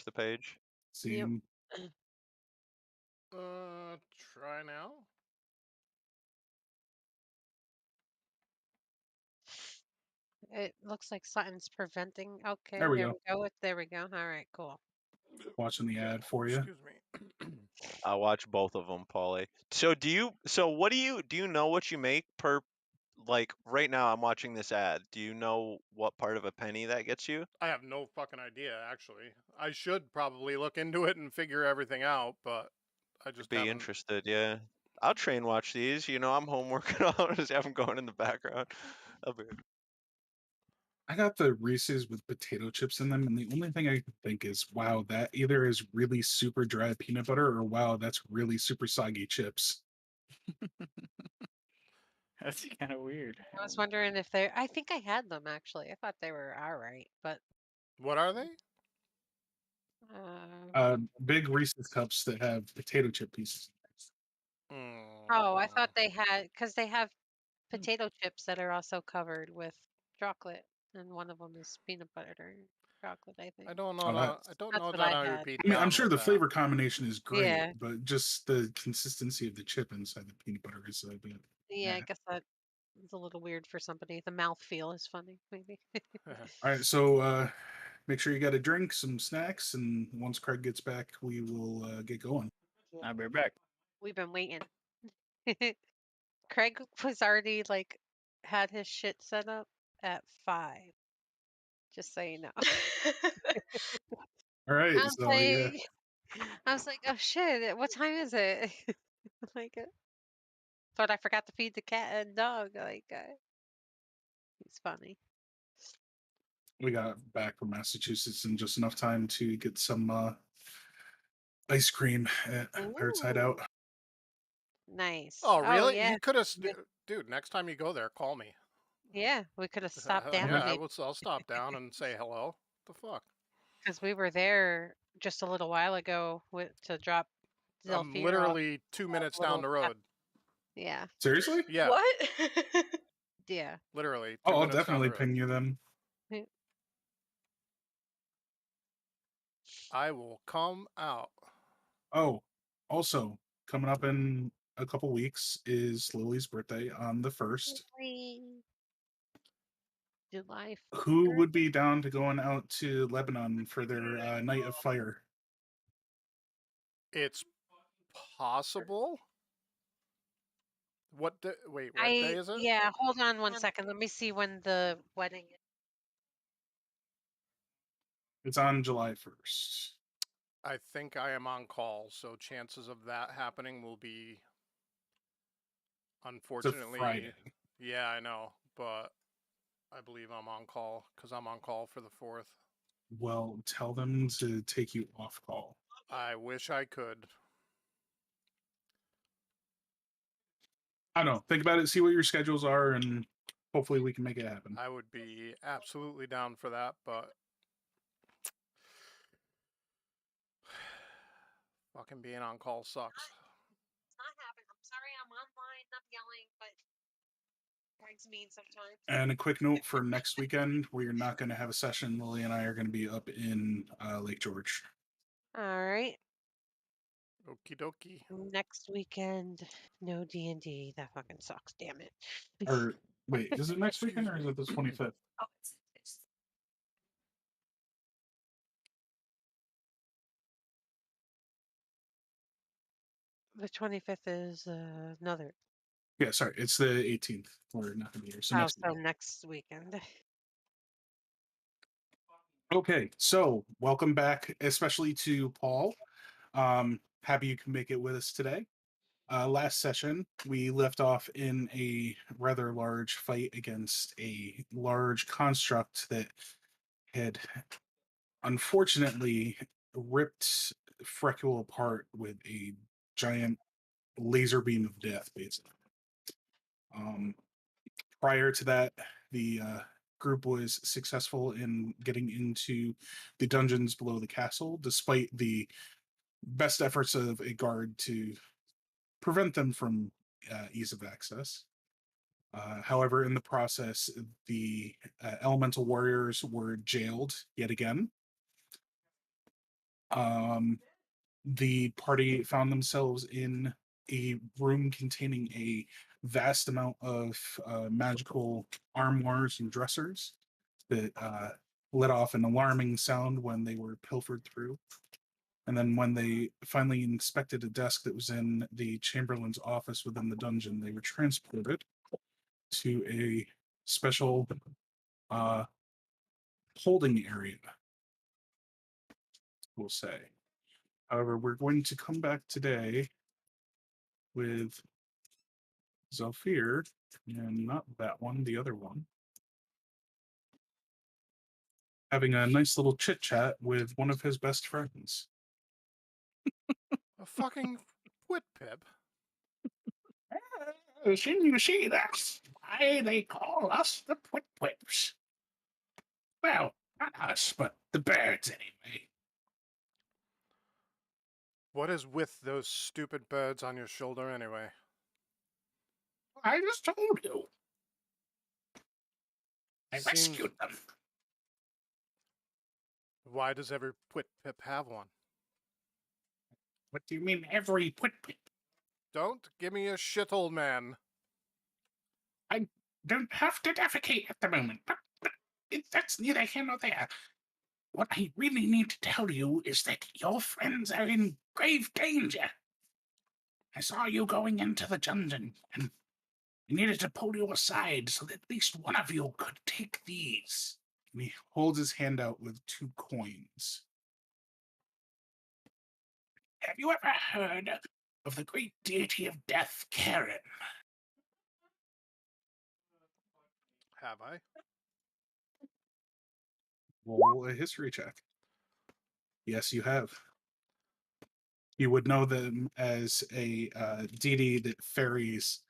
the page. See Yep. him. Try now. It looks like something's preventing. Okay, There we there go. we go. There we go. All right, cool. Watching the ad for you. Excuse me. I watch both of them, Paulie. So do you? So what do you know what you make per? Like right now, I'm watching this ad. Do you know what part of a penny that gets you? I have no fucking idea, actually. I should probably look into it and figure everything out, but I just Be haven't. interested, yeah. I'll train watch these. You know, I'm home working out. Just have them going in the background. I'll be- I got the Reese's with potato chips in them, and the only thing I can think is, wow, that either is really super dry peanut butter, or wow, that's really super soggy chips. That's kind of weird. I was wondering if they. I think I had them actually. I thought they were all right, but What are they? Big Reese's cups that have potato chip pieces. oh, I thought they had because they have Hmm. potato chips that are also covered with chocolate, and one of them is peanut butter chocolate. I think I don't know. Oh, I that's. don't that's know what that I I had. would be I mean, I'm down sure with the that. flavor combination is great, Yeah. but just the consistency of the chip inside the peanut butter is a bit. Yeah, I Yeah. guess that is a little weird for somebody. The mouth feel is funny, maybe. All right, so make sure you got a drink, some snacks, and once Craig gets back, we will get going. I'll be right back. We've been waiting. Craig was already like had his shit set up at 5. Just so you know. All right, I was so yeah, like, oh shit, what time is it? like, but I forgot to feed the cat and dog. Like, he's funny. we got back from Massachusetts in just enough time to get some ice cream at Parrot's Hideout. Nice. Oh, really? Yeah. You could have, dude. Next time you go there, call me. Yeah, we could have stopped down Yeah, maybe I'll stop down and say hello. The fuck? because we were there just a little while ago to drop I'm Zelfir off. literally 2 minutes down little the road. Yeah. Seriously? Yeah, What? Yeah. literally Oh, two I'll minutes down definitely the road. ping you then. I will come out. Oh, also coming up in a couple weeks is Lily's birthday on the 1st. July Who 1st. would be down to going out to Lebanon for their night of fire? It's possible. What day? Wait, what day is it? Yeah, hold on one second. Let me see when the wedding is. It's on July 1st. I think I am on call, so chances of that happening will be, It's a unfortunately, Friday. yeah, I know, but I believe I'm on call because I'm on call for the 4th. Well, tell them to take you off call. I wish I could. I don't know. Think about it, see what your schedules are, and hopefully we can make it happen. I would be absolutely down for that, but fucking being on call sucks. It's not happening. I'm sorry I'm online. I'm yelling, but Greg's mean sometimes. And a quick note for next weekend, we are not going to have a session. Lily and I are going to be up in Lake George. All right. Okie dokie. Next weekend, no D&D. That fucking sucks. Damn it. Or wait, is it next weekend or is it the 25th? Oh, it's The 25th is another. Yeah, sorry, it's the 18th. We're not going to be here. So Oh, next so weekend. next weekend. Okay, so welcome back, especially to Paul. Happy you can make it with us today. Last session, we left off in a rather large fight against a large construct that had unfortunately ripped Freckle apart with a giant laser beam of death, basically. Prior to that, the group was successful in getting into the dungeons below the castle, despite the best efforts of a guard to prevent them from ease of access. However, in the process, the elemental warriors were jailed yet again. The party found themselves in a room containing a vast amount of magical armoires and dressers that let off an alarming sound when they were pilfered through. And then when they finally inspected a desk that was in the Chamberlain's office within the dungeon, they were transported to a special holding area, we'll say. However, we're going to come back today with Zalfir, and not that one, the other one, having a nice little chit chat with one of his best friends. A fucking Whit Pip. You see, that's why they call us the Whips. Well, not us, but the birds, anyway. What is with those stupid birds on your shoulder anyway? I just told you. I Seems- rescued them. Why does every Whit Pip have one? What do you mean, every Whip? Don't give me a shit, old man. Don't have to defecate at the moment, but that's neither here nor there. What I really need to tell you is that your friends are in grave danger. I saw you going into the dungeon, and I needed to pull you aside so that at least one of you could take these. And he holds his hand out with 2 coins. Have you ever heard of the great deity of death, Karen? Have I? Roll a history check. Yes, you have. You would know them as a deity that ferries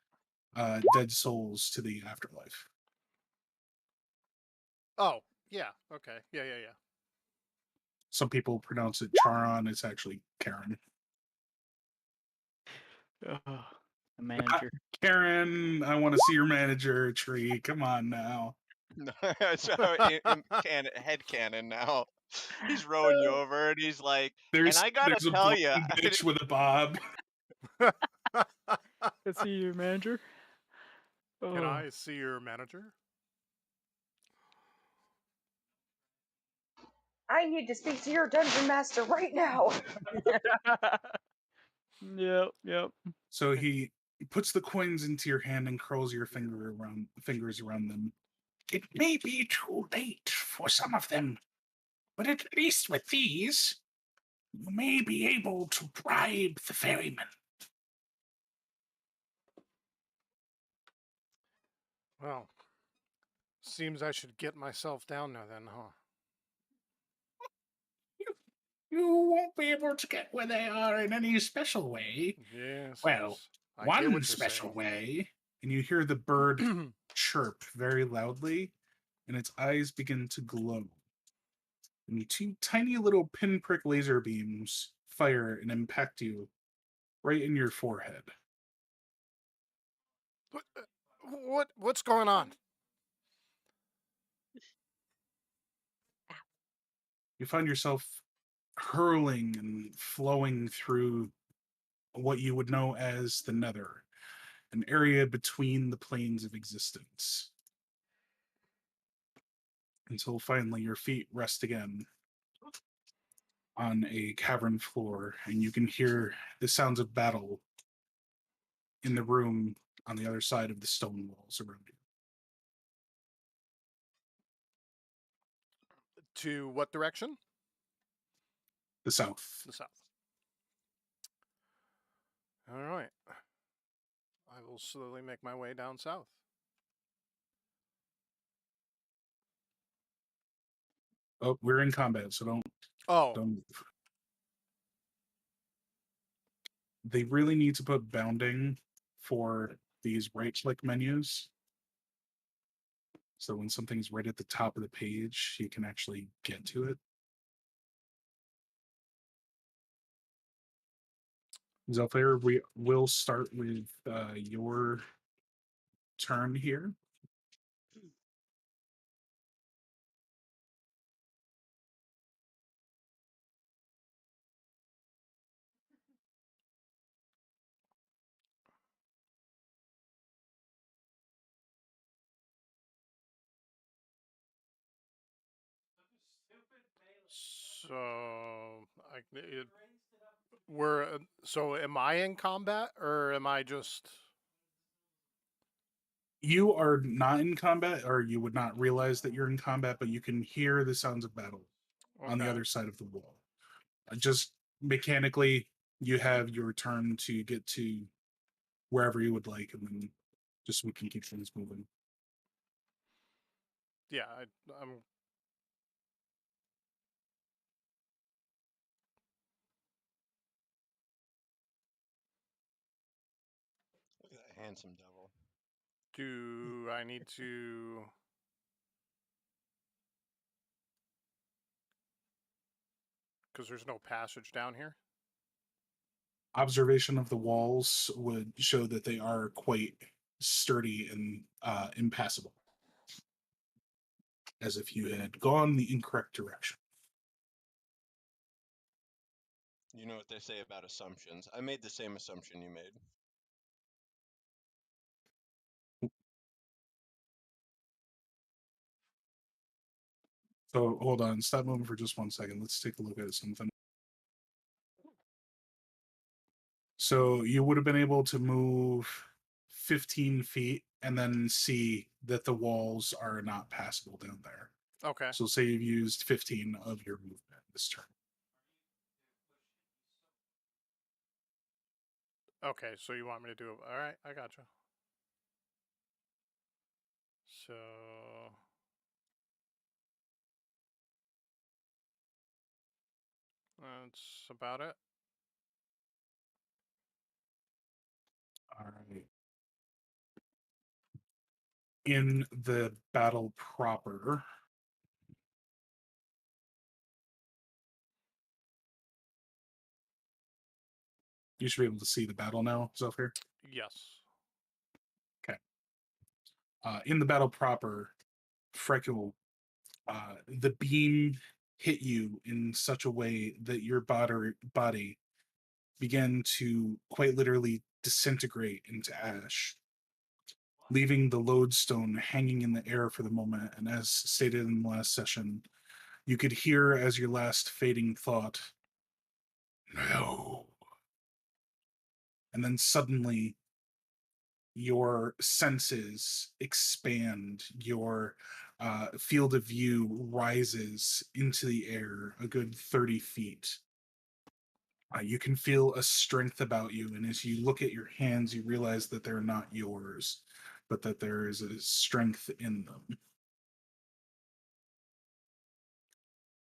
dead souls to the afterlife. Oh, yeah. Okay. Yeah. Some people pronounce it Charon. It's actually Karen. Oh, the manager. Karen, I want to see your manager tree. Come on now. So head cannon now. He's rowing you over, and he's like, There's and I gotta there's a tell blonde you, bitch with a bob. Let's see your manager. Can Oh. I see your manager? I need to speak to your dungeon master right now. Yep. So he puts the coins into your hand and curls your fingers around them. It may be too late for some of them, but at least with these, you may be able to bribe the ferryman. Well, seems I should get myself down there then, huh? You won't be able to get where they are in any special way. Yes. Well, yes. I get what One you're special saying. way, and you hear the bird chirp very loudly, and its eyes begin to glow. And 2 tiny little pinprick laser beams fire and impact you right in your forehead. What's going on? You find yourself hurling and flowing through what you would know as the Nether, an area between the planes of existence. Until finally your feet rest again on a cavern floor, and you can hear the sounds of battle in the room on the other side of the stone walls around you. To what direction? The south. The south. All right. I will slowly make my way down south. Oh, we're in combat, so don't Oh, move. They really need to put bounding for these right-click menus. So when something's right at the top of the page, you can actually get to it. Zelfair, we will start with your turn here. So so am I in combat or am I just? You are not in combat, or you would not realize that you're in combat, but you can hear the sounds of battle on the Okay. other side of the wall. Just mechanically, you have your turn to get to wherever you would like, and then just we can keep things moving. Yeah, I'm. Look at that handsome devil. Do I need to? Because there's no passage down here. Observation of the walls would show that they are quite sturdy and impassable, as if you had gone the incorrect direction. You know what they say about assumptions. I made the same assumption you made. So hold on, stop moving for just 1 second. Let's take a look at something. So you would have been able to move 15 feet and then see that the walls are not passable down there. Okay. So say you've used 15 of your movement this turn. Okay, so you want me to do it? All right, I gotcha. So that's about it. All right. In the battle proper, you should be able to see the battle now, Zephyr. Yes. Okay. In the battle proper, Freckle, the beam hit you in such a way that your body began to quite literally disintegrate into ash, leaving the lodestone hanging in the air for the moment. And as stated in the last session, you could hear as your last fading thought, no. And then suddenly your senses expand, your field of view rises into the air a good 30 feet. You can feel a strength about you, and as you look at your hands, you realize that they're not yours, but that there is a strength in them.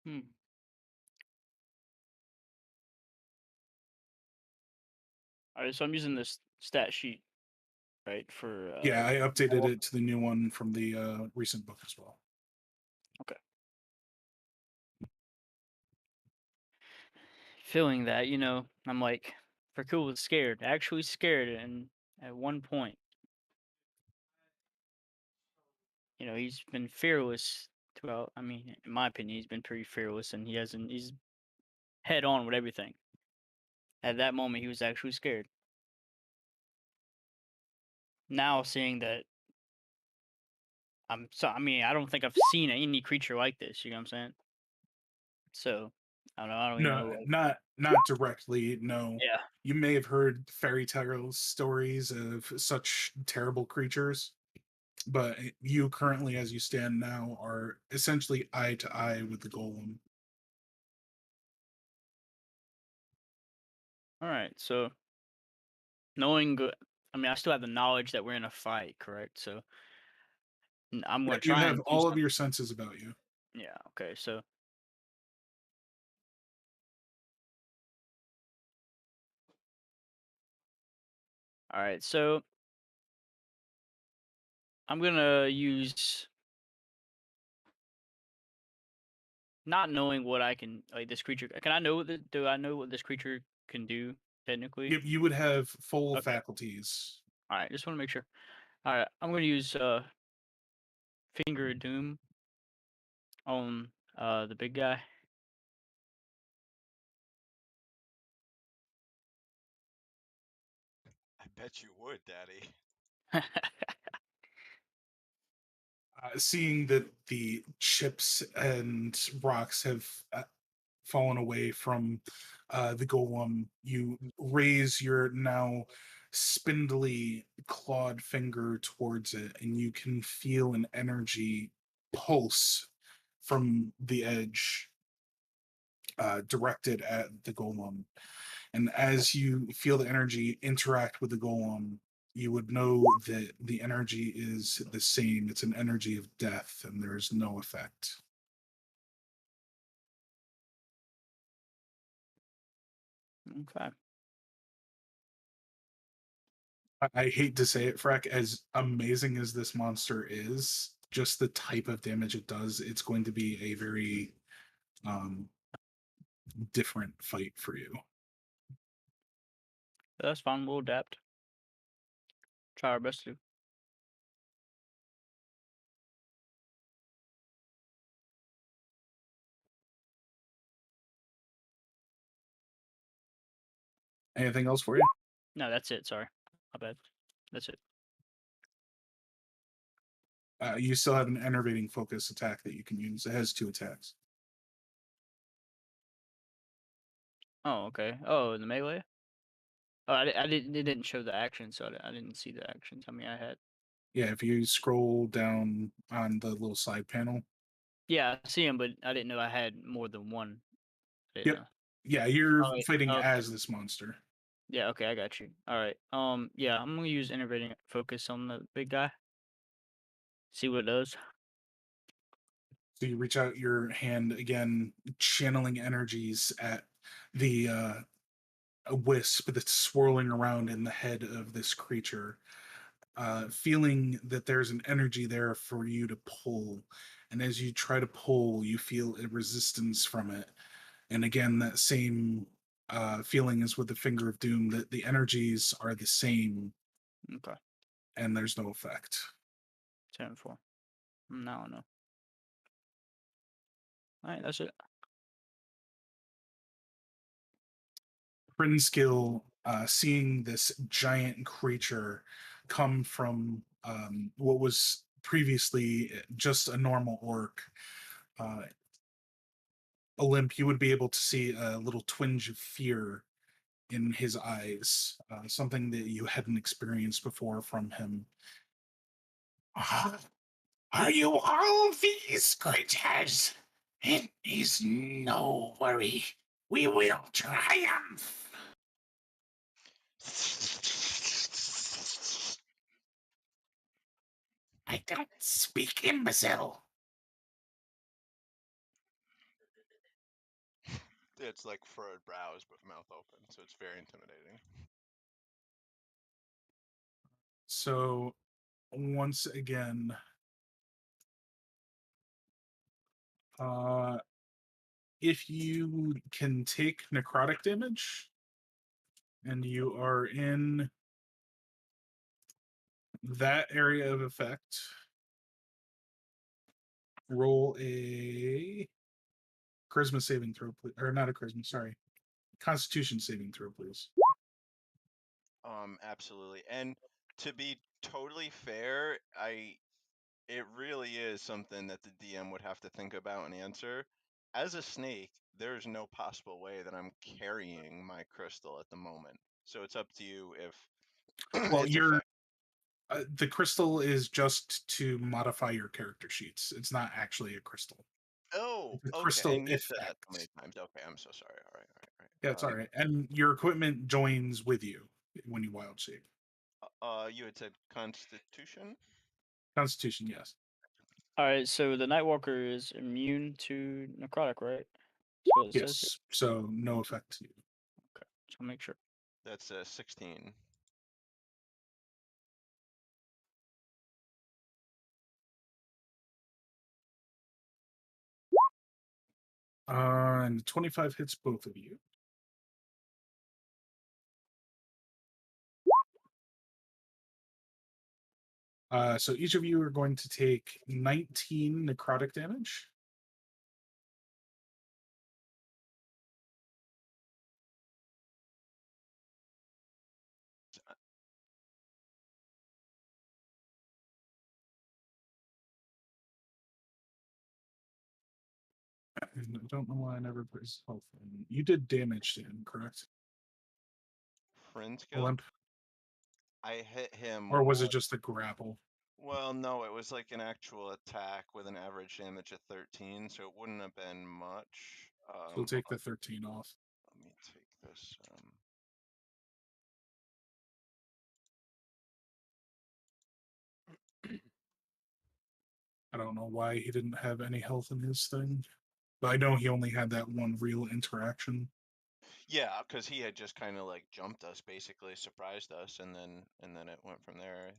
Hmm. All right, so I'm using this stat sheet, right? For Yeah, I updated it to the new one from the recent book as well. Okay. Feeling that, I'm like, Fakul was scared, actually scared, and at one point, he's been fearless throughout. I mean, in my opinion, he's been pretty fearless, and he's head on with everything. At that moment, he was actually scared. Now, seeing that, I mean, I don't think I've seen any creature like this. You know what I'm saying? So, I don't know. I don't even know. No, not directly. No. Yeah. You may have heard fairy tale stories of such terrible creatures, but you currently, as you stand now, are essentially eye to eye with the golem. All right. So, knowing, I mean, I still have the knowledge that we're in a fight, correct? So, I'm going to You try have and do all of something. your senses about you. Yeah. Okay. So, all right. So, I'm going to use not knowing what I can, like this creature. Can I know do I know what this creature can do technically? You would have full Okay. faculties. All right. Just want to make sure. All right. I'm going to use Finger of Doom on the big guy. I bet you would, Daddy. Seeing that the chips and rocks have fallen away from the golem, you raise your now spindly clawed finger towards it, and you can feel an energy pulse from the edge directed at the golem. And as you feel the energy interact with the golem, you would know that the energy is the same. It's an energy of death, and there's no effect. Okay. I hate to say it, Freck, as amazing as this monster is, just the type of damage it does, it's going to be a very different fight for you. That's fine. We'll adapt. Try our best to. Anything else for you? No, that's it. Sorry. My bad. That's it. You still have an enervating focus attack that you can use. It has 2 attacks. Oh, okay. Oh, the melee? Oh, I didn't. It didn't show the action, so I didn't see the actions. I mean, I had. Yeah, if you scroll down on the little side panel. Yeah, I see him, but I didn't know I had more than one. I didn't Yep. know. Yeah, you're Oh, wait. fighting Okay. as this monster. Yeah. Okay, I got you. All right. Yeah, I'm gonna use enervating focus on the big guy. See what it does. So you reach out your hand again, channeling energies at the a wisp that's swirling around in the head of this creature, feeling that there's an energy there for you to pull. And as you try to pull, you feel a resistance from it. And again, that same feeling is with the Finger of Doom, that the energies are the same Okay. and there's no effect. 10-4. No, no. All right, that's it. Prinskill, seeing this giant creature come from what was previously just a normal orc, Olymp, you would be able to see a little twinge of fear in his eyes, something that you hadn't experienced before from him. Are you all these creatures? It is no worry. We will triumph. I don't speak imbecile. It's like furrowed brows but mouth open, so it's very intimidating. So, once again, if you can take necrotic damage and you are in that area of effect, roll a charisma saving throw, please. Or not a charisma, sorry. Constitution saving throw, please. Absolutely. And to be totally fair, it really is something that the DM would have to think about and answer. As a snake, there's no possible way that I'm carrying my crystal at the moment. So it's up to you if Well, it's you're the crystal is just to modify your character sheets. It's not actually a crystal. Oh, It's a okay. crystal And you said that so many effect. times. Okay, I'm so sorry. All right, all right, Yeah, it's all right. And your equipment joins with you when you wild shape. You had said Constitution? Constitution, yes. All right, so the Nightwalker is immune to necrotic, right? That's what it says here. Yes. So no effect to you. Okay, so I'll make sure. That's 16. And 25 hits both of you. So each of you are going to take 19 necrotic damage. And I don't know why I never put his health in. You did damage to him, correct? Frinskill? Olymp? I hit him. Or was it just a grapple? Well, no, it was like an actual attack with an average damage of 13, so it wouldn't have been much. So take the 13 off. Let me take this. I don't know why he didn't have any health in his thing. But I know he only had that one real interaction. Yeah, because he had just kind of like jumped us, basically surprised us, and then it went from there.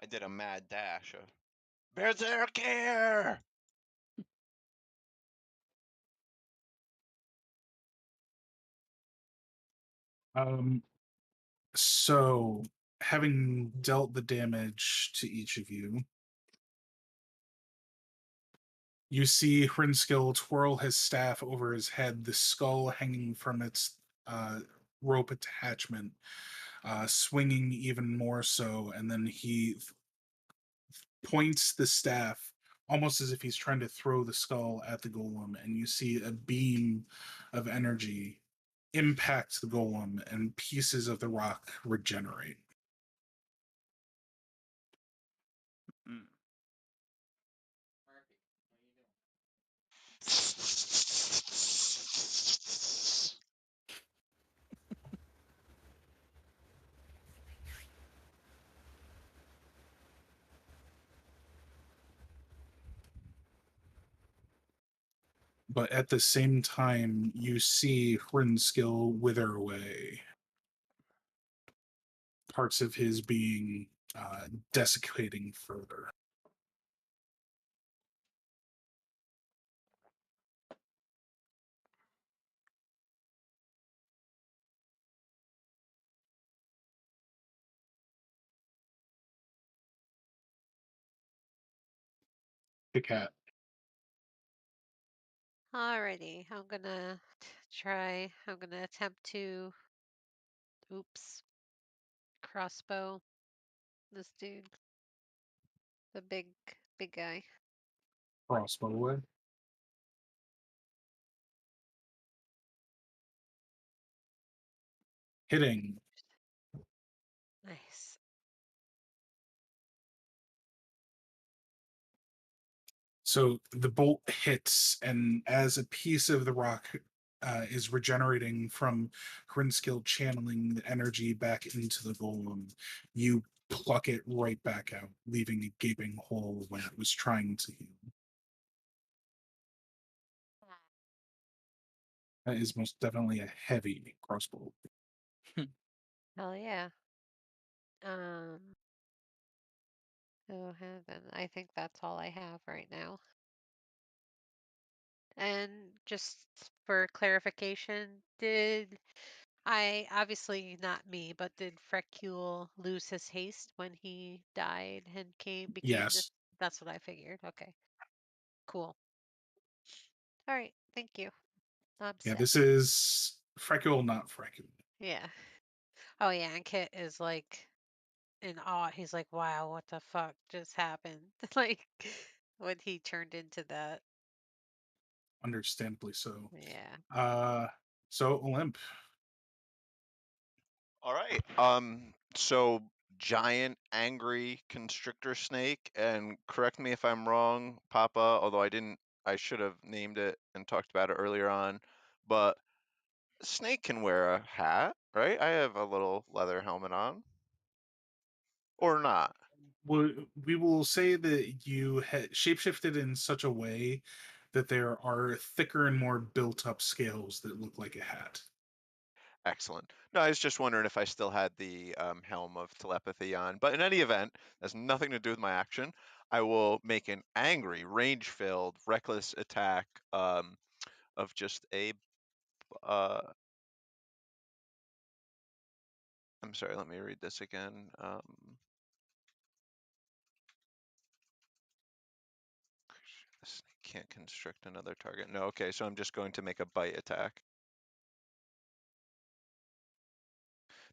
I did a mad dash. Berserker! So having dealt the damage to each of you, you see Hrinskill twirl his staff over his head, the skull hanging from its rope attachment, swinging even more so, and then he points the staff almost as if he's trying to throw the skull at the golem, and you see a beam of energy impact the golem, and pieces of the rock regenerate. Mm. But at the same time, you see Hrinskill wither away. Parts of his being desiccating further. The cat. Alrighty, I'm gonna try. I'm gonna attempt to. Oops. Crossbow. This dude. The big guy. Crossbow away. Hitting. Nice. So the bolt hits, and as a piece of the rock is regenerating from Hrinskill channeling the energy back into the golem, you pluck it right back out, leaving a gaping hole where it was trying to heal. That is most definitely a heavy crossbow. Hell yeah. Oh heaven. I think that's all I have right now. And just for clarification, did obviously not me, but did Frecule lose his haste when he died and became this? Yes. That's what I figured. Okay. Cool. All right. Thank you. I'm Yeah, set. this is Frecule, not Frecule. Yeah. Oh yeah, and Kit is like in awe. He's like, wow, what the fuck just happened? Like when he turned into that. Understandably so. Yeah. So Olymp. All right. So giant angry constrictor snake, and correct me if I'm wrong, Papa, although I should have named it and talked about it earlier on, but snake can wear a hat, right? I have a little leather helmet on. Or not. We will say that you had shapeshifted in such a way that there are thicker and more built up scales that look like a hat. Excellent. No, I was just wondering if I still had the helm of telepathy on. But in any event, that's nothing to do with my action. I will make an angry, range-filled, reckless attack of just a. I'm sorry. Let me read this again. The snake can't constrict another target. No. Okay. So I'm just going to make a bite attack.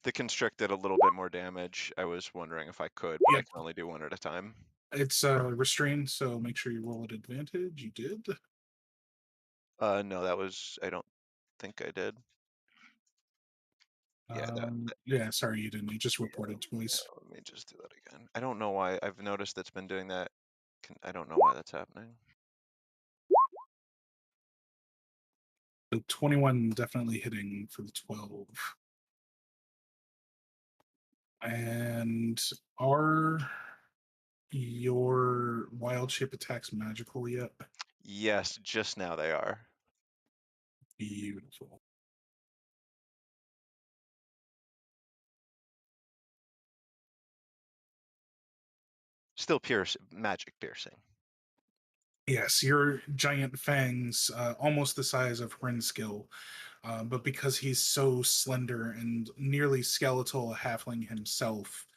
The constrict did a little bit more damage. I was wondering if I could, but I Yep. can only do one at a time. It's restrained, so make sure you roll at advantage. You did. No, that was. I don't think I did. Yeah, Yeah, sorry, you didn't. You just reported twice. Let me just do that again. I don't know why. I've noticed it's been doing that. I don't know why that's happening. So 21 definitely hitting for the 12. And are your wild shape attacks magical yet? Yes, just now they are. Beautiful. Still magic piercing. Yes, your giant fangs, almost the size of Hrinskill, but because he's so slender and nearly skeletal, a halfling himself,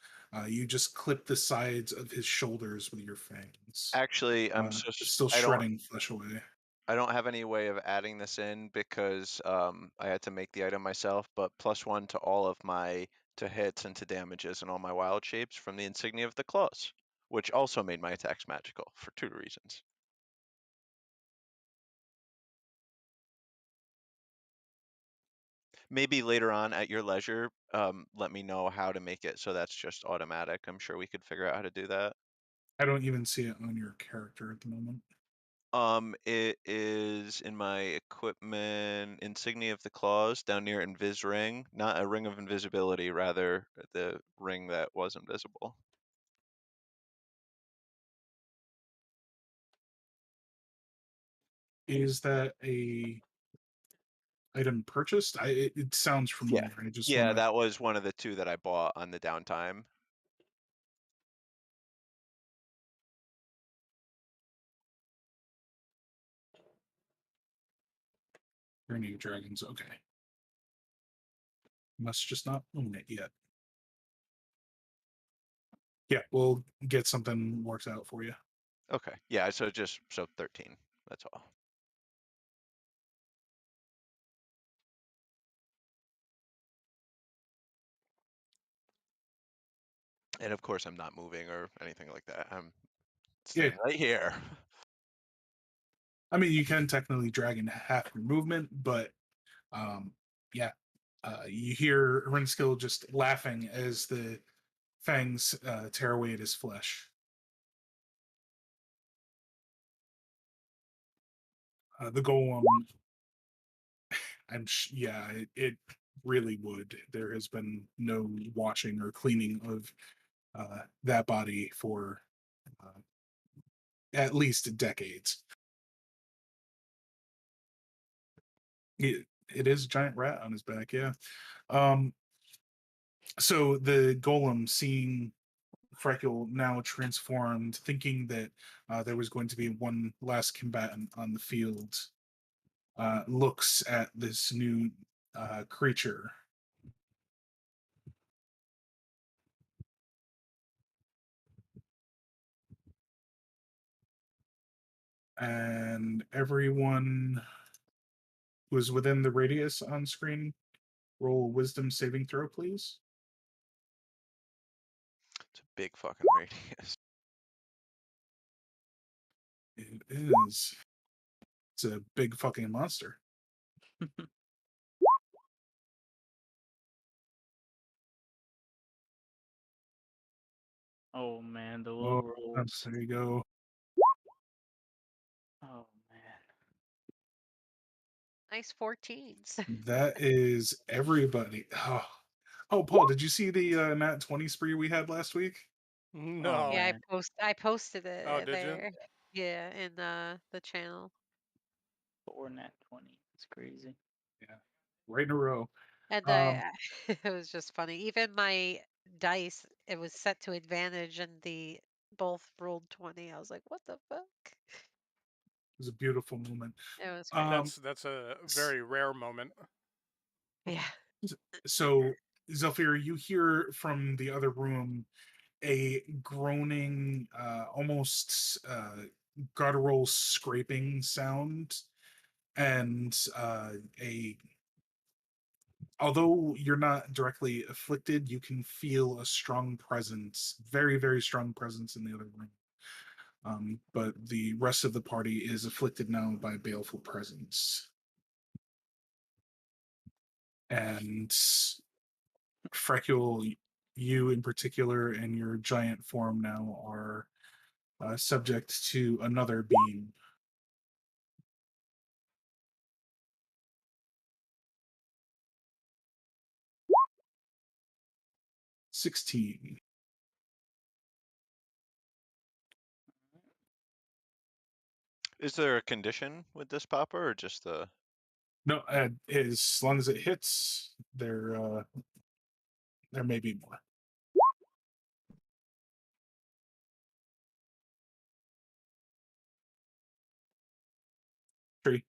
you just clip the sides of his shoulders with your fangs. Actually, Still shredding flesh away. I don't have any way of adding this in because I had to make the item myself, but +1 to all of my to hits and to damages and all my wild shapes from the insignia of the claws, which also made my attacks magical for 2 reasons. Maybe later on at your leisure, let me know how to make it so that's just automatic. I'm sure we could figure out how to do that. I don't even see it on your character at the moment. It is in my equipment, insignia of the claws, down near Invis ring, not a ring of invisibility, rather the ring that was invisible. Is that a item purchased? It sounds familiar. I just Yeah, wanna... that was one of the 2 that I bought on the downtime. New dragons, okay. Must just not own it yet. Yeah, we'll get something worked out for you. Okay, yeah, so 13. That's all. And of course, I'm not moving or anything like that. I'm staying right here. I mean, you can technically drag in half your movement, but yeah. You hear Rinskill just laughing as the fangs tear away at his flesh. The golem, yeah, it really would. There has been no washing or cleaning of that body for at least decades. It is a giant rat on his back, yeah. So the golem, seeing Freckle now transformed, thinking that there was going to be one last combatant on the field, looks at this new creature. And everyone who's within the radius on screen, roll a wisdom saving throw, please. It's a big fucking radius. It is. It's a big fucking monster. Oh man, the low rolls. There you go. Oh man. Nice 14s. That is everybody. Oh, Paul, did you see the nat 20 spree we had last week? No. Yeah, man. I posted it Oh, did you? there. Yeah, in the channel. 4 nat 20. It's crazy. Yeah, right in a row. And it was just funny. Even my dice, it was set to advantage, and the both rolled 20. I was like, what the fuck? It was a beautiful moment. It was great. That's a very rare moment. Yeah. So, Zelfir, you hear from the other room a groaning, almost guttural scraping sound, and although you're not directly afflicted, you can feel a strong presence, very, very strong presence in the other room. But the rest of the party is afflicted now by baleful presence. And Frecule, you in particular, and your giant form now are subject to another beam. $16. Is there a condition with this Poppa, or just the? No, as long as it hits, there may be more. Tree.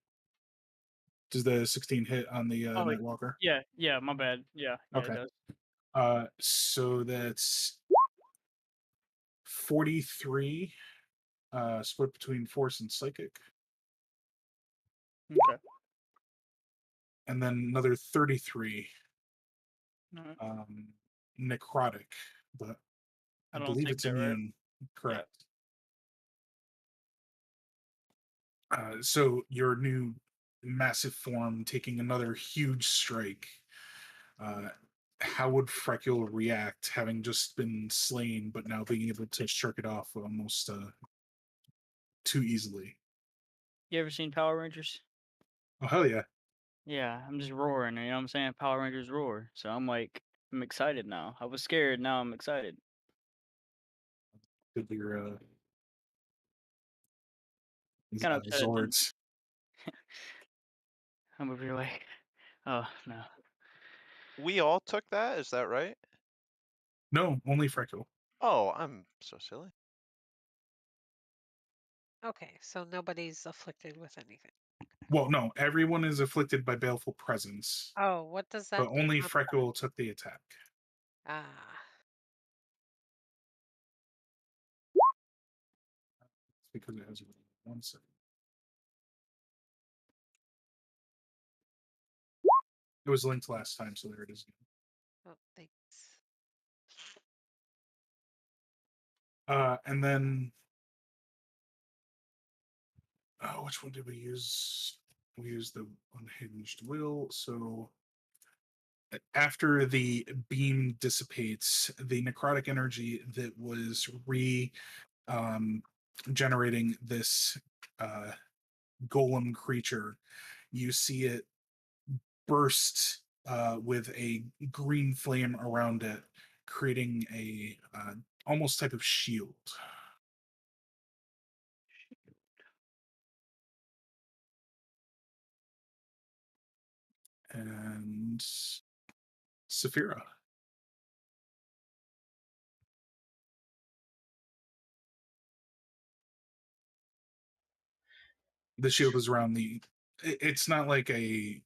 Does the 16 hit on the Nightwalker? Yeah, my bad. Yeah, Okay. it does. So that's 43, split between Force and Psychic. Okay. And then another 33 Alright. necrotic, but I I don't believe take it's that, right? immune. Correct. So your new massive form taking another huge strike. How would Frecule react, having just been slain, but now being able to shirk it off almost too easily? You ever seen Power Rangers? Oh, hell yeah. Yeah, I'm just roaring, you know what I'm saying? Power Rangers roar. So I'm like, I'm excited now. I was scared, now I'm excited. With your Kind of upset at them. Zords. I'm over here like, oh no. We all took that. Is that right? No, only Frecule. Oh, I'm so silly. Okay, so nobody's afflicted with anything. Well, no, everyone is afflicted by baleful presence, Oh, what does that but do? only on- Frecule took the attack. Ah, It's because it has 1 second. It was linked last time, so there it is. oh, thanks. And then, which one did we use? We used the unhinged will. So after the beam dissipates, the necrotic energy that was generating this golem creature, you see it burst with a green flame around it, creating a almost type of shield. And Saphira. The shield is around the. It's not like a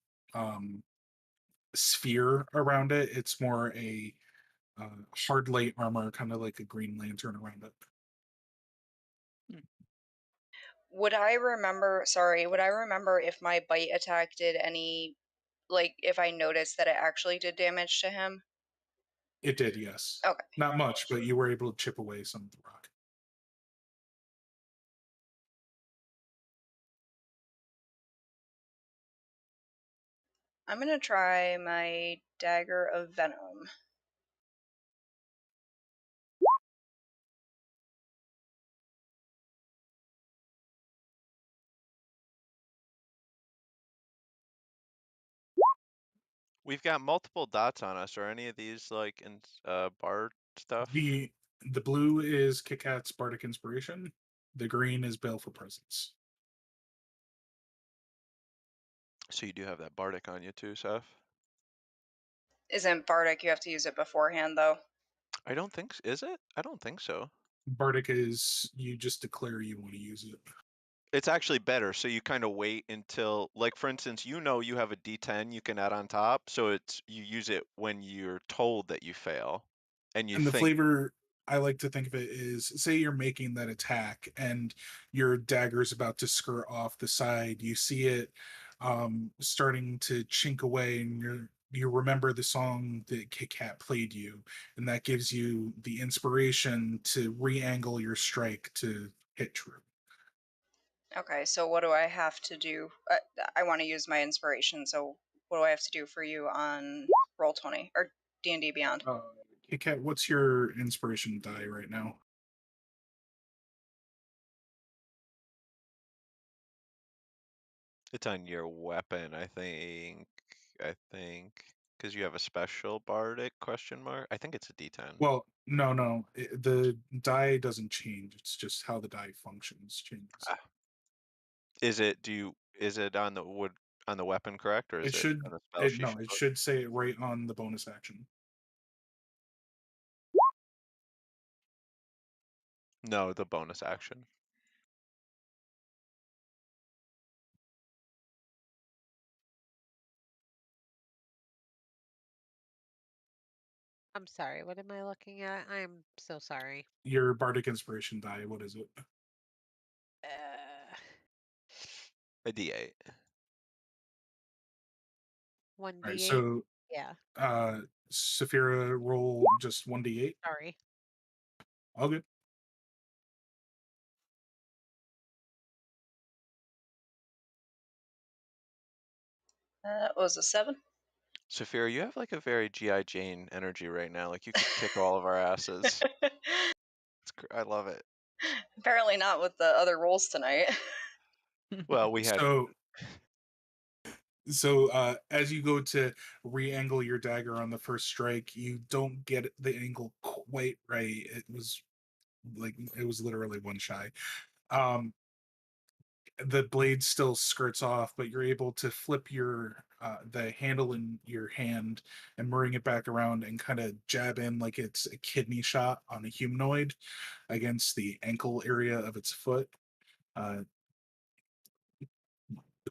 sphere around it. It's more a hard light armor, kind of like a Green Lantern around it. Would I remember if my bite attack did any, like, if I noticed that it actually did damage to him? It did, yes. Okay. Not much, but you were able to chip away some of the rock. I'm gonna try my dagger of venom. We've got multiple dots on us. Are any of these like in bard stuff? The blue is Kit-Kat's Bardic Inspiration. The green is Baleful Presence. So you do have that bardic on you too, Seth? Isn't bardic you have to use it beforehand though? I don't think is it? I don't think so. Bardic is you just declare you want to use it. It's actually better. So you kind of wait until, like, for instance, you know you have a D10 you can add on top, so it's you use it when you're told that you fail, and you And the think. flavor I like to think of it is, say you're making that attack and your dagger's about to skirt off the side. You see it starting to chink away, and you remember the song that Kit-Kat played you, and that gives you the inspiration to re-angle your strike to hit true. Okay, so what do I have to do? I want to use my inspiration, so what do I have to do for you on Roll20 or D&D Beyond? Hey, Kat, what's your inspiration die right now? It's on your weapon, I think. Because you have a special bardic question mark. I think it's a D10. Well, no. The die doesn't change. It's just how the die functions changes. Ah. Is it on the wood on the weapon, correct, or is It it should. on the spell sheet? No, it should say it right on the bonus action. No, the bonus action. I'm sorry. What am I looking at? I'm so sorry. Your bardic inspiration die. What is it? A D8. 1d8. All right. So, Yeah. Saphira, roll just 1d8. Sorry. All good. That was a 7. Saphira, you have like a very G.I. Jane energy right now. Like you could kick all of our asses. I love it. Apparently not with the other rolls tonight. Well, we had. So as you go to re-angle your dagger on the first strike, you don't get the angle quite right. It was literally one shy. The blade still skirts off, but you're able to flip your the handle in your hand and bring it back around and kind of jab in like it's a kidney shot on a humanoid against the ankle area of its foot,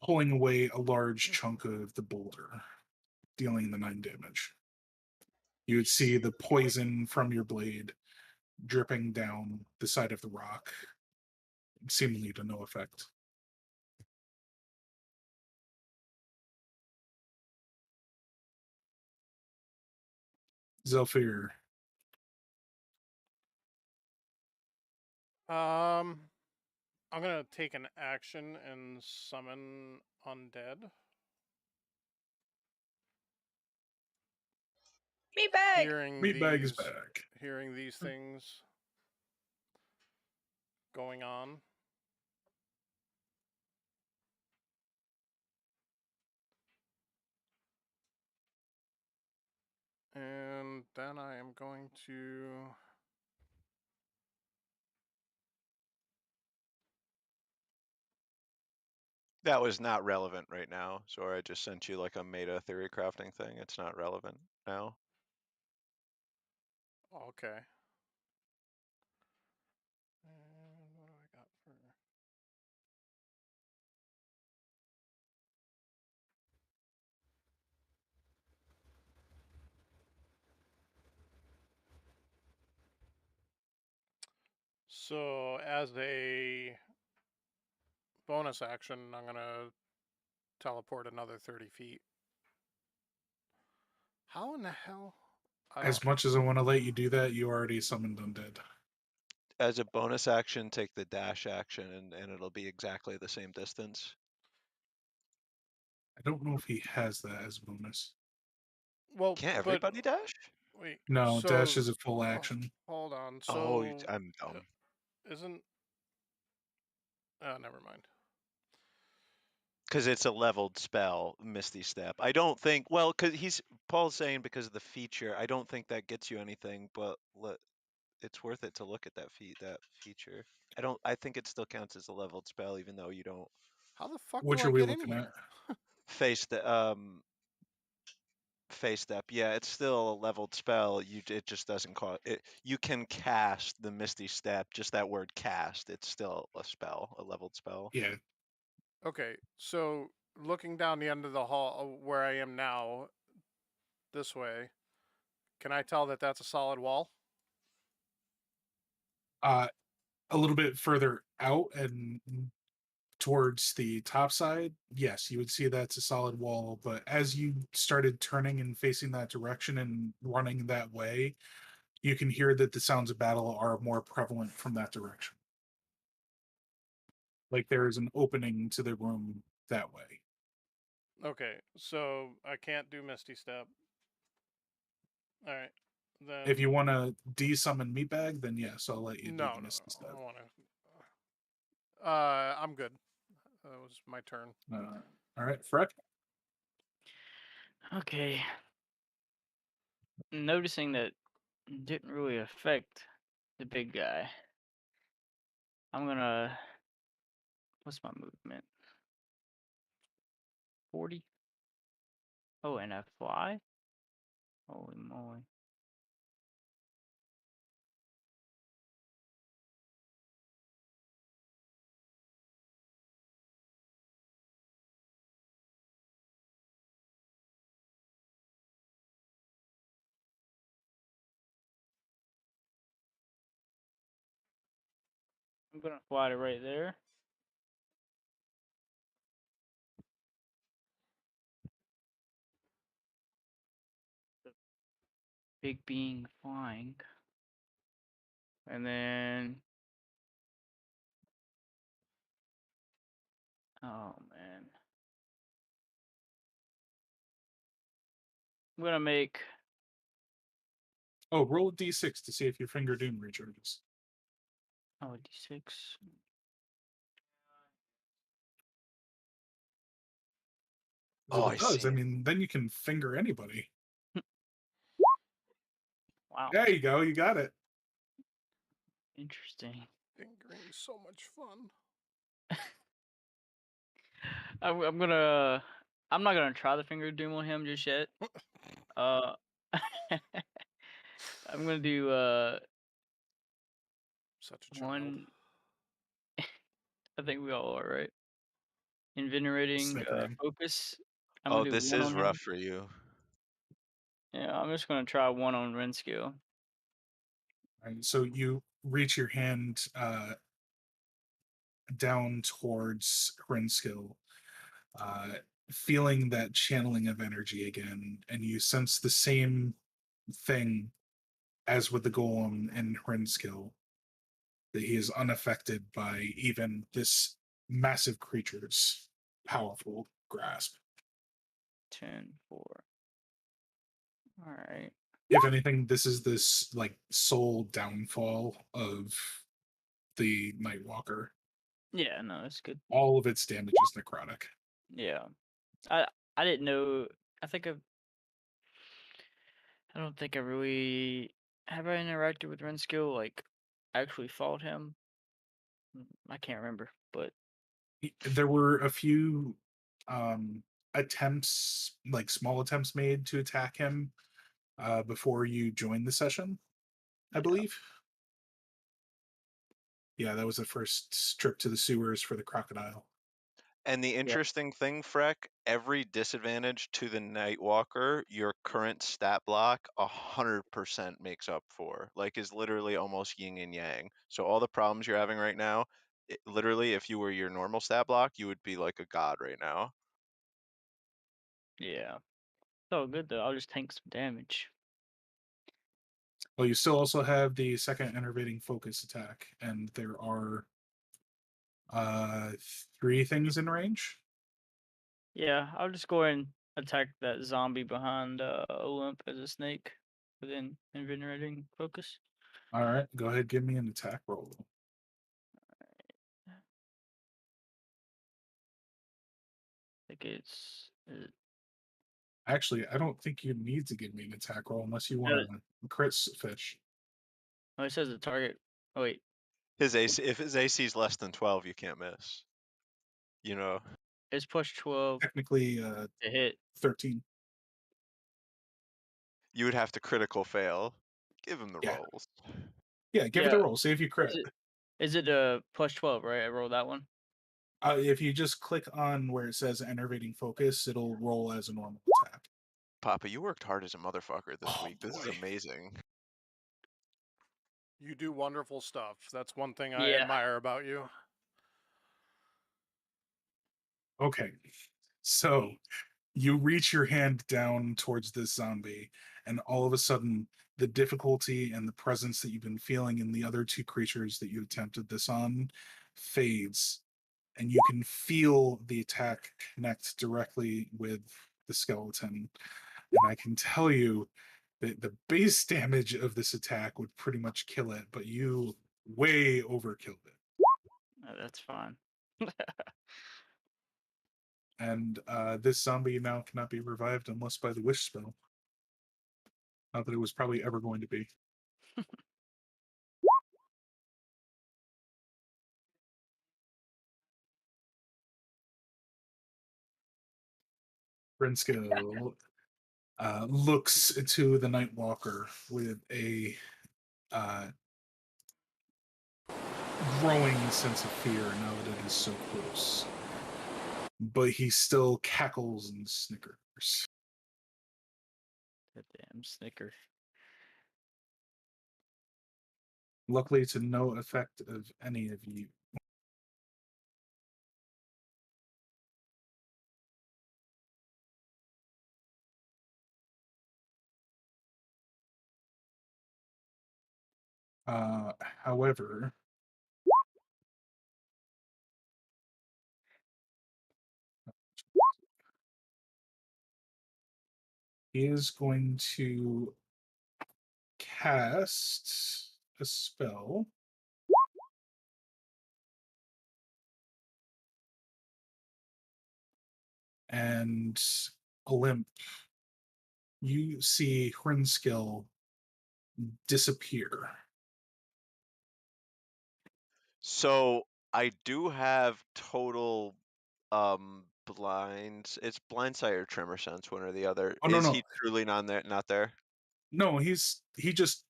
pulling away a large chunk of the boulder, dealing the 9 damage. You would see the poison from your blade dripping down the side of the rock, seemingly to no effect. Zelfir. I'm gonna take an action and summon undead. Meatbag! Meatbag is back. Hearing these things going on. And then I am going to... That was not relevant right now. Sorry, I just sent you like a meta theory crafting thing. It's not relevant now. Okay. And what do I got for... So as a bonus action, I'm gonna teleport another 30 feet. How in the hell? As much as I want to let you do that, you already summoned undead. As a bonus action, take the dash action and it'll be exactly the same distance. I don't know if he has that as a bonus. Well, Can't everybody dash? Wait. No, so, dash is a full action. Hold on. Oh, So I'm dumb. Isn't? Never mind. Because it's a leveled spell, Misty Step. I don't think. Well, because Paul's saying because of the feature. I don't think that gets you anything, but it's worth it to look at that feature. I think it still counts as a leveled spell, even though you don't. How the fuck Which do I are we get in looking here? Face step. Yeah, it's still a leveled spell. It just doesn't call it. You can cast the Misty Step. Just that word cast. It's still a spell, a leveled spell. Yeah. Okay, so looking down the end of the hall where I am now, this way, can I tell that that's a solid wall? A little bit further out and towards the top side, yes, you would see that's a solid wall. But as you started turning and facing that direction and running that way, you can hear that the sounds of battle are more prevalent from that direction. Like there is an opening to the room that way. Okay, so I can't do Misty Step. All right, then. If you want to de-summon Meatbag, then yes, I'll let you do no, the Misty I Step. want to. I'm good. That was my turn. All right, Freck. Okay. Noticing that it didn't really affect the big guy. I'm gonna. What's my movement? 40. Oh, and I fly. Holy moly! I'm gonna fly to right there. The big being flying. And then. Oh man. I'm gonna make. Oh, roll a d6 to see if your Finger Doom recharges. Oh, d6. If Oh, it I does, see I it. mean, then you can finger anybody. Wow. There you go. You got it. Interesting. Fingering is so much fun. I'm gonna. I'm not gonna try the finger doom on him just yet. I'm gonna do Such a child. one. I think we all are, right? Invigorating Snickering. focus. I'm Oh, gonna do this one is on rough him. for you. Yeah, I'm just gonna try one on Renskill. Right, so you reach your hand down towards Hrinskill, feeling that channeling of energy again, and you sense the same thing as with the golem and Hrinskill, that he is unaffected by even this massive creature's powerful grasp. 10, 4. All right. If anything, this is this like sole downfall of the Nightwalker. Yeah, no, that's good. All of its damage is necrotic. Yeah, I didn't know. I think I don't think I really have I interacted with Renskill, like actually fought him. I can't remember, but There were a few attempts, like small attempts made to attack him before you joined the session, I yeah. believe. Yeah, that was the first trip to the sewers for the crocodile. And the Yeah. interesting thing, Freck, every disadvantage to the Nightwalker, your current stat block 100% makes up for. Like, is literally almost yin and yang. So all the problems you're having right now, literally, if you were your normal stat block, you would be like a god right now. Yeah. So good though. I'll just tank some damage. Well, you still also have the second enervating focus attack, and there are 3 things in range. Yeah, I'll just go ahead and attack that zombie behind Olymp as a snake within invigorating focus. All right, go ahead, give me an attack roll. I think it's Actually, I don't think you need to give me an attack roll unless you want to crit fish. oh, it says the target. Oh wait, His AC, if his AC is less than 12, you can't miss. You know, it's push 12 Technically, to hit. 13. you would have to critical fail. Give him the Yeah. rolls. Yeah, give it a roll. See if you crit. Is it push 12, right? I rolled that one. If you just click on where it says enervating focus, it'll roll as a normal attack. Poppa, you worked hard as a motherfucker this Oh, week. This is boy. amazing. You do wonderful stuff. That's one thing I Yeah. admire about you. Okay. So you reach your hand down towards this zombie, and all of a sudden, the difficulty and the presence that you've been feeling in the other 2 creatures that you attempted this on fades, and you can feel the attack connect directly with the skeleton. And I can tell you that the base damage of this attack would pretty much kill it, but you way overkilled it. That's fine. And this zombie now cannot be revived unless by the wish spell. Not that it was probably ever going to be. Brinsko looks to the Nightwalker with a growing sense of fear now that it is so close. But he still cackles and snickers. That damn snicker. Luckily to no effect of any of you. However, he is going to cast a spell. And Olymp, you see Hrinskill disappear. So I do have total blinds. It's blindsight or tremor sense, one or the other. Oh, no, Is no. he truly not there? Not there? No, he just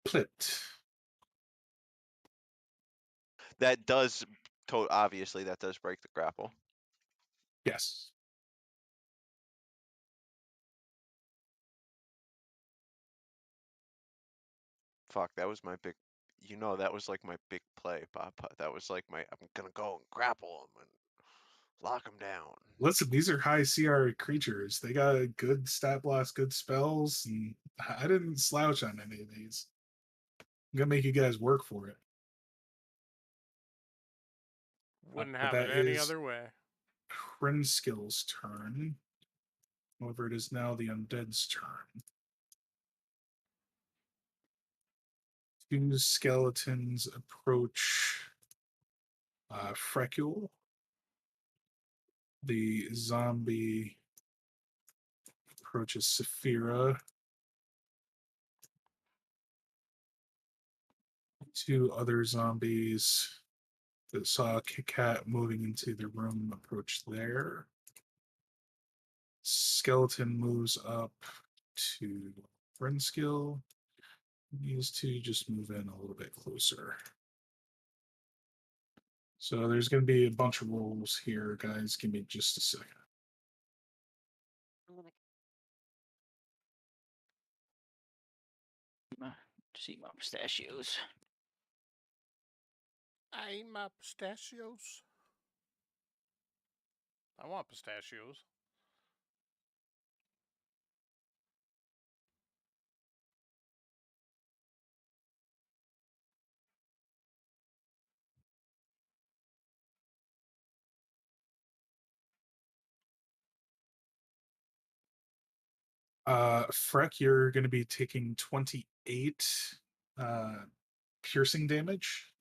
plipped. That does obviously that does break the grapple. Yes. Fuck, that was my big. You know, that was like my big play, Poppa. That was like my. I'm gonna go and grapple him and lock him down. Listen, these are high CR creatures. They got a good stat blast, good spells, and I didn't slouch on any of these. I'm gonna make you guys work for it. Wouldn't But have that it any is other way. Hrinskill's turn. However, it is now the undead's turn. Two skeletons approach Frecule. The zombie approaches Saphira. Two other zombies that saw Cat moving into the room approach there. Skeleton moves up to Brinskill. These two just move in a little bit closer. So there's going to be a bunch of rolls here, guys. Give me just a second. I'm gonna Just eat my pistachios. I eat my pistachios. I want pistachios. Freck, you're going to be taking 28 piercing damage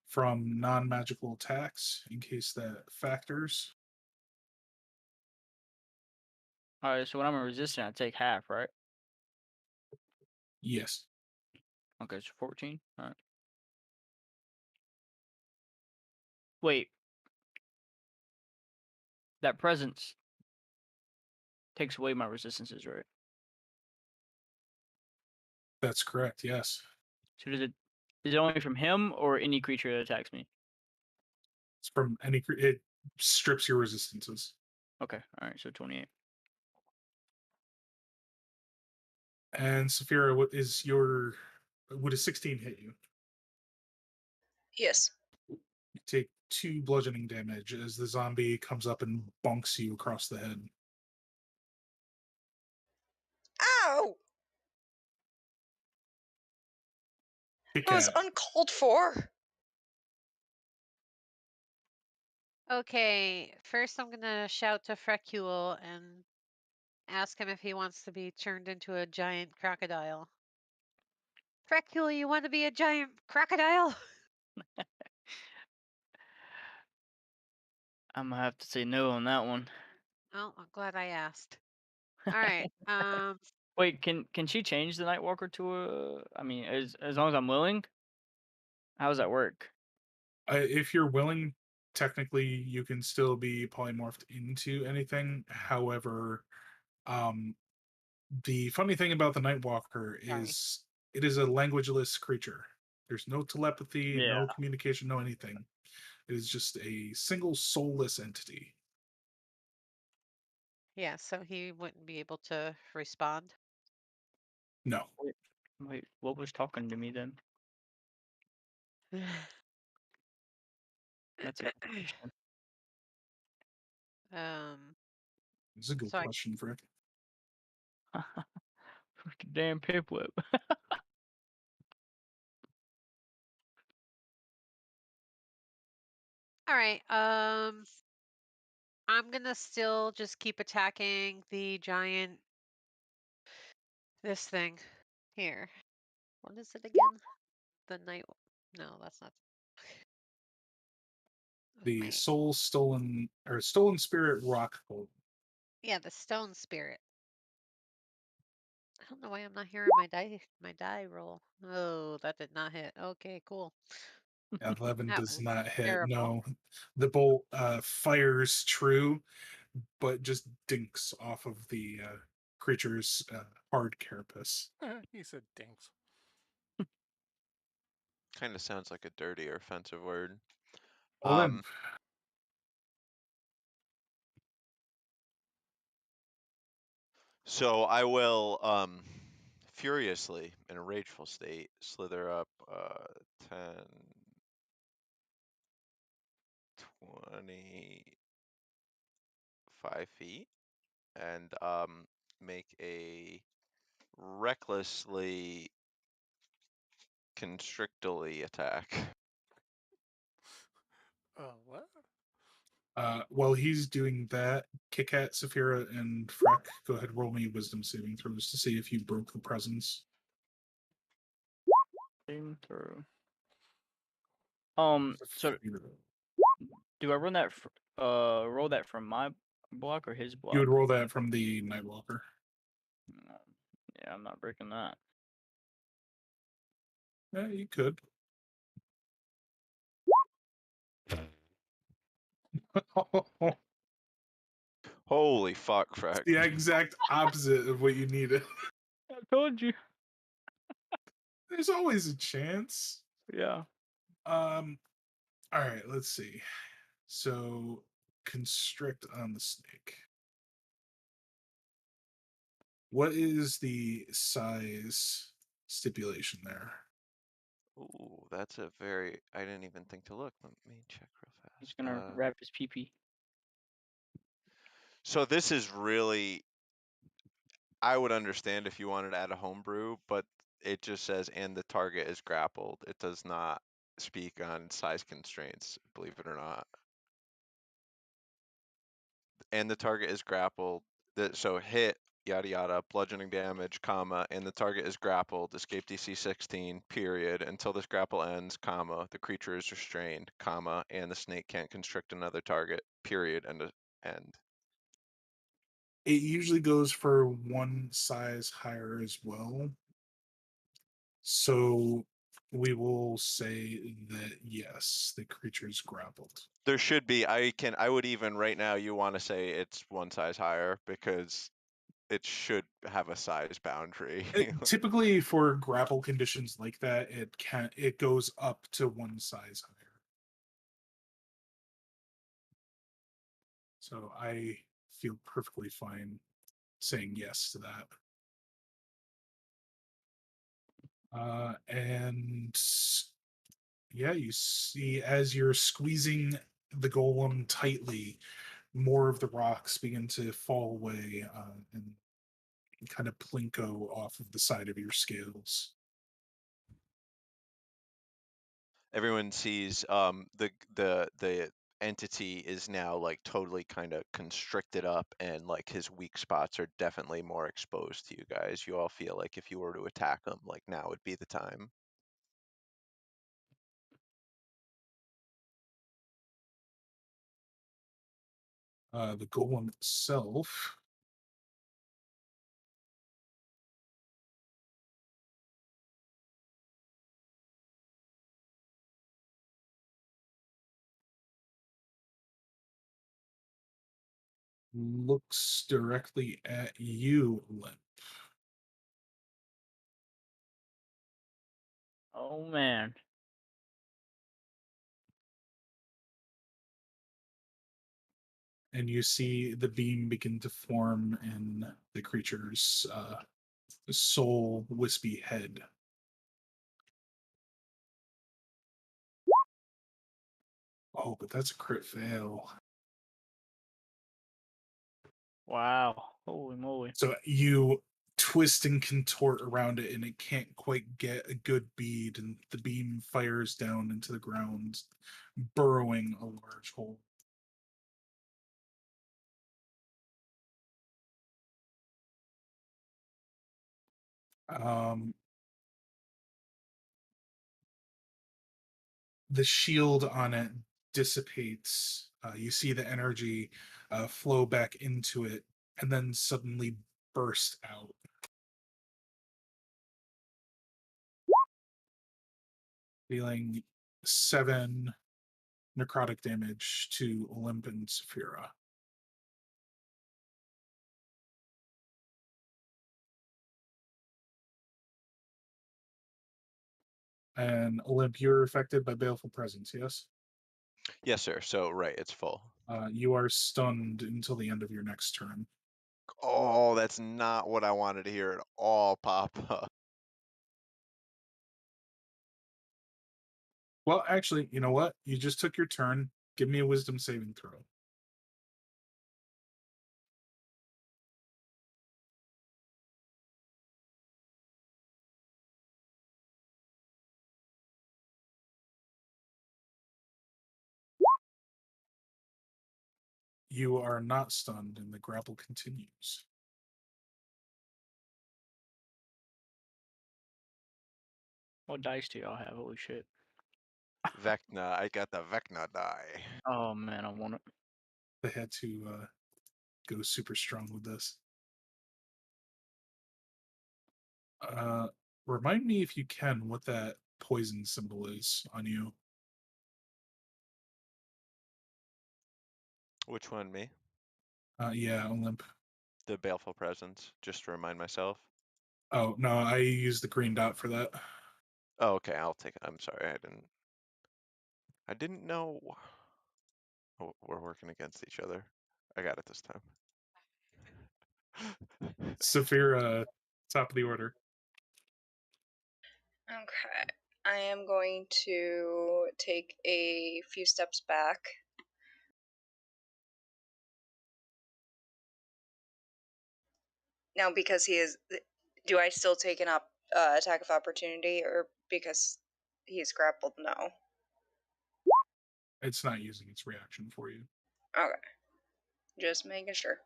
from non-magical attacks, in case that factors. All right, so when I'm a resistant, I take half, right? Yes. Okay, so 14. All right. Wait. That presence takes away my resistances, right? That's correct, yes. So is it only from him or any creature that attacks me? It's from any it strips your resistances. Okay, all right, so 28. And Saphira, would a 16 hit you? Yes. You take 2 bludgeoning damage as the zombie comes up and bonks you across the head. Ow! Kit That was Kat, uncalled for. Okay, first I'm gonna shout to Frecule and ask him if he wants to be turned into a giant crocodile. Frecule, you want to be a giant crocodile? I'm gonna have to say no on that one. Oh, I'm glad I asked. All right. Wait, can she change the Nightwalker to a? I mean, as long as I'm willing. How does that work? If you're willing, technically you can still be polymorphed into anything. However, the funny thing about the Nightwalker is it is a languageless creature. There's no telepathy, no communication, no anything. It is just a single soulless entity. Yeah, so he wouldn't be able to respond. No. Wait, what was talking to me then? That's a good question. It's a good So question, Frick. Freaking damn pipwhip. all right. I'm gonna still just keep attacking the giant. This thing here. What is it again? The night. No, that's not. The Wait. stolen spirit rock golem. Yeah, the stone spirit. I don't know why I'm not hearing my die roll. Oh, that did not hit. Okay, cool. 11 That does was not hit. terrible. No, the bolt fires true, but just dinks off of the creature's hard carapace. He said dinks. Kind of sounds like a dirty or offensive word. Olymp. So I will furiously, in a rageful state, slither up 10, 25 feet and make a recklessly constrictily attack. What? While he's doing that, Kikat, Saphira, and Freck, go ahead, roll me wisdom saving throws to see if you broke the presence. Saving throw. So do I run that? Roll that from my block or his block? You would roll that from the Nightwalker. Yeah, I'm not breaking that. Yeah, you could. Holy fuck, Frack. The exact opposite of what you needed. I told you. There's always a chance. Yeah. All right, let's see. So constrict on the snake. What is the size stipulation there? Ooh, that's a very. I didn't even think to look. Let me check real fast. He's gonna wrap his pee-pee. So this is really. I would understand if you wanted to add a homebrew, but it just says and the target is grappled. It does not speak on size constraints, believe it or not. And the target is grappled. So hit, yada yada, bludgeoning damage, comma, and the target is grappled, escape DC 16, period, until this grapple ends, comma, the creature is restrained, comma, and the snake can't constrict another target, period, and end. It usually goes for one size higher as well. So we will say that yes, the creature is grappled. There should be. I would even right now. You want to say it's one size higher because it should have a size boundary. Typically, for grapple conditions like that, it goes up to one size higher. So I feel perfectly fine saying yes to that. And yeah, you see as you're squeezing the golem tightly, more of the rocks begin to fall away and kind of plinko off of the side of your scales. Everyone sees the entity is now like totally kind of constricted up, and like his weak spots are definitely more exposed to you guys. You all feel like if you were to attack him, like now would be the time. The golem itself. Looks directly at you, Limp. Oh man. And you see the beam begin to form in the creature's soul wispy head. Oh, but that's a crit fail. Wow. Holy moly. So you twist and contort around it, and it can't quite get a good bead, and the beam fires down into the ground, burrowing a large hole. The shield on it dissipates. You see the energy flow back into it, and then suddenly burst out. Dealing 7 necrotic damage to Olymp and Saphira. And Olymp, you're affected by Baleful Presence, yes? Yes, sir. So right, it's full. You are stunned until the end of your next turn. Oh, that's not what I wanted to hear at all, Poppa. Well, actually, you know what? You just took your turn. Give me a wisdom saving throw. You are not stunned, and the grapple continues. What dice do y'all have? Holy shit. Vecna, I got the Vecna die. Oh man, I want it. They had to go super strong with this. Remind me, if you can, what that poison symbol is on you. Which one, me? Yeah, Olymp. The Baleful Presence, just to remind myself. Oh, no, I used the green dot for that. Oh, okay, I'll take it. I'm sorry, I didn't know. Oh, we're working against each other. I got it this time. Saphira, top of the order. Okay. I am going to take a few steps back. Now, because he is. Do I still take an attack of opportunity, or because he's grappled? No. It's not using its reaction for you. Okay. Just making sure.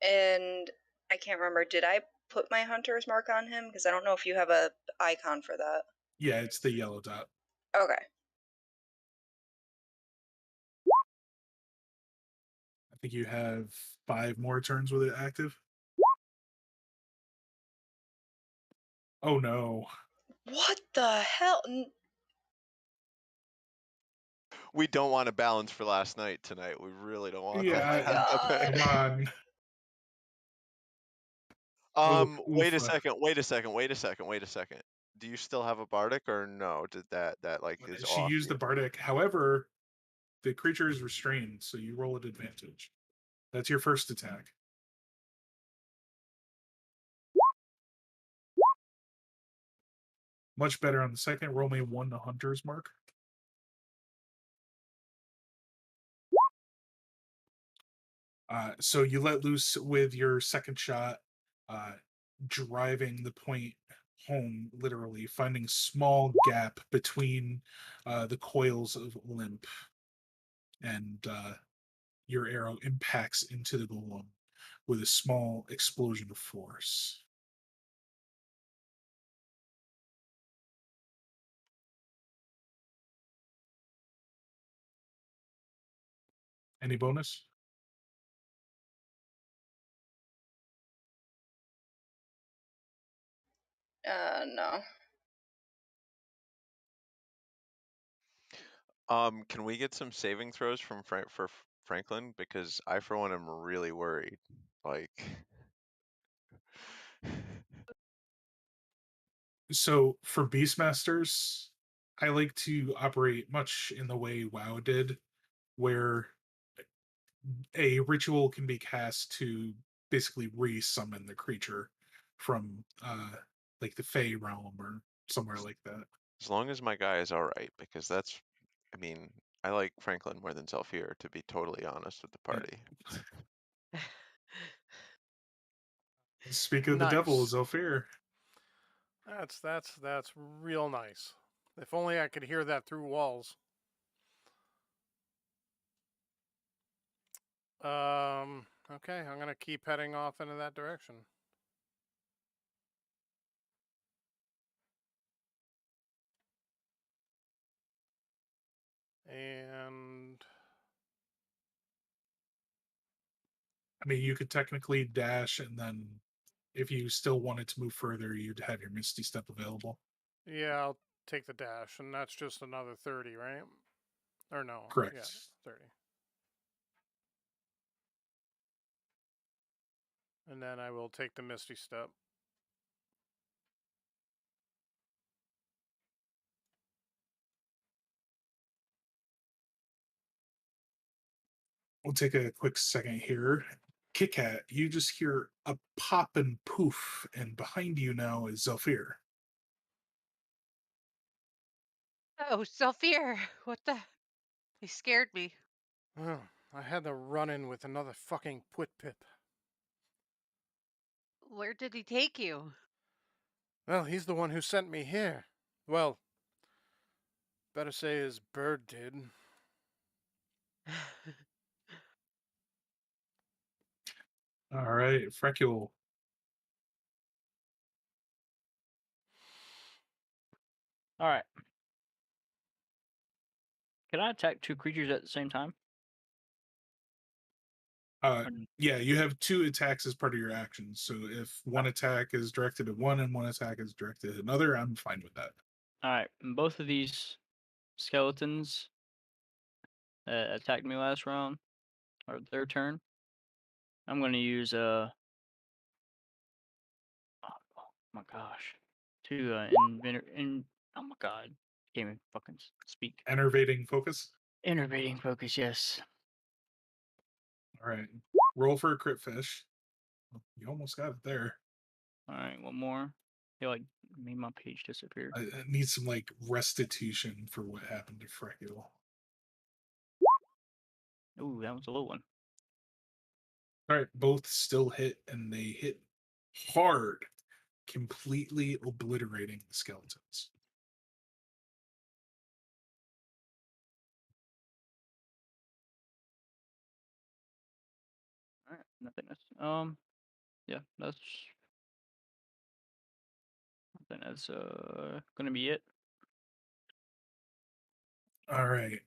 And I can't remember, did I put my hunter's mark on him? Because I don't know if you have a icon for that. Yeah, it's the yellow dot. Okay. I think you have 5 more turns with it active. Oh no. What the hell? We don't want to balance for last night tonight. We really don't want Yeah, that to happen. come on. Wait a Oof. second. Do you still have a bardic or no? Did that like is She off? used the bardic. However, the creature is restrained, so you roll at advantage. That's your first attack. Much better on the second. Roll me 1 to hunter's mark. So you let loose with your second shot, driving the point home, literally finding small gap between the coils of limp, and your arrow impacts into the golem with a small explosion of force. Any bonus? No. Can we get some saving throws from Franklin? Because I, for one, am really worried. Like, So for Beastmasters, I like to operate much in the way WoW did, where a ritual can be cast to basically re-summon the creature from like the Fey realm or somewhere like that. as long as my guy is all right, because that's, I mean, I like Franklin more than Zephyr, to be totally honest with the party. Speak of the devil, Nice. Zephyr. That's real nice. If only I could hear that through walls. Okay, I'm gonna keep heading off into that direction. And I mean, you could technically dash, and then if you still wanted to move further, you'd have your Misty Step available. yeah, I'll take the dash, and that's just another 30, right? Or no? Correct. Yeah, 30. And then I will take the Misty Step. We'll take a quick second here. Kit Kat, you just hear a pop and poof, and behind you now is Zephyr. Oh, Sophia, what the? You scared me. Oh, I had to run in with another fucking Pwit Pip. Where did he take you? Well, he's the one who sent me here. Well, better say his bird did. All right, Frecule. All right. Can I attack two creatures at the same time? Yeah, you have two attacks as part of your actions. So if one attack is directed at one and one attack is directed at another, I'm fine with that. All right. Both of these skeletons attacked me last round, or their turn. I'm going to use oh my gosh, to oh my god, can't even fucking speak. Enervating focus. Innervating focus, yes. All right, roll for a crit fish. You almost got it there. All right, one more. They like made my page disappear. I need some like restitution for what happened to Frecule. Ooh, that was a low one. All right, both still hit, and they hit hard, completely obliterating the skeletons. All right, nothing. That's yeah, that's. I think that's gonna be it. All right,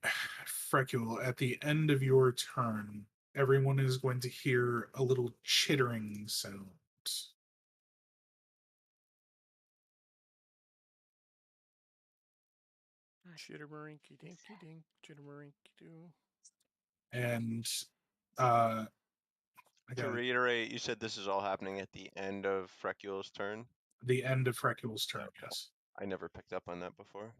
Frecule, at the end of your turn, everyone is going to hear a little chittering sound. Chittermarinky dinky dink, chittermarinky doo. And To reiterate, you said this is all happening at the end of Frecule's turn? the end of Frecule's turn, Okay. yes. I never picked up on that before.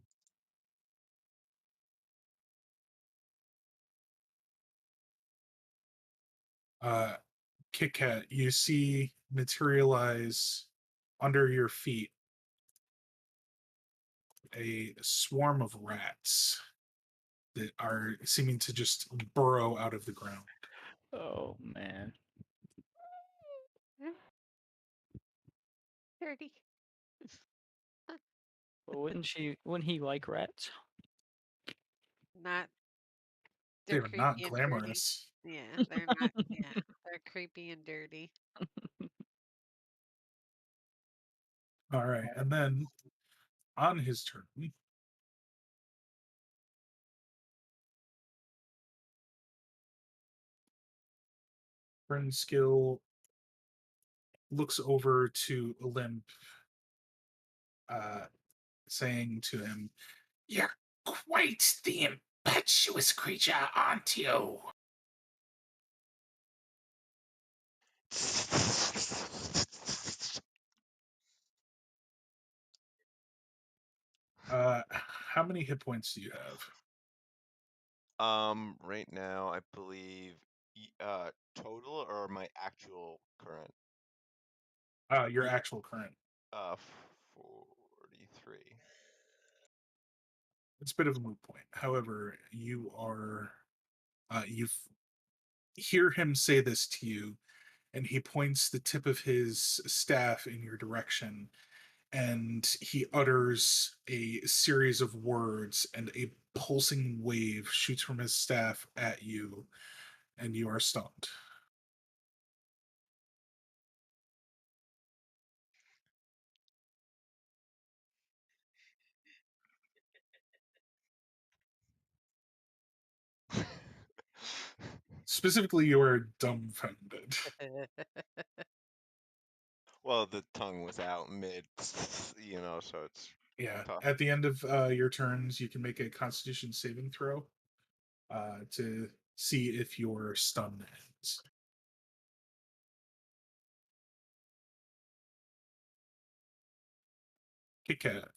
Kit Kat, you see materialize under your feet a swarm of rats that are seeming to just burrow out of the ground. Oh man. 30. Well, wouldn't he like rats? Not. They They're were not creepy and dirty. glamorous. Yeah, they're not. Yeah, they're creepy and dirty. All right, and then on his turn, friend skill looks over to Olymp, saying to him, "You're quite the impetuous creature, aren't you?" How many hit points do you have? Right now, I believe, total or my actual current? Your actual current. 43. It's a bit of a moot point. However, you are, you hear him say this to you, and he points the tip of his staff in your direction, and he utters a series of words, and a pulsing wave shoots from his staff at you, and you are stunned. Specifically, you are dumbfounded. Well, the tongue was out mid, so it's Yeah. tough. At the end of your turns, you can make a Constitution saving throw to see if your stun ends. Kit Kat.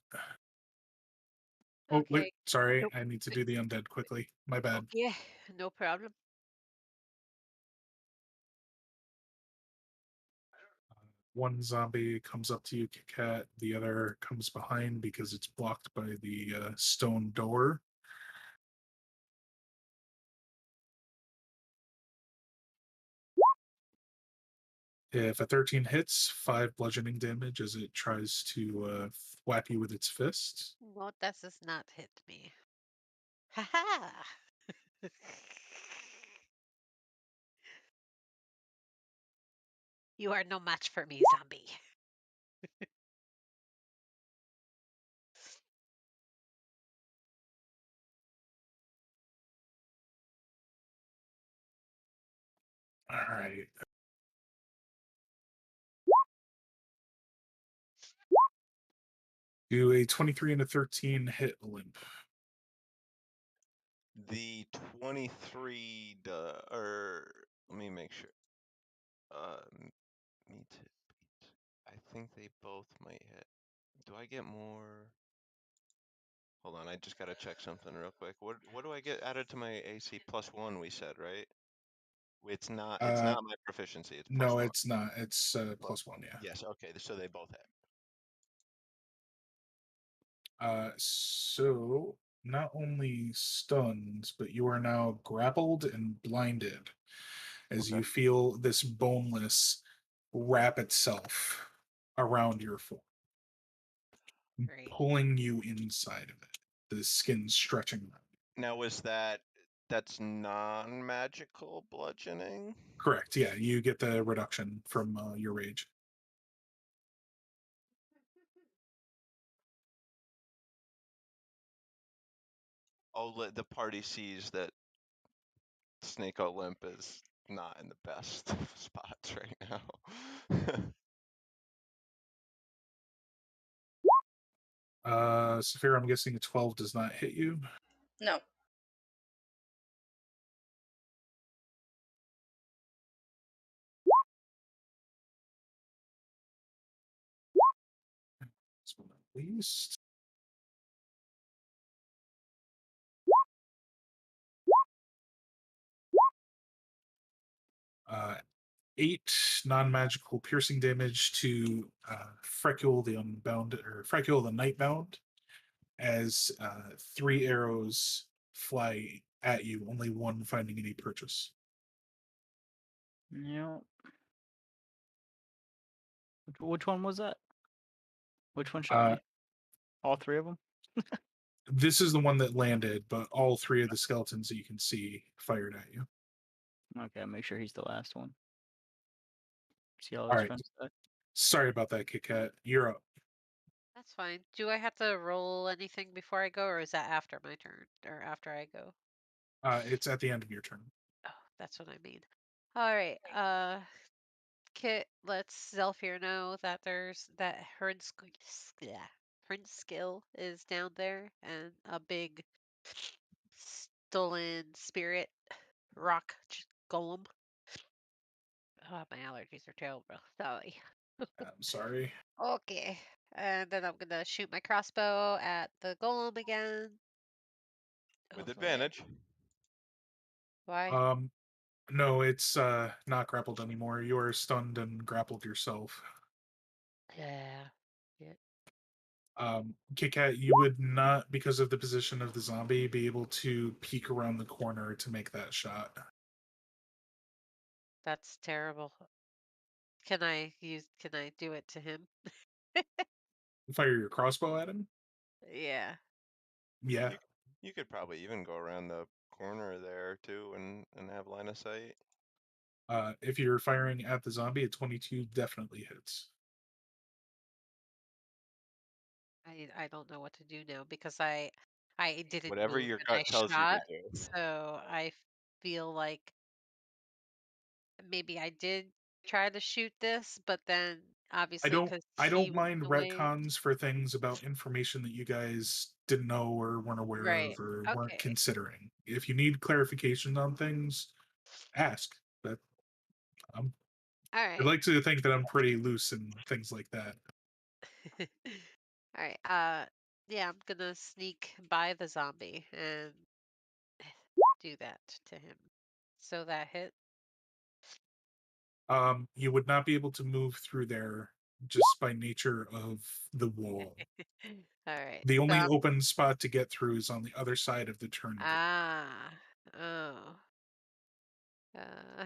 Oh, wait. Okay. Sorry. Nope. I need to do the undead quickly. My bad. Okay, no problem. One zombie comes up to you, Kit Kat. The other comes behind because it's blocked by the stone door. If a 13 hits, 5 bludgeoning damage as it tries to whack you with its fist. No, that does not hit me. Ha ha! You are no match for me, zombie. All right. Do a 23 and a 13 hit Olymp. The 23, or let me make sure. Me too. I think they both might hit. Do I get more? Hold on, I just gotta check something real quick. What do I get added to my AC +1? We said, right? It's not. It's not my proficiency. It's No, +1. it's not. It's +1, yeah. Yes. Okay. So they both hit. So not only stunned, but you are now grappled and blinded as Okay. you feel this boneless wrap itself around your form, Great. pulling you inside of it. The skin stretching around. Now, that's non-magical bludgeoning? Correct. Yeah, you get the reduction from your rage. Oh, the party sees that Snake Olymp is not in the best spots right now. Saphira, I'm guessing a 12 does not hit you. No. Last but not least. Uh, 8 non-magical piercing damage to Frecule the Unbound, or Frecule the Nightbound, as 3 arrows fly at you, only one finding any purchase. Yeah. Which one was that? Which one shot me? All three of them. This is the one that landed, but all three of the skeletons that you can see fired at you. Okay, I'll make sure he's the last one. See all All his right. friends died. Sorry about that, Kit Kat. You're up. That's fine. Do I have to roll anything before I go, or is that after my turn, or after I go? It's at the end of your turn. Oh, that's what I mean. All right. Kit lets Zelfir know that there's that skill is down there, and a big stolen spirit rock golem. Oh, my allergies are terrible. Sorry. I'm sorry. Okay. And then I'm gonna shoot my crossbow at the golem again. With Hopefully it- advantage. Why? No, it's not grappled anymore. You are stunned and grappled yourself. Yeah. Kit Kat, you would not, because of the position of the zombie, be able to peek around the corner to make that shot. That's terrible. Can I do it to him? Fire your crossbow at him? Yeah. Yeah. You could probably even go around the corner there too and have line of sight. If you're firing at the zombie, a 22 definitely hits. I don't know what to do now because I didn't Whatever move your and I gut tells you to shot, do. so I feel like maybe I did try to shoot this, but then obviously because I he don't went mind away. retcons for things about information that you guys didn't know or weren't aware Right. of or weren't Okay. considering. If you need clarification on things, ask. That All I'd right. like to think that I'm pretty loose in things like that. All right. Yeah, I'm gonna sneak by the zombie and do that to him. So that hit. You would not be able to move through there just by nature of the wall. All right. The So only open spot to get through is on the other side of the turn. ah. Oh. Uh.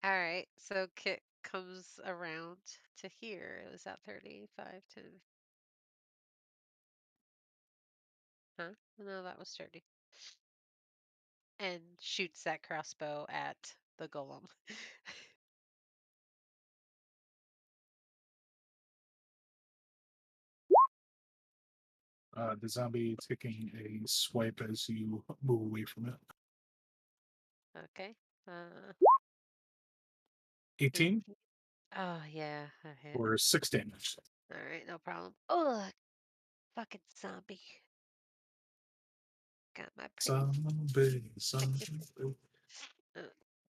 All right. So Kit comes around to here. It was at 35, 10. Huh? No, that was 30. And shoots that crossbow at the golem. The zombie taking a swipe as you move away from it. Okay. 18 Oh, yeah. I hit. or 6 damage. All right. No problem. Oh, fucking zombie. Got my pretty. Zombie. Uh,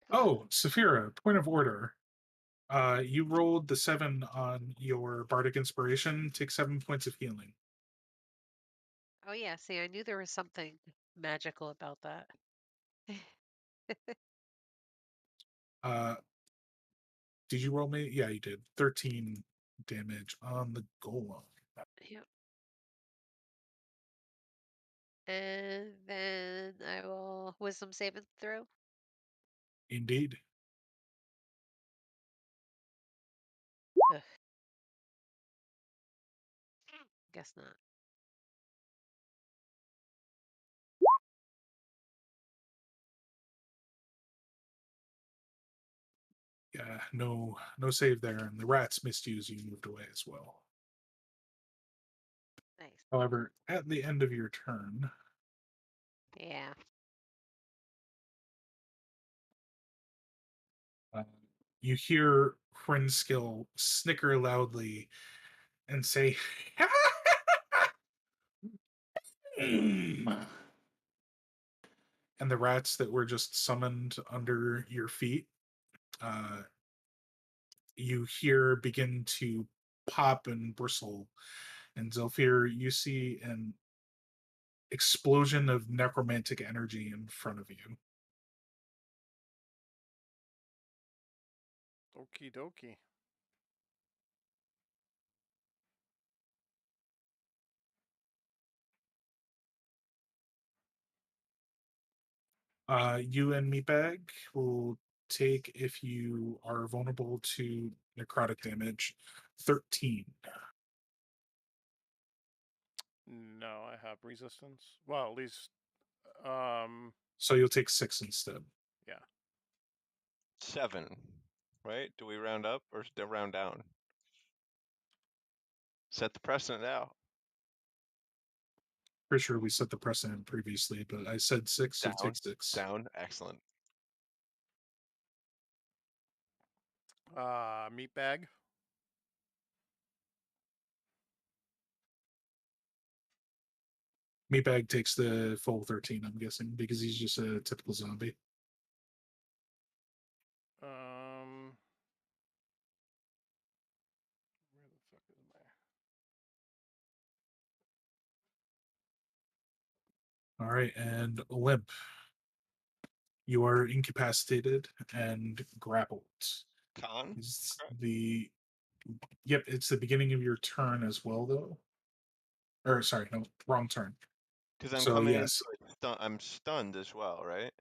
Oh, Saphira, point of order. You rolled the 7 on your bardic inspiration. Take 7 points of healing. Oh, yeah. See, I knew there was something magical about that. Did you roll me? Yeah, you did. 13 damage on the golem. Yep. And then I will wisdom saving throw. Indeed. Ugh. Guess not. Yeah, no save there, and the rats missed you as you moved away as well. Nice. However, at the end of your turn, Yeah. you hear Frinskill snicker loudly and say, "Mm." And the rats that were just summoned under your feet, you hear begin to pop and bristle. And Zelfir, you see an explosion of necromantic energy in front of you. Okie dokie. You and Meatbag will take, if you are vulnerable to necrotic damage. 13. No, I have resistance. Well, at least, So you'll take 6 instead. yeah. 7, right? Do we round up or round down? Set the precedent now. Pretty sure we set the precedent previously, but I said 6, so you take 6. Down. Excellent. Meatbag. Meatbag takes the full 13, I'm guessing, because he's just a typical zombie. Where the fuck is my... All right, and Limp. You are incapacitated and grappled. Con? Is the Yep, it's the beginning of your turn as well, though. Or sorry, no, wrong turn. Because I'm So, coming yes. into it, I'm stunned as well, right?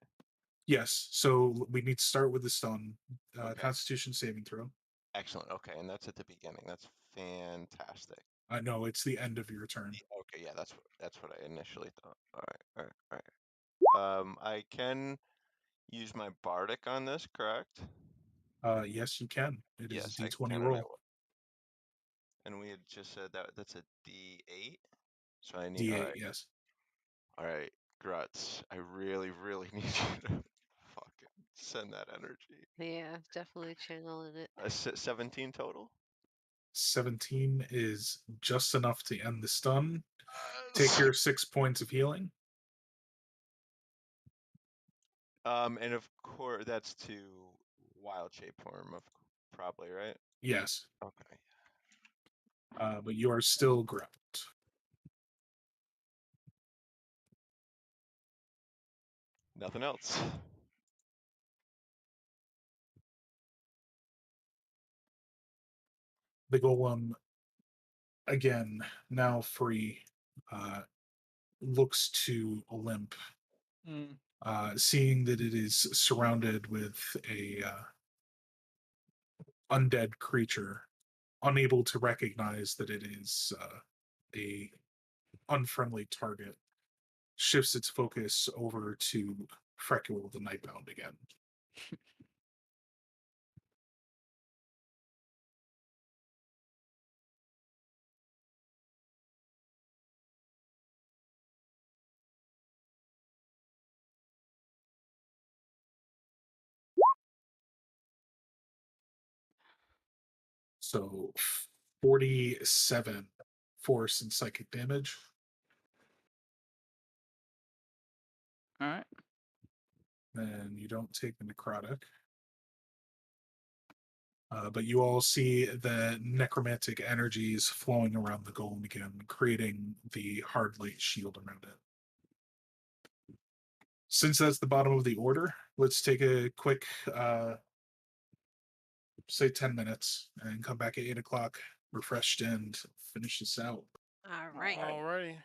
Yes, so we need to start with the stun. Okay. Constitution saving throw. Excellent. Okay, and that's at the beginning. That's fantastic. No, it's the end of your turn. Okay, yeah, that's what I initially thought. All right. I can use my bardic on this, correct? Yes, you can. It is Yes, a I D20 can, roll. and we had just said that that's a D8. So I need. D8, all right, yes. all right, Gruts. I really, really need you to fucking send that energy. Yeah, definitely channeling it. 17 total. 17 is just enough to end the stun. Take your 6 points of healing. And of course that's to wild shape form of probably, right? Yes. Okay. But you are still grappled. Nothing else. The golem, again, now free, looks to Olymp, seeing that it is surrounded with a undead creature, unable to recognize that it is a unfriendly target, shifts its focus over to Freckle the Nightbound again. So 47 force and psychic damage. All right. And you don't take the necrotic. But you all see the necromantic energies flowing around the golem again, creating the hard light shield around it. Since that's the bottom of the order, let's take a quick, say 10 minutes, and come back at 8 o'clock, refreshed, and finish this out. All right. Alrighty.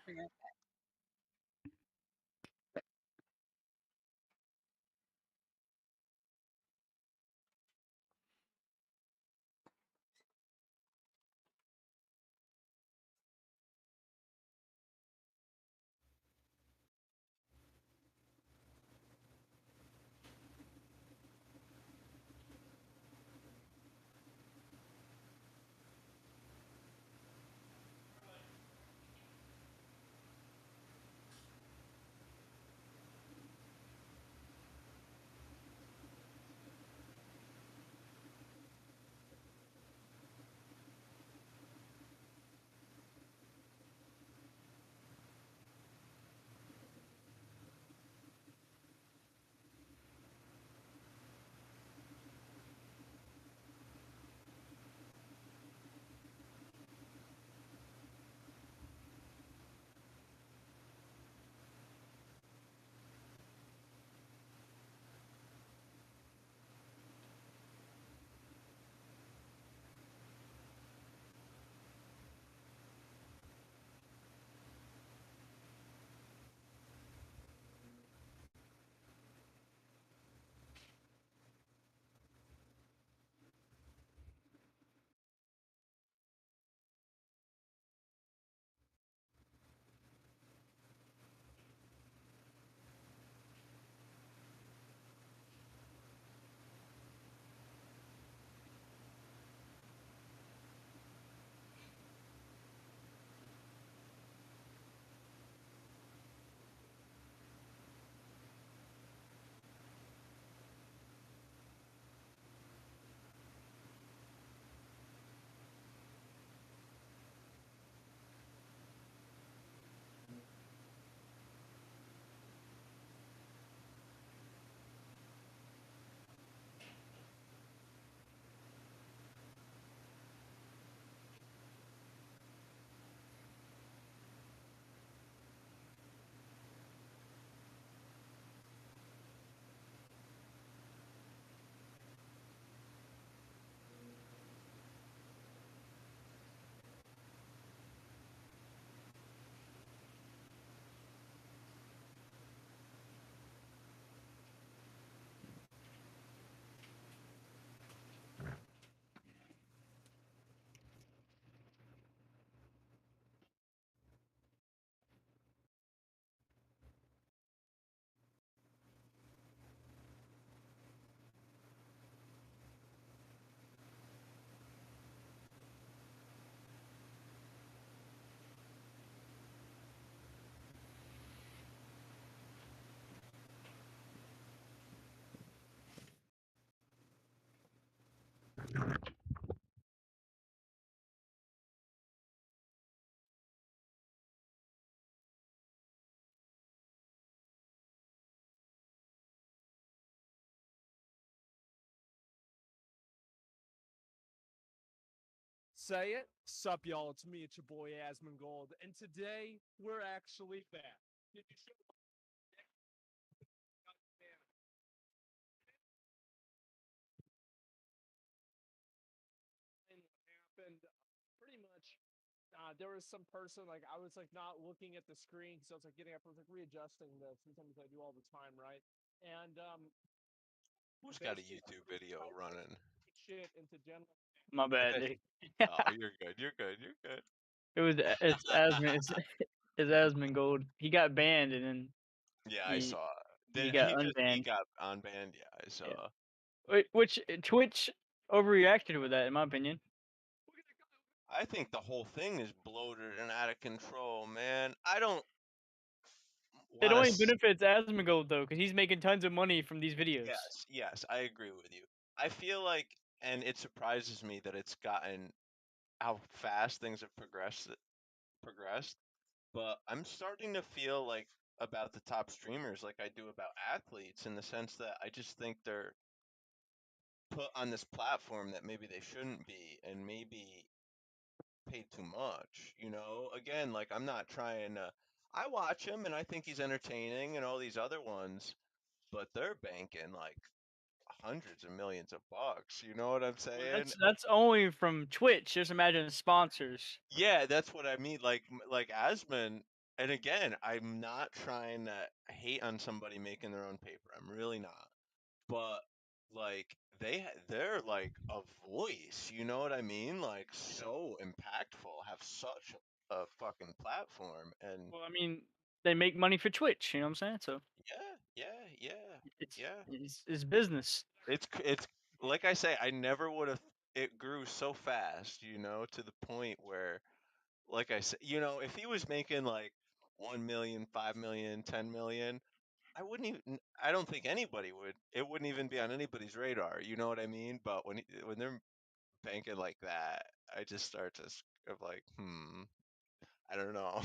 say it. Sup, y'all? It's me, it's your boy Asmongold, and today we're actually back. Did you show what happened? Pretty much, there was some person, like, I was, like, not looking at the screen, because I was, like, getting up, I was, like, readjusting this, and something I do all the time, right? And, Who's got a basically, YouTube video running? shit into general. My bad. Oh, you're good. You're good. You're good. It's Asmongold. He got banned and then Yeah, I he saw. he Did got he unbanned. got unbanned? Yeah, I saw. Which Twitch overreacted with that, in my opinion. I think the whole thing is bloated and out of control, man. I don't It want only to. benefits Asmongold though, because he's making tons of money from these videos. Yes, I agree with you. I feel like, and it surprises me that it's gotten how fast things have progressed. But I'm starting to feel like about the top streamers, like I do about athletes, in the sense that I just think they're put on this platform that maybe they shouldn't be, and maybe paid too much. Again, like I'm not trying to. I watch him and I think he's entertaining and all these other ones, but they're banking like hundreds of millions of bucks. You know what I'm Well, saying? that's only from Twitch. Just imagine sponsors. Yeah, that's what I mean. Like Asman, and again, I'm not trying to hate on somebody making their own paper. I'm really not. But like they're like a voice. You know what I mean? Like so impactful, have such a fucking platform, and Well, I mean, they make money for Twitch. You know what I'm saying? So yeah. it's business. It's like I say, I never would have. It grew so fast, to the point where, like I said, if he was making like 1 million, 5 million, 10 million, I wouldn't even. I don't think anybody would. It wouldn't even be on anybody's radar. You know what I mean? But when they're banking like that, I just start to of like, I don't know.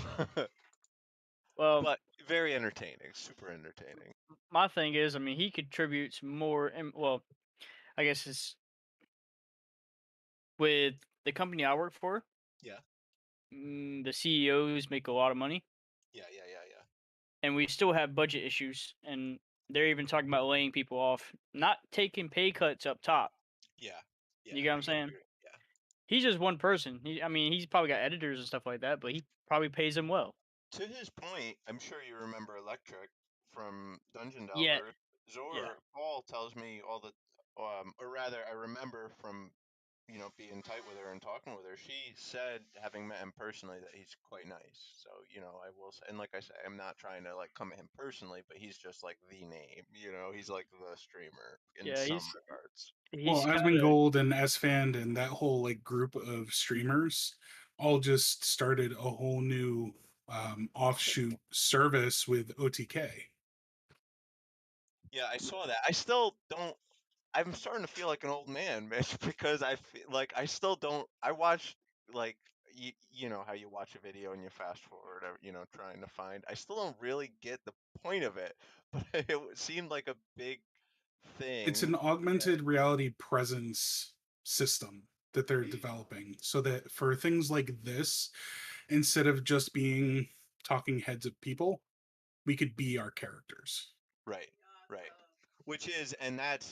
Well, But very entertaining, super entertaining. my thing is, I mean, he contributes more, and well, I guess it's with the company I work for. Yeah. The CEOs make a lot of money, Yeah. and we still have budget issues, and they're even talking about laying people off, not taking pay cuts up top. Yeah. You get what I'm saying? Yeah. He's just one person. I mean, he's probably got editors and stuff like that, but he probably pays them well. To his point, I'm sure you remember Electric from Dungeon Yeah. Delver. Zor Paul tells me all the, or rather, I remember from, being tight with her and talking with her. She said, having met him personally, that he's quite nice. So, I will say, and like I say, I'm not trying to like come at him personally, but he's just like the name. He's like the streamer in some regards. Well, He's Asmongold and Sfand and that whole like group of streamers all just started a whole new offshoot service with OTK. Yeah, I saw that. I still don't. I'm starting to feel like an old man, Mitch, because I feel like I still don't. I watch like you know how you watch a video and you fast forward, or, trying to find. I still don't really get the point of it, but it seemed like a big thing. It's an augmented reality presence system that they're developing so that for things like this, instead of just being talking heads of people, we could be our characters. Right. Which is, and that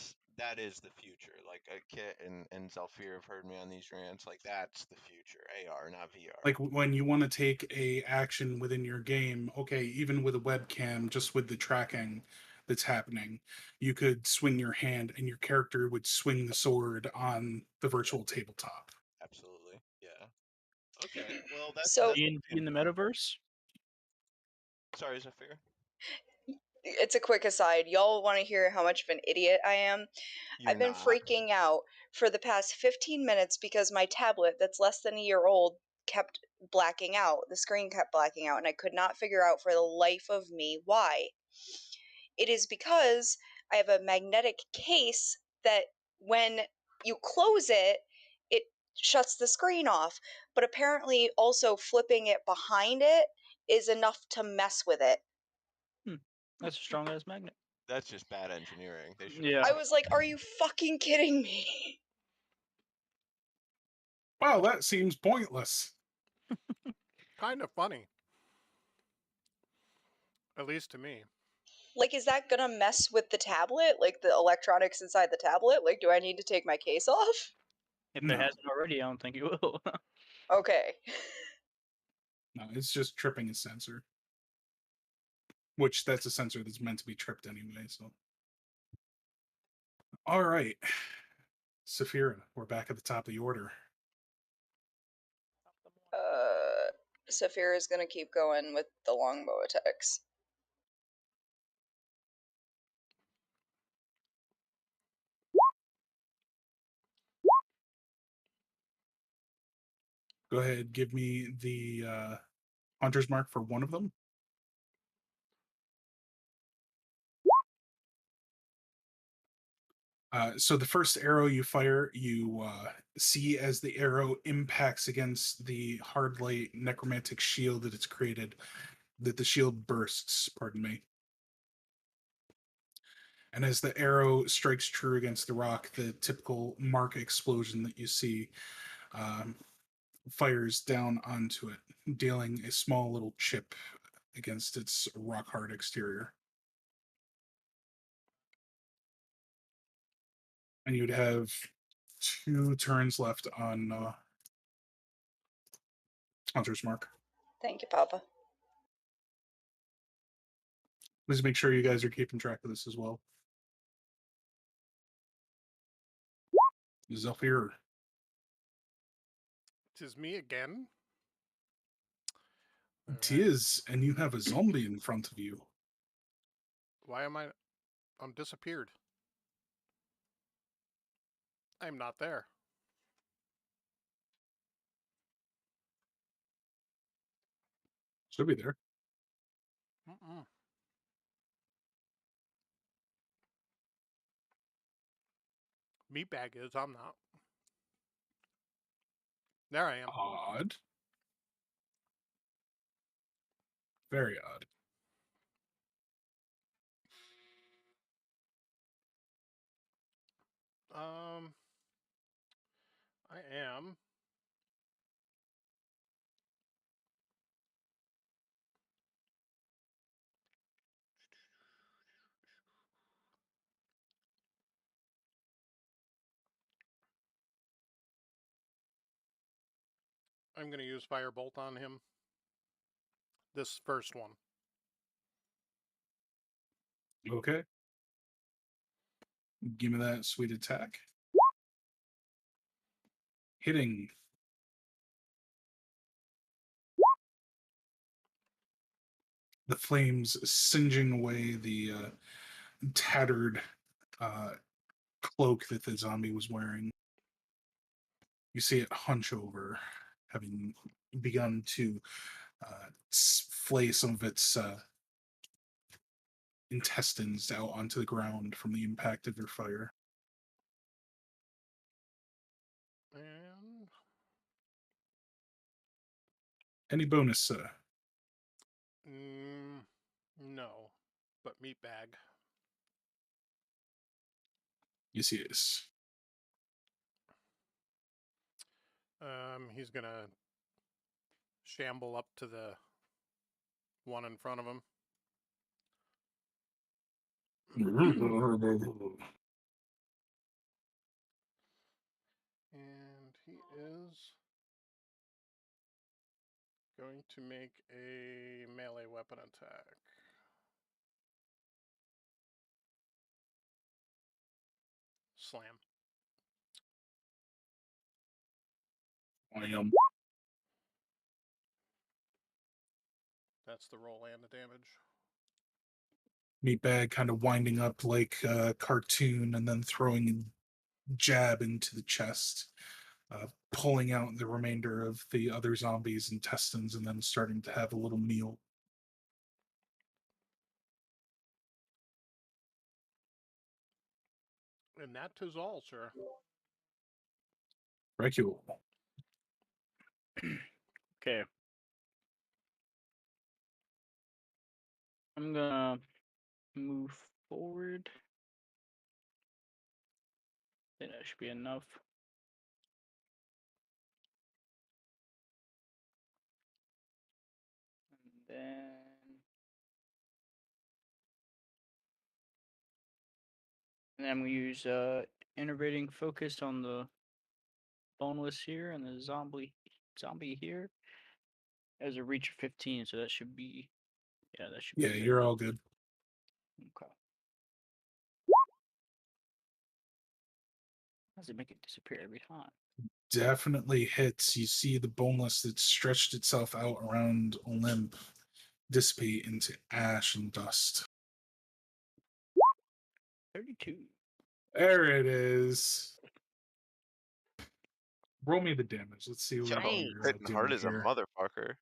is the future. Like Kit and Zelfir have heard me on these rants. Like that's the future. AR, not VR. Like when you want to take a action within your game, okay, even with a webcam, just with the tracking that's happening, you could swing your hand and your character would swing the sword on the virtual tabletop. Absolutely. Yeah. Okay. Well, that's So- in the metaverse. Sorry, Zafir. It's a quick aside. Y'all want to hear how much of an idiot I am? I've been freaking out for the past 15 minutes because my tablet, that's less than a year old, kept blacking out. The screen kept blacking out, and I could not figure out for the life of me why. It is because I have a magnetic case that when you close it, it shuts the screen off. But apparently, also flipping it behind it is enough to mess with it. That's a strong ass magnet. That's just bad engineering. They should. Yeah. I was like, are you fucking kidding me? Wow, that seems pointless. Kind of funny. At least to me. Like, is that gonna mess with the tablet? Like, the electronics inside the tablet? Like, do I need to take my case off? If No. it hasn't already, I don't think it will. Okay. No, it's just tripping a sensor. Which, that's a sensor that's meant to be tripped anyway, so. All right. Saphira, we're back at the top of the order. Saphira is gonna keep going with the longbow attacks. Go ahead, give me the hunter's mark for one of them. So the first arrow you fire, you see as the arrow impacts against the hard light necromantic shield that it's created, that the shield bursts, pardon me. And as the arrow strikes true against the rock, the typical mark explosion that you see fires down onto it, dealing a small little chip against its rock-hard exterior. And you'd have 2 turns left on Hunter's Mark. Thank you, Papa. Please make sure you guys are keeping track of this as well. Zephyr. Tis me again. It is, and you have a zombie in front of you. Why am I'm disappeared? I'm not there. Should be there. Mm-mm. Meatbag is, I'm not. There I am. Odd. Very odd. I am. I'm going to use Firebolt on him. This first one. Okay. Give me that sweet attack. Hitting. The flames singeing away the tattered cloak that the zombie was wearing. You see it hunch over, having begun to flay some of its intestines out onto the ground from the impact of your fire. And Any bonus? no, but Meatbag. Yes, he is. He's gonna shamble up to the one in front of him. And he is going to make a melee weapon attack. Slam. I am. That's the roll and the damage. Meatbag kind of winding up like a cartoon and then throwing a jab into the chest, pulling out the remainder of the other zombies' intestines and then starting to have a little meal. And that is all, sir. Very cool. Okay. I'm gonna move forward. I think that should be enough. And then we use innervating focus on the boneless here and the zombie here. As a reach of 15, so that should be that should be Yeah, you're all good. Okay. How does it make it disappear every time? Definitely hits. You see the boneless that stretched itself out around Olymp dissipate into ash and dust. 32. There it is. Roll me the damage. Let's see what Nice. you're Hitting hard doing as a here. motherfucker.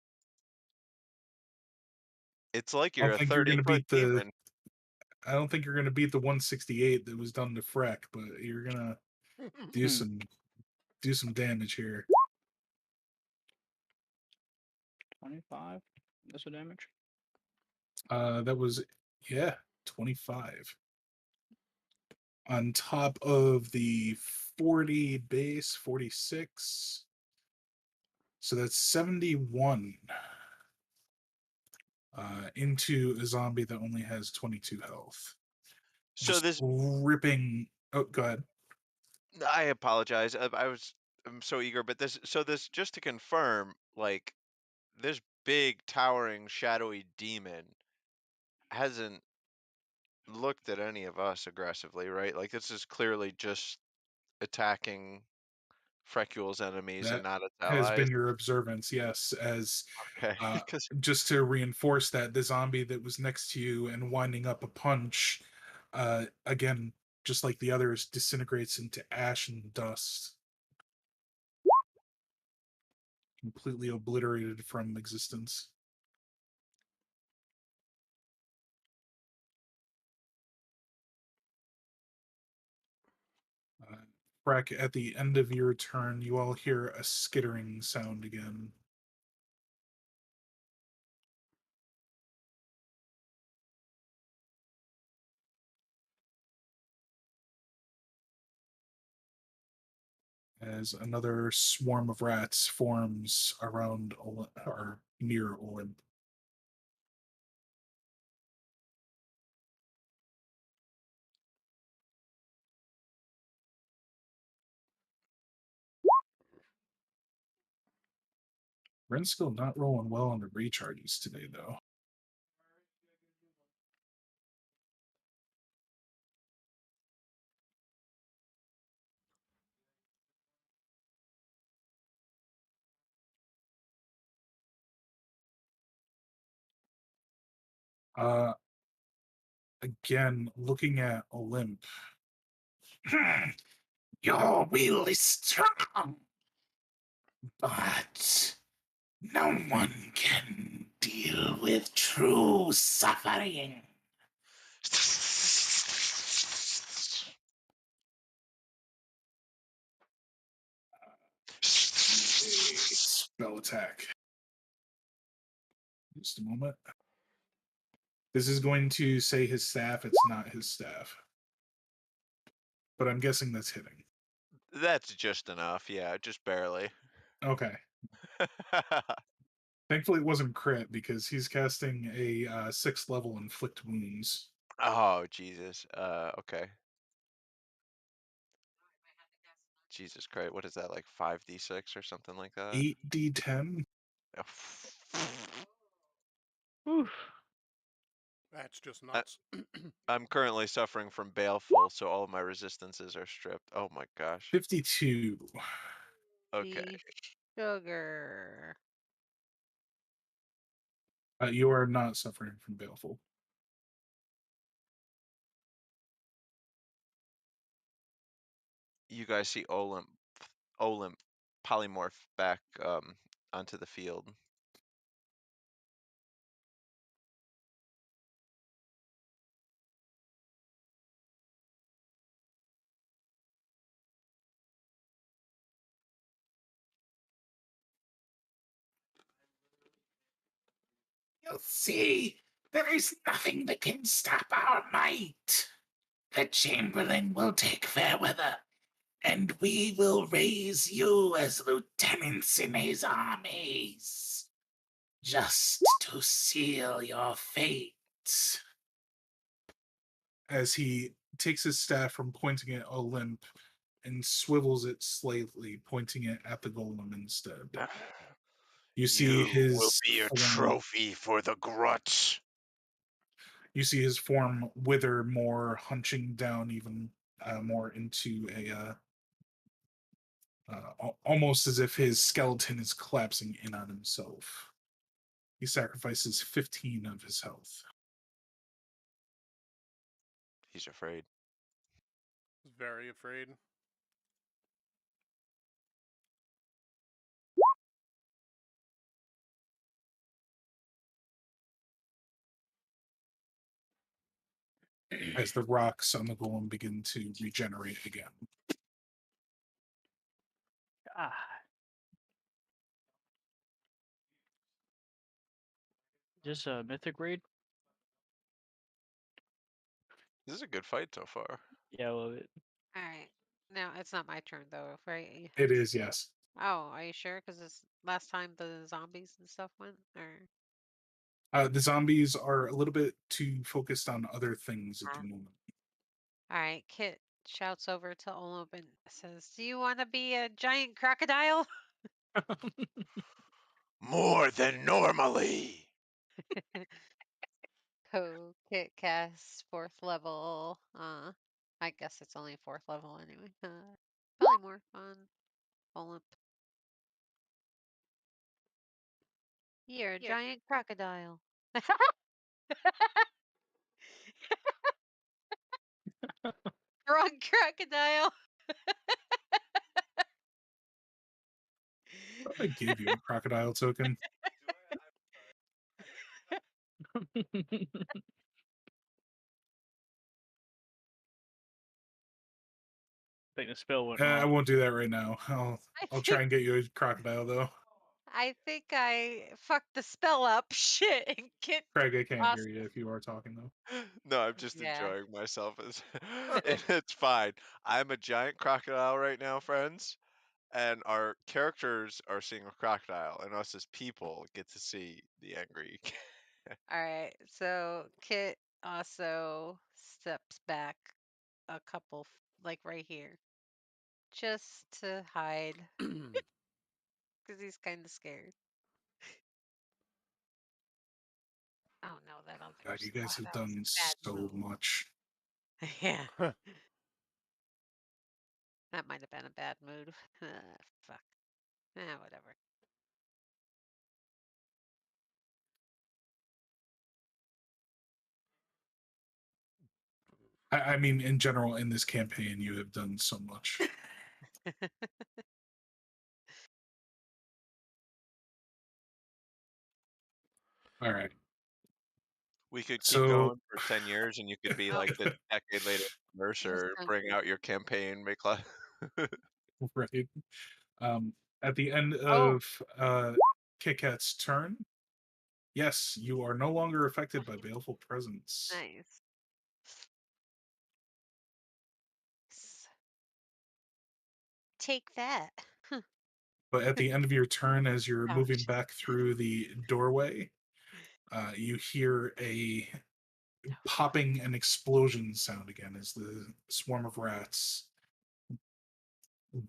It's like I you're don't a think you're gonna 30-foot beat the. demon. I don't think you're gonna beat the 168 that was done to Freck, but you're gonna do some damage here. 25. That's the damage. That was 25. On top of the 40 base, 46. So that's 71. Into a zombie that only has 22 health. So Just this, ripping. Oh, go ahead. I apologize. I'm so eager, but this just to confirm, like this big towering shadowy demon hasn't looked at any of us aggressively, right? Like this is clearly just attacking Frecul's enemies and That not its has allies. been your observance, yes. As Okay. 'Cause- just to reinforce that, the zombie that was next to you and winding up a punch, again, just like the others, disintegrates into ash and dust. Completely obliterated from existence. Brack, at the end of your turn, you all hear a skittering sound again. As another swarm of rats forms around or near Olymp. Renskill not rolling well on the recharges today, though. Again, looking at Olymp. Your will is strong, but no one can deal with true suffering. Spell attack. Just a moment. This is going to say his staff. It's not his staff. But I'm guessing that's hitting. That's just enough. Yeah, just barely. Okay. Thankfully, it wasn't crit because he's casting a 6th level inflict wounds. Oh, Jesus. Okay. Jesus Christ. What is that, like 5d6 or something like that? 8d10. Oof. That's just nuts. I'm currently suffering from baleful, so all of my resistances are stripped. Oh my gosh. 52. Okay. The sugar. You are not suffering from baleful. You guys see Olymp polymorph back onto the field. You'll see, there is nothing that can stop our might. The Chamberlain will take Fairweather, and we will raise you as lieutenants in his armies, just to seal your fate. As he takes his staff from pointing at Olymp and swivels it slightly, pointing it at the golem instead. You see will his be a form, trophy for the Gruts. you see his form wither more, hunching down even more into a almost as if his skeleton is collapsing in on himself. He sacrifices 15 of his health. He's afraid. Very afraid. As the rocks on the golem begin to regenerate again. Ah. Just a mythic raid? This is a good fight so far. Yeah, I love it. All right. No, it's not my turn though, right? It is, yes. Oh, are you sure? Because this last time the zombies and stuff went, or The zombies are a little bit too focused on other things at the moment. all right. Kit shouts over to Olymp and says, "Do you want to be a giant crocodile?" More than normally. Kit casts 4th level. I guess it's only 4th level anyway. Probably more on Olymp. You're a giant crocodile. Wrong crocodile. I gave you a crocodile token. I think the spell went I wrong. won't do that right now. I'll try and get you a crocodile though. I think I fucked the spell up. Shit. And Kit. Craig, I can't hear you if you are talking though. No, I'm just Yeah. enjoying myself as and it's fine. I'm a giant crocodile right now, friends, and our characters are seeing a crocodile, and us as people get to see the angry. All right. So Kit also steps back a couple, like right here, just to hide because he's kind of scared. Oh no, that other. God, you guys have that was done a bad so move. much. Yeah. That might have been a bad move. Fuck. Whatever. I mean, in general, in this campaign, you have done so much. All right. We could keep So- going for 10 years, and you could be like the decade later Mercer, Just bring out your campaign, make Right. At the end Oh. of Kit Kat's turn, yes, you are no longer affected by Baleful Presence. nice. Take that. But at the end of your turn, as you're moving Ouch. back through the doorway, you hear a popping and explosion sound again as the swarm of rats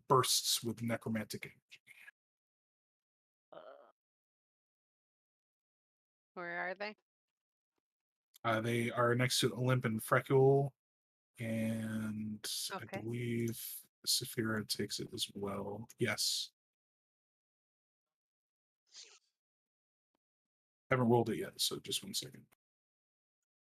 bursts with necromantic energy. Where are they? They are next to Olymp and Frecule, and Okay. I believe Saphira takes it as well. Yes. Haven't rolled it yet, so just 1 second.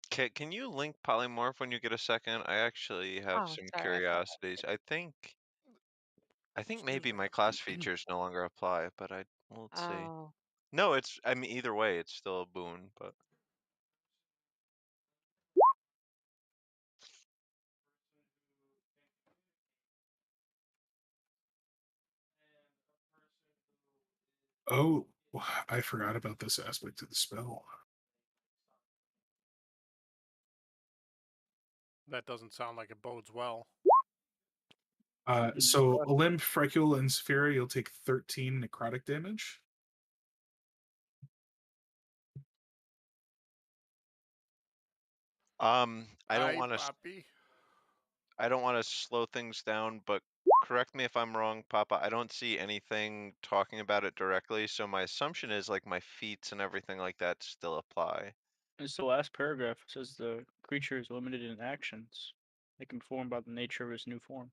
Kit, can you link polymorph when you get a second? I actually have Oh, some sorry, I forgot. curiosities. I think maybe my class features no longer apply, but let's see. Oh. No, I mean either way, it's still a boon, but Oh, I forgot about this aspect of the spell. That doesn't sound like it bodes well. So Olymp, Frecule, and Saphira, you'll take 13 necrotic damage. I don't want to. Poppy. I don't want to slow things down, but correct me if I'm wrong, Poppa. I don't see anything talking about it directly, so my assumption is like my feats and everything like that still apply. It's the last paragraph. It says the creature is limited in actions. They can form by the nature of its new form.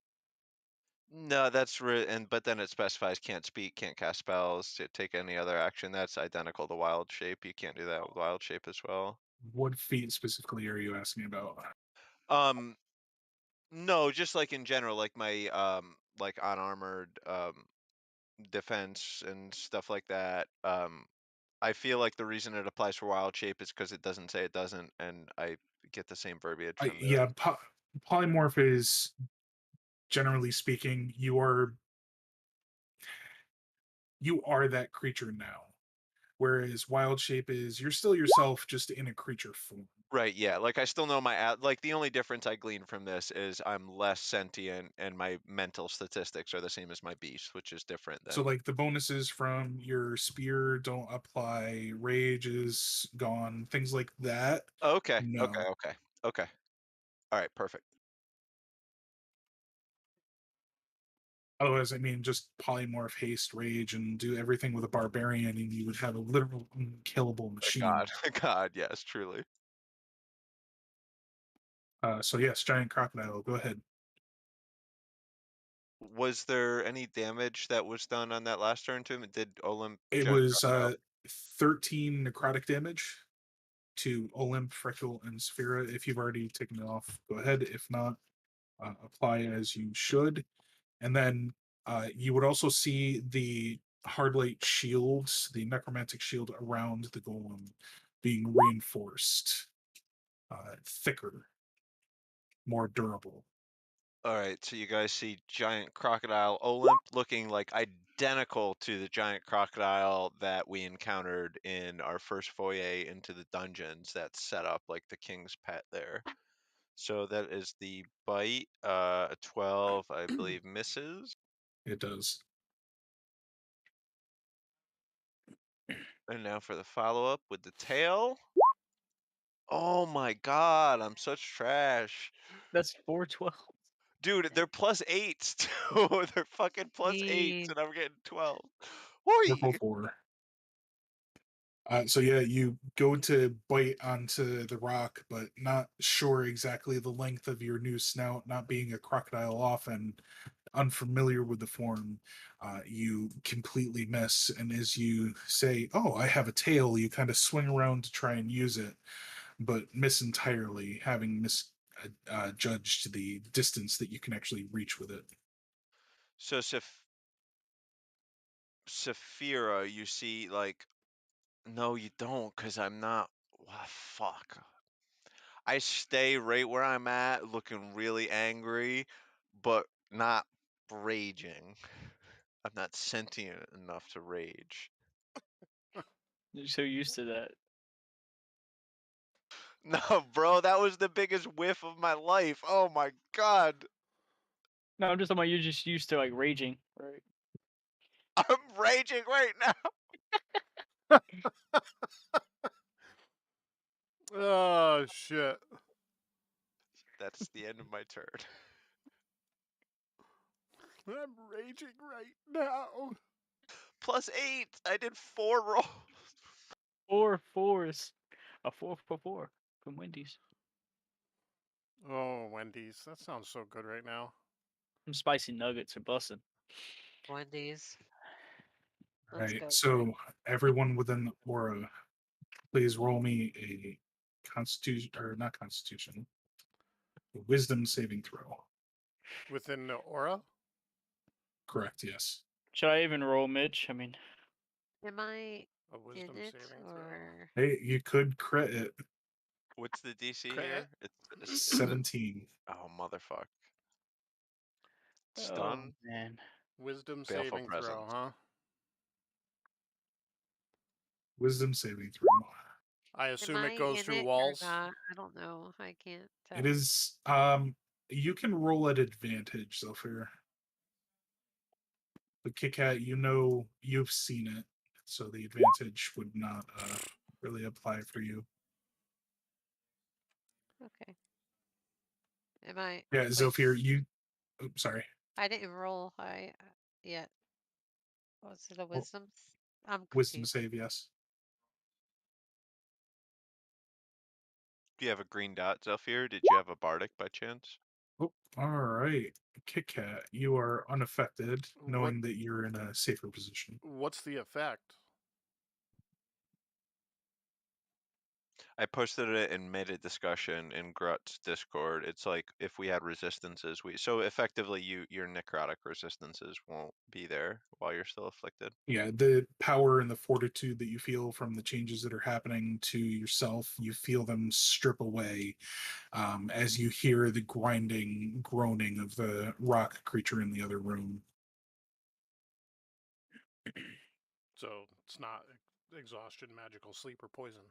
No, that's but then it specifies can't speak, can't cast spells, take any other action. That's identical to wild shape. You can't do that with wild shape as well. What feat specifically are you asking about? No, just like in general, like my like unarmored defense and stuff like that. I feel like the reason it applies for wild shape is because it doesn't say it doesn't, and I get the same verbiage from Yeah, polymorph is, generally speaking, you are that creature now. Whereas wild shape is you're still yourself, just in a creature form. Right, yeah. Like I still know like the only difference I glean from this is I'm less sentient and my mental statistics are the same as my beast, which is different than... So like the bonuses from your spear don't apply, rage is gone, things like that. Okay, no. okay. All right, perfect. Otherwise, I mean, just polymorph, haste, rage, and do everything with a barbarian, and you would have a literal unkillable machine. God, yes, truly. So yes, giant crocodile. Go ahead. Was there any damage that was done on that last turn to him? Did Olymp? It was 13 necrotic damage to Olymp, Freckle, and Sphera. If you've already taken it off, go ahead. If not, apply as you should. And then you would also see the hardlight shields, the necromantic shield around the golem, being reinforced, thicker, more durable. All right, so you guys see giant crocodile Olymp looking like identical to the giant crocodile that we encountered in our first foyer into the dungeons that's set up like the king's pet there. So that is the bite. A 12, I believe, misses. It does. And now for the follow-up with the tail. Oh my god, I'm such trash. That's 412. Dude, they're +8s too. They're fucking +8s, and I'm getting 12. Whee! 4. So yeah, you go to bite onto the rock, but not sure exactly the length of your new snout, not being a crocodile often, unfamiliar with the form, you completely miss. And as you say, "Oh, I have a tail," you kind of swing around to try and use it, but miss entirely, having misjudged the distance that you can actually reach with it. So Saphira, you see, like, no, you don't, because I'm not. Fuck. I stay right where I'm at, looking really angry, but not raging. I'm not sentient enough to rage. You're so used to that. No, bro, that was the biggest whiff of my life. Oh my god. No, I'm just talking about you're just used to like raging, right? I'm raging right now. Oh shit. That's the end of my turn. I'm raging right now. +8. I did 4 rolls. 4 4s. A 4 for 4 from Wendy's. Oh, Wendy's. That sounds so good right now. Some spicy nuggets are busting. Wendy's. All Let's right. go. So everyone within the aura, please roll me a Constitution, or not Constitution, a Wisdom saving throw. Within the aura? Correct. Yes. Should I even roll, Mitch? I mean, Am I A wisdom in it saving throw. or? Hey, you could crit it. What's the DC Crit. here? It's 17. Oh, motherfuck. oh Stun. man. Wisdom Baleful saving presence. throw, huh? Wisdom saving throw. I Am assume I it goes in through it walls. or not? I don't know. I can't tell. It is. You can roll at advantage, Zephyr. But Kit-Kat, you've seen it, so the advantage would not really apply for you. Okay. Am I? Yeah, wait, Zofir, you. Oops, sorry. I didn't roll yet. Was it a wisdom? I'm Wisdom confused. save, yes. Do you have a green dot, Zelfir? Did you have a bardic by chance? Oh, all right. Kit Kat, you are unaffected, knowing What- that you're in a safer position. What's the effect? I posted it and made a discussion in Grut's Discord. It's like if we had resistances, so effectively your necrotic resistances won't be there while you're still afflicted. Yeah, the power and the fortitude that you feel from the changes that are happening to yourself, you feel them strip away as you hear the grinding, groaning of the rock creature in the other room. So it's not exhaustion, magical sleep, or poison.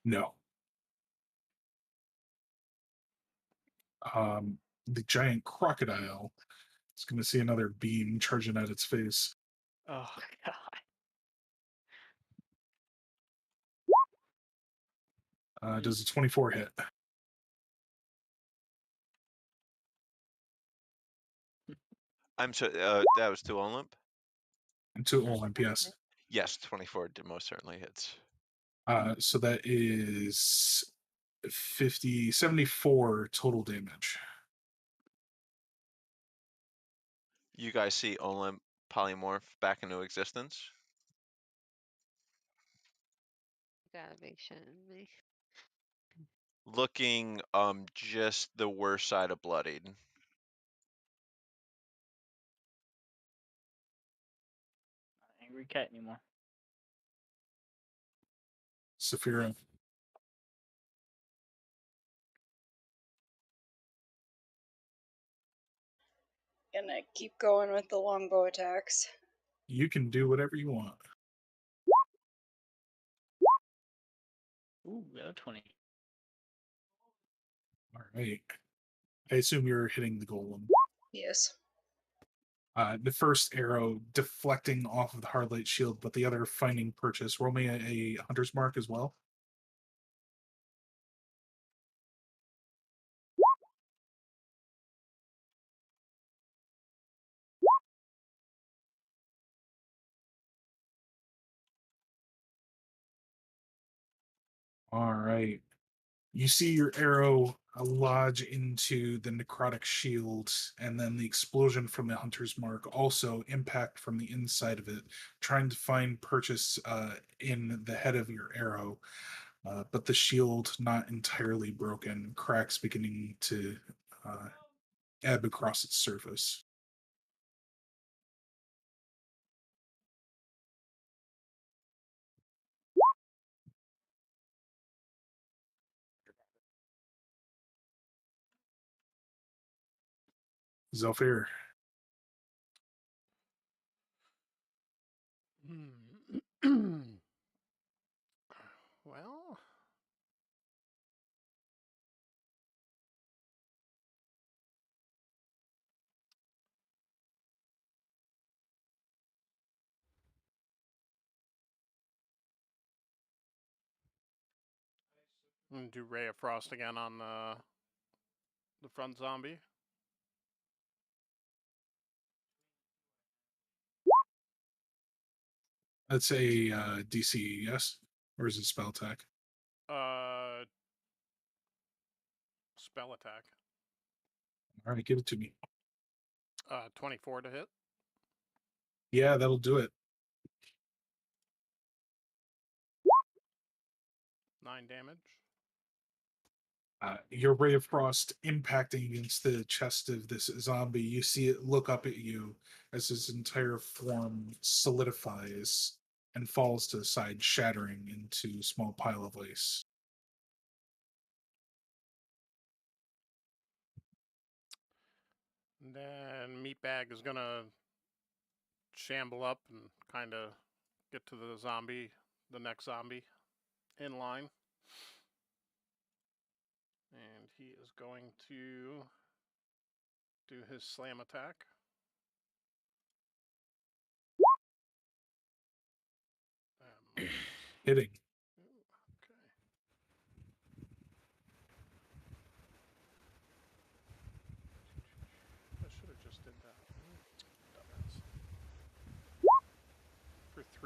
No. The giant crocodile is going to see another beam charging at its face. Oh god. Does a 24 hit? I'm so that was to Olymp? And 2 Olymp, yes. Yes, 24 most certainly hits. So that is 74 total damage. You guys see Olymp polymorph back into existence? Got a big shit in me. Looking just the worst side of bloodied. Not angry cat anymore. Saphira. Gonna keep going with the longbow attacks. You can do whatever you want. Ooh, got a 20. All right. I assume you're hitting the golem. Yes. The first arrow deflecting off of the hardlight shield, but the other finding purchase. Roll me a hunter's mark as well. All right. You see your arrow lodge into the necrotic shield, and then the explosion from the hunter's mark also impact from the inside of it, trying to find purchase in the head of your arrow. But the shield not entirely broken, cracks beginning to ebb across its surface. Zelfir. Well, I'm gonna do Ray of Frost again on the front zombie. That's a DC, yes? Or is it spell attack? Spell attack. All right, give it to me. 24 to hit. Yeah, that'll do it. 9 damage. Your ray of frost impacting against the chest of this zombie. You see it look up at you as his entire form solidifies and falls to the side, shattering into a small pile of ice. And then Meatbag is gonna shamble up and kind of get to the zombie, the next zombie in line. And he is going to do his slam attack. Hitting. Okay.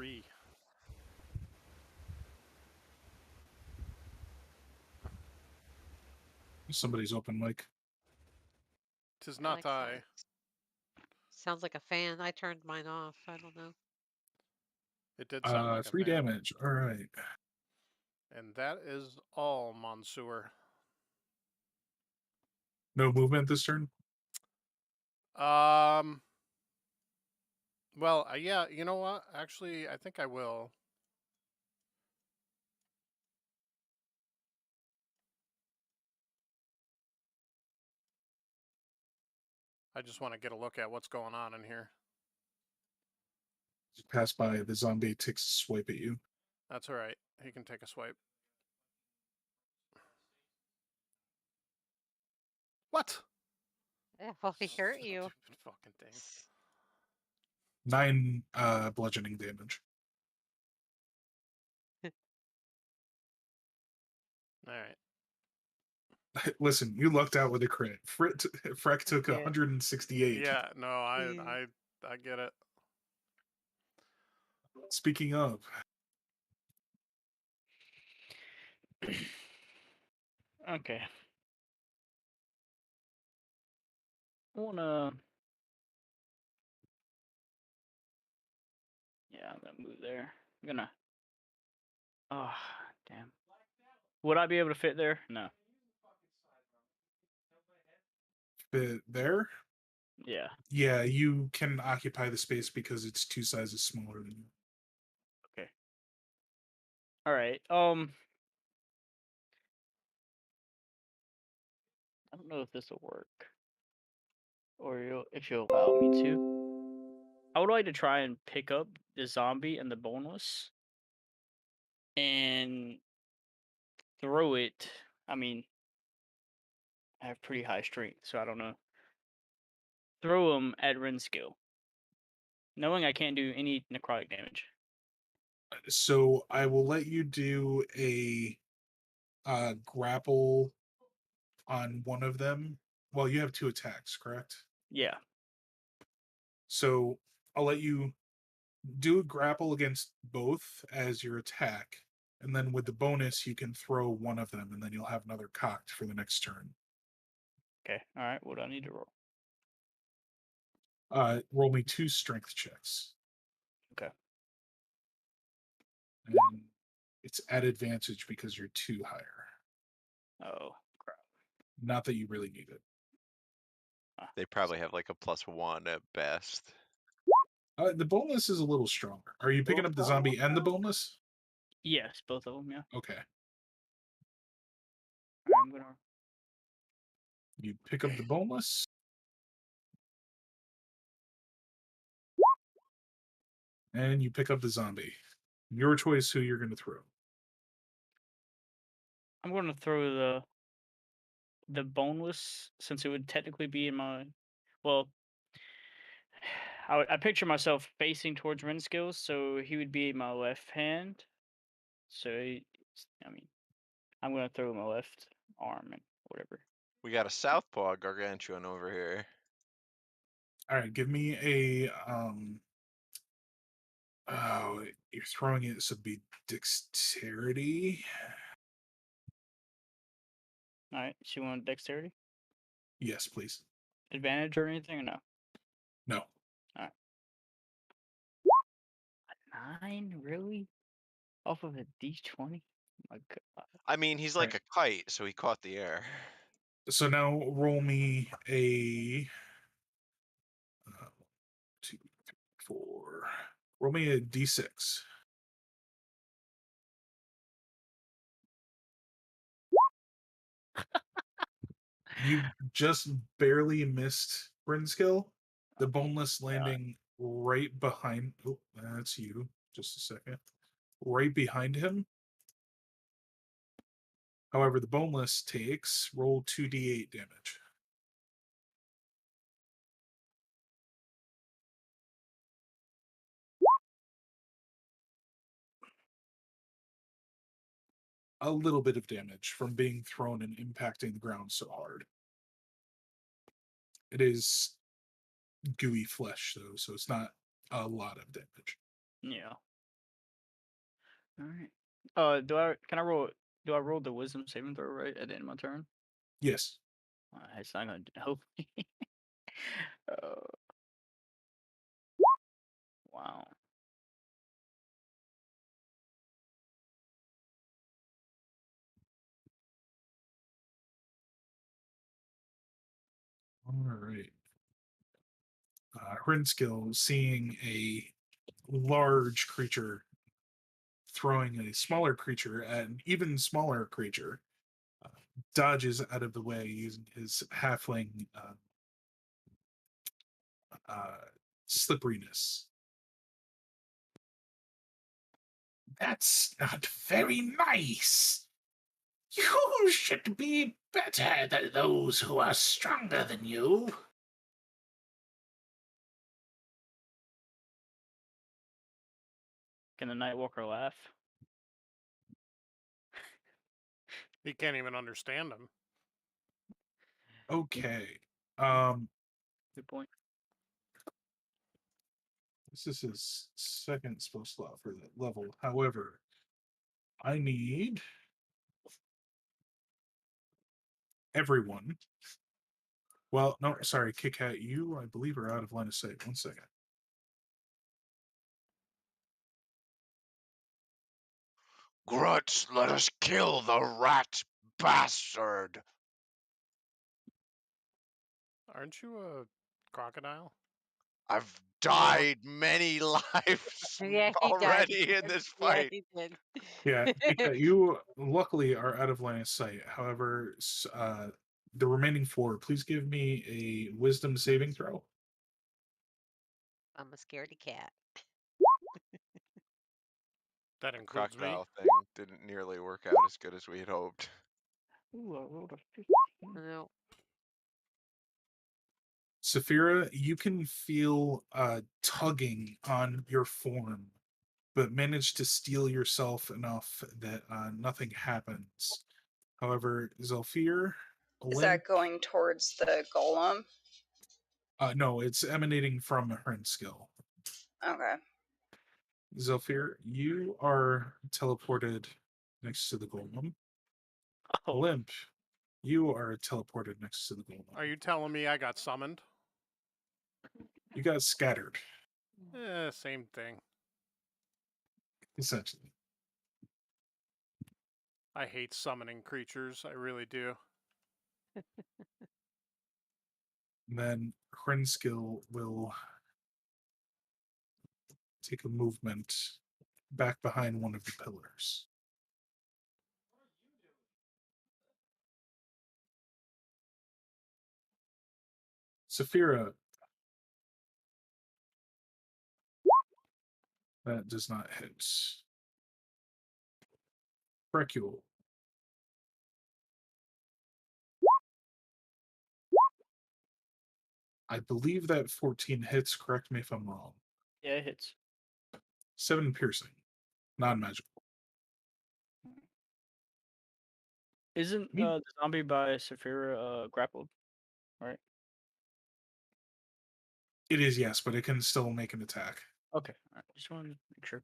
3. Somebody's open mic. 'Tis not I. Sounds like a fan. I turned mine off. I don't know. It did sound like a 3 fan. damage. All right. And that is all, Monsieur. No movement this turn? Well, yeah, you know what? Actually, I think I will. I just want to get a look at what's going on in here. You pass by, the zombie takes a swipe at you. That's all right. He can take a swipe. What? Yeah, well, he hurt you. Stupid fucking thing. 9 bludgeoning damage. All right. Listen, you lucked out with a crit. Freck took 168. Yeah, no, I get it. Speaking of, Okay. I wanna. Yeah, I'm gonna move there. I'm gonna. Oh, damn. Would I be able to fit there? No. fit there. Yeah. Yeah, you can occupy the space because it's 2 sizes smaller than you. Okay. All right. I don't know if this will work, or if you'll allow me to. I would like to try and pick up the zombie and the boneless, and throw it. I mean, I have pretty high strength, so I don't know. Throw them at Ren skill, knowing I can't do any necrotic damage. So I will let you do a grapple on one of them. Well, you have 2 attacks, correct? Yeah. So I'll let you do a grapple against both as your attack, and then with the bonus, you can throw one of them, and then you'll have another cocked for the next turn. Okay. All right. What do I need to roll? Roll me 2 strength checks. Okay. And it's at advantage because you're 2 higher. Oh, crap. Not that you really need it. They probably have like a +1 at best. The bonus is a little stronger. Are you picking up the zombie and the bonus? Yes, both of them, yeah. Okay. I'm gonna. You pick up the boneless. And you pick up the zombie. Your choice who you're going to throw. I'm going to throw the boneless, since it would technically be in my. Well, I picture myself facing towards Ren skills, so he would be in my left hand. So, I mean, I'm going to throw my left arm and whatever. We got a southpaw gargantuan over here. All right, give me a oh, you're throwing it, so it'd be dexterity. All right, so you want dexterity? Yes, please. Advantage or anything, or no? No. All right. 9, really? Off of a D20? Oh my God. I mean, he's like a kite, so he caught the air. So now roll me a 2, 3, 4. Roll me a d6. You just barely missed Brinskill. The boneless landing right behind. Oh, that's you. Just a second. Right behind him. However, the boneless takes roll 2d8 damage. A little bit of damage from being thrown and impacting the ground so hard. It is gooey flesh, though, so it's not a lot of damage. Yeah. All right. Can I roll? Do I roll the wisdom saving throw right at the end of my turn? Yes. It's not gonna help me. uh, wow. All right. Hrinskill, seeing a large creature throwing a smaller creature at an even smaller creature, dodges out of the way using his halfling slipperiness. That's not very nice. You should be better than those who are stronger than you. Can the Nightwalker laugh? He can't even understand him. Okay. Good point. This is his second spell slot for that level. However, I need everyone. Well, no, sorry, Kit Kat, you, I believe, are out of line of sight. 1 second. Grunts, let us kill the rat bastard. Aren't you a crocodile? I've died many lives Yeah, he died. already in this fight. Yeah, he did. Yeah, Kit Kat, you luckily are out of line of sight. However, the remaining 4, please give me a wisdom saving throw. I'm a scaredy cat. That The includes me. crocodile thing didn't nearly work out as good as we had hoped. Ooh, I rolled a 15. No. Saphira, you can feel tugging on your form, but manage to steel yourself enough that nothing happens. However, Zelfir, Is Limp, that going towards the golem? no, it's emanating from Hrinskill. Okay. Zelfir, you are teleported next to the golem. Oh, Limp, you are teleported next to the golem. Are you telling me I got summoned? You got scattered, Same thing. essentially. I hate summoning creatures. I really do. And then Hrinskill will take a movement back behind one of the pillars. Saphira, that does not hit. Brecule. I believe that 14 hits, correct me if I'm wrong. yeah, it hits. 7 piercing, non-magical. Isn't the zombie by Saphira grappled? Right. It is, yes, but it can still make an attack. Okay. All right. Just wanted to make sure.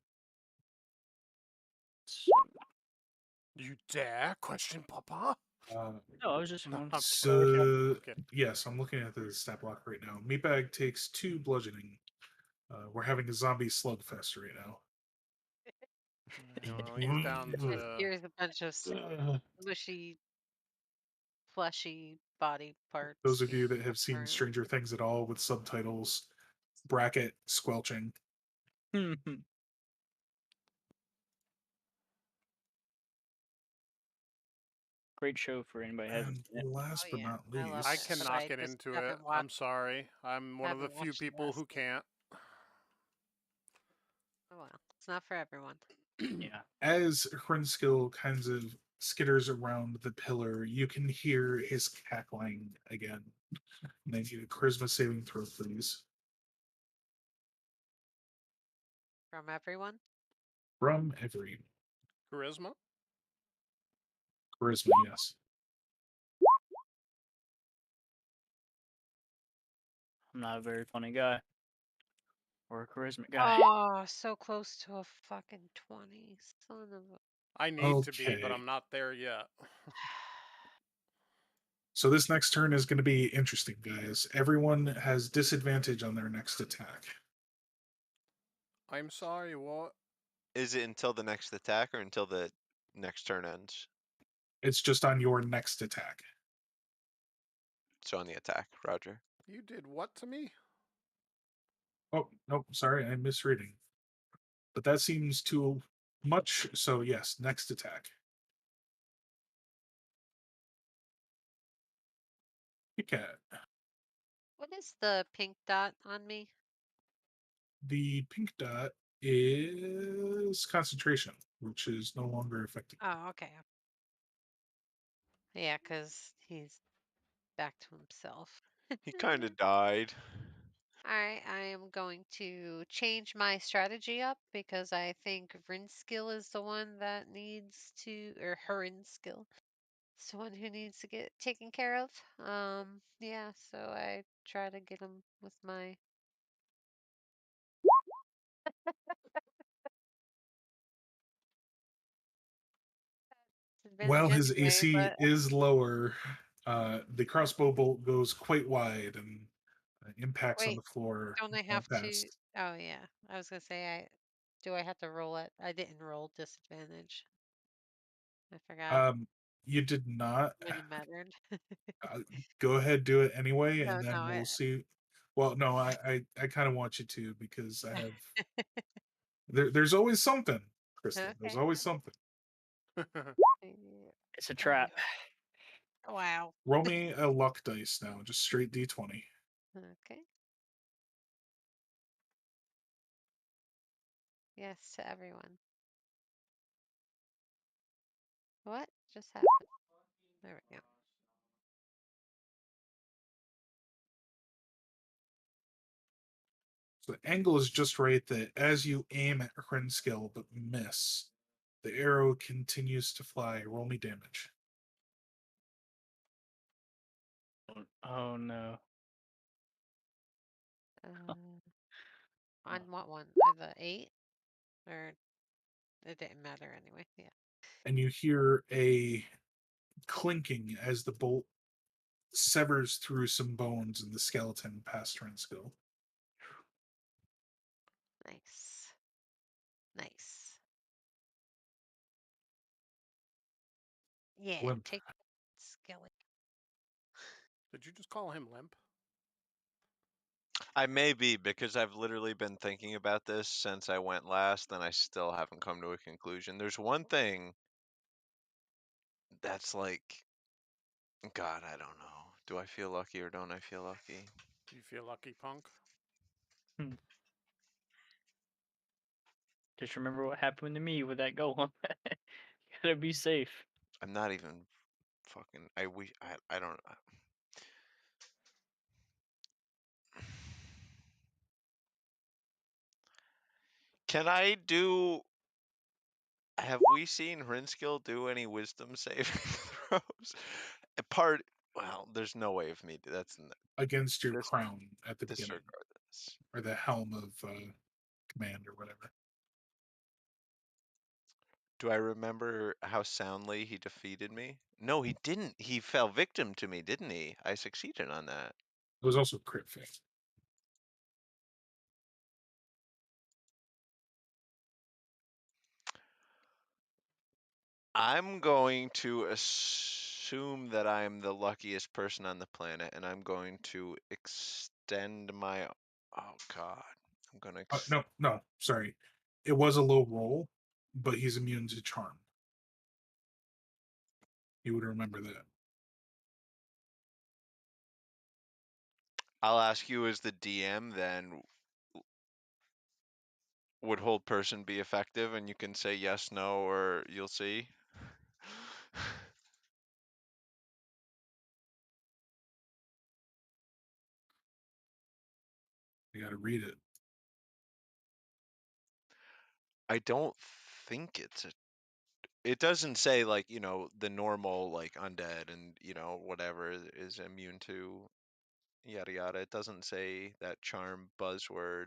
You dare question Poppa? No, I was just No, going. I'm So, kidding. yes, I'm looking at the stat block right now. Meatbag takes 2 bludgeoning. We're having a zombie slugfest right now. Well, he's down Just to. here's a bunch of mushy, fleshy body parts. Those of you that have seen Right. Stranger Things at all with subtitles, bracket squelching. Great show for anybody who hasn't And seen it. last Oh, but yeah, not I love least, I it, but cannot I get just into haven't it. I'm watched- sorry. I'm one of the haven't few watched the people who rest. can't. Oh well, it's not for everyone. Yeah. as Hrinskill kind of skitters around the pillar, you can hear his cackling again. And I need a charisma saving throw, please. From everyone. From every Charisma? charisma, yes. I'm not a very funny guy. or a charisma guy. Oh, so close to a fucking 20. Son of a. I need to be, but Okay. I'm not there yet. So this next turn is going to be interesting, guys. Everyone has disadvantage on their next attack. I'm sorry, what? Is it until the next attack or until the next turn ends? It's just on your next attack. So on the attack, Roger. You did what to me? Oh, nope, sorry, I'm misreading. But that seems too much, so yes, next attack. Cat. What is the pink dot on me? The pink dot is concentration, which is no longer affecting. Oh, okay. Yeah, because he's back to himself. He kind of died. Alright, I am going to change my strategy up because I think Rinskill is the one that needs to, or her skill is the one who needs to get taken care of. Yeah, so I try to get him with my. While Advantage his anyway, AC but is lower, the crossbow bolt goes quite wide and impacts on wait, the floor don't I have to? past. Oh yeah, I was gonna say do I have to roll it? I didn't roll disadvantage. I forgot. You did not. Would have mattered. Go ahead, do it anyway, No, and then no, we'll see. Well, no, I kind of want you to because I have. There's always something, Kristen. There's okay. always something. It's a trap. Wow. Roll me a luck dice now, just straight D20. Okay. Yes to everyone. What just happened? There we go. So the angle is just right that as you aim at Hrenskill but miss, the arrow continues to fly. Roll me damage. Oh no. On what one? The 8? Or it didn't matter anyway. Yeah. And you hear a clinking as the bolt severs through some bones in the skeleton past Hrenskill. Nice. Nice. Yeah, Limp. take Skelly. Did you just call him limp? I may be because I've literally been thinking about this since I went last and I still haven't come to a conclusion. There's one thing that's like, God, I don't know. Do I feel lucky or don't I feel lucky? Do you feel lucky, punk? Just remember what happened to me with that golem. Gotta be safe. I'm not even fucking. I wish. I don't. Can I do? Have we seen Hrinskill do any wisdom saving throws? Part. Well, there's no way of me. That's Against your this. crown at the beginning, Disregard this. or the helm of command, or whatever. Do I remember how soundly he defeated me? No, he didn't. He fell victim to me, didn't he? I succeeded on that. It was also crit fail. I'm going to assume that I'm the luckiest person on the planet, and I'm going to extend my. Oh God, I'm gonna. No, sorry. It was a low roll, but he's immune to charm. You would remember that. I'll ask you as the DM then. Would hold person be effective? And you can say yes, no, or you'll see. You got to read it. I don't think it's a. It doesn't say like the normal like undead and whatever is immune to yada yada. It doesn't say that charm buzzword.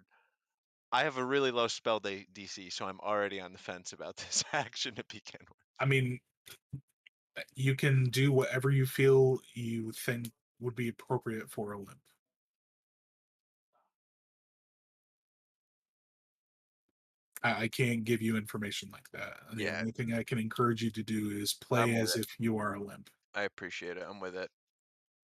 I have a really low spell DC, so I'm already on the fence about this action to begin with. I mean, you can do whatever you feel you think would be appropriate for a limp. I can't give you information like that. The Yeah. only thing I can encourage you to do is play as if you are a limp. I appreciate it. I'm with it.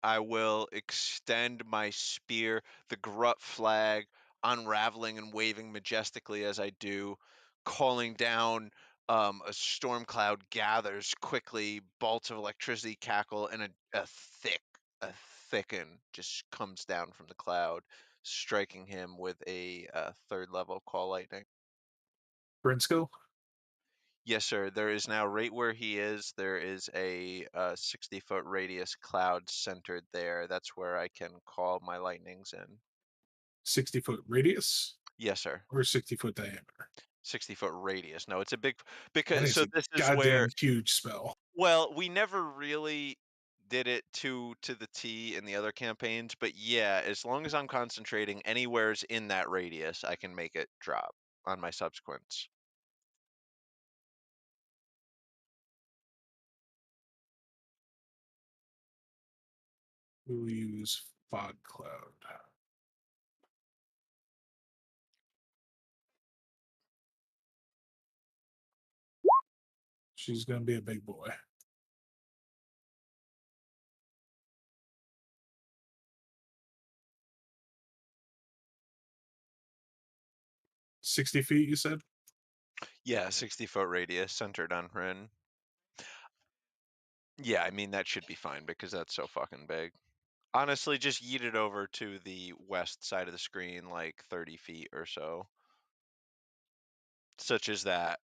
I will extend my spear, the Grut flag, unraveling and waving majestically as I do, calling down. A storm cloud gathers quickly, bolts of electricity cackle, and a thicken just comes down from the cloud, striking him with a third level call lightning. Brinsko? Yes, sir. There is now, right where he is, there is a 60-foot radius cloud centered there. That's where I can call my lightnings in. 60-foot radius? Yes, sir. Or 60-foot diameter? 60-foot radius. No, it's a big, That because is so a this is goddamn where, huge spell. well, we never really did it to the T in the other campaigns, but yeah, as long as I'm concentrating anywhere's in that radius, I can make it drop on my subsequents. We'll use fog cloud. She's going to be a big boy. $60 feet, you said? Yeah, 60-foot radius centered on Rin. Yeah, I mean, that should be fine because that's so fucking big. Honestly, just yeet it over to the west side of the screen, like 30 feet or so. Such as that,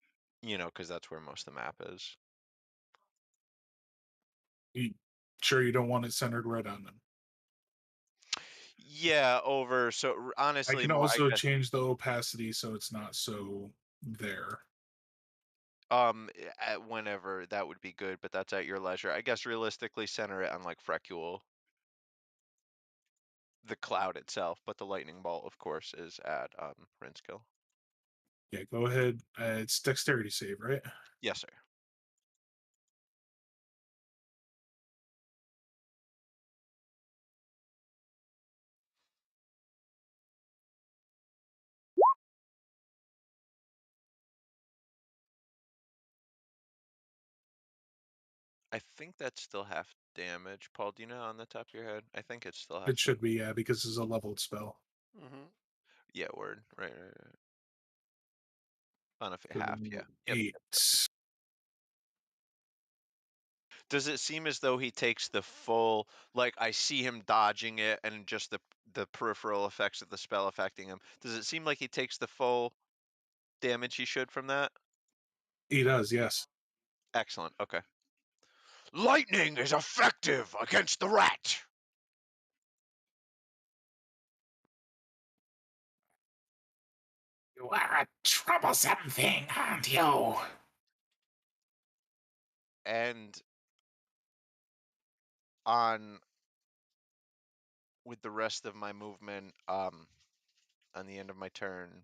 because that's where most of the map is. You sure you don't want it centered right on them? Yeah, over. So honestly, I can also change the opacity so it's not so there. Whenever that would be good, but that's at your leisure. I guess realistically, center it on like Frecule, the cloud itself, but the lightning bolt, of course, is at Rinskill. Yeah, go ahead. It's dexterity save, right? Yes, sir. I think that's still half damage. Paul, do you know on the top of your head? I think it's still half. It should be, yeah, because it's a leveled spell. Mm-hmm. Yeah, word. Right. On a So half, yeah. Yep. 8. Does it seem as though he takes the full, like I see him dodging it and just the peripheral effects of the spell affecting him? Does it seem like he takes the full damage he should from that? He does, yes. Excellent. Okay. Lightning is effective against the rat. You are a troublesome thing, aren't you? And on with the rest of my movement, on the end of my turn,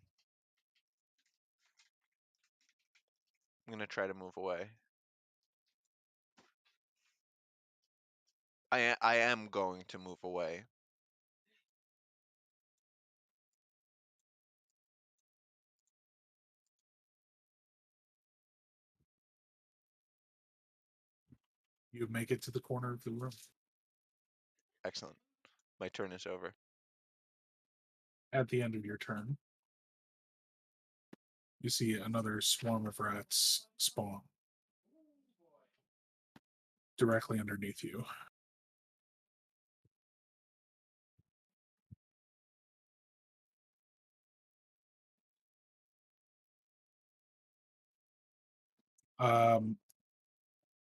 I'm gonna try to move away. I am going to move away. You make it to the corner of the room. Excellent. My turn is over. At the end of your turn, you see another swarm of rats spawn directly underneath you.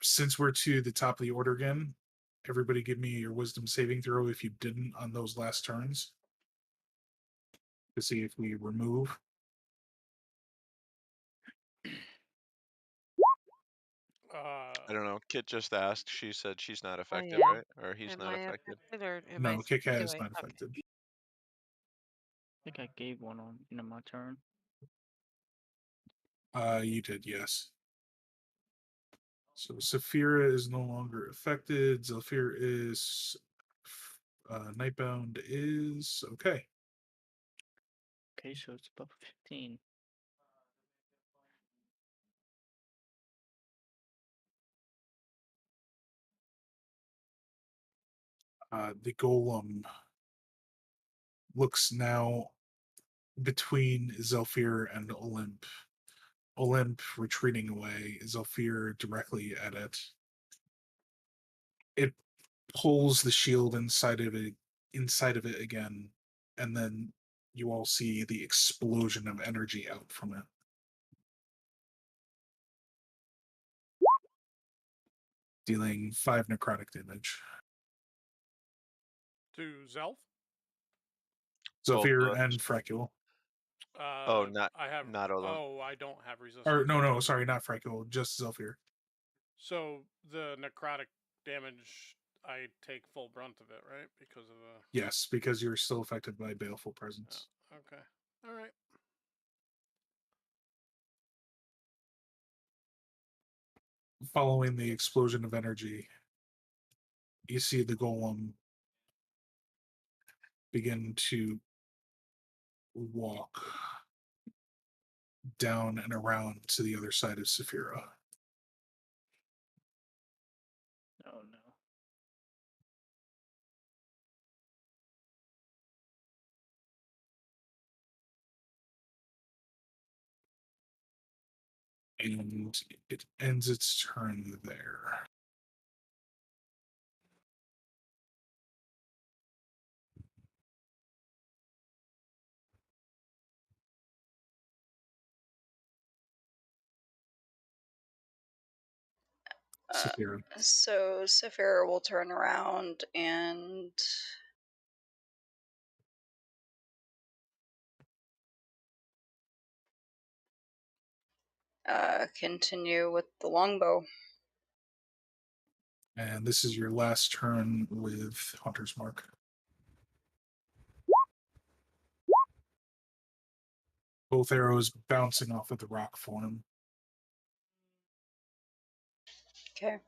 Since we're to the top of the order again, everybody give me your wisdom saving throw if you didn't on those last turns to see if we remove. I don't know. Kit just asked. She said she's not affected, yeah. right? Or he's Am not I affected. affected or am No, I Kika is doing not okay. affected. think I gave one on my turn. You did, yes. So Saphira is no longer affected. Zephyr is Nightbound is okay. Okay, so it's above 15. The golem looks now between Zephyr and Olymp. Olymp retreating away, Zephyr directly at it. It pulls the shield inside of it again, and then you all see the explosion of energy out from it. Dealing 5 necrotic damage. To Zelf? Zephyr and Frecule. Not I have. not Olymp. Oh, I don't have resistance. Or no, sorry, not Frecule, just Zephyr. So the necrotic damage, I take full brunt of it, right? Because of the. Yes, because you're still affected by Baleful Presence. Yeah. Okay. All right. Following the explosion of energy, you see the golem begin to walk down and around to the other side of Saphira. Oh no. And it ends its turn there. Saphira. So Saphira will turn around and continue with the longbow. And this is your last turn with Hunter's Mark. Both arrows bouncing off of the rock form. Okay.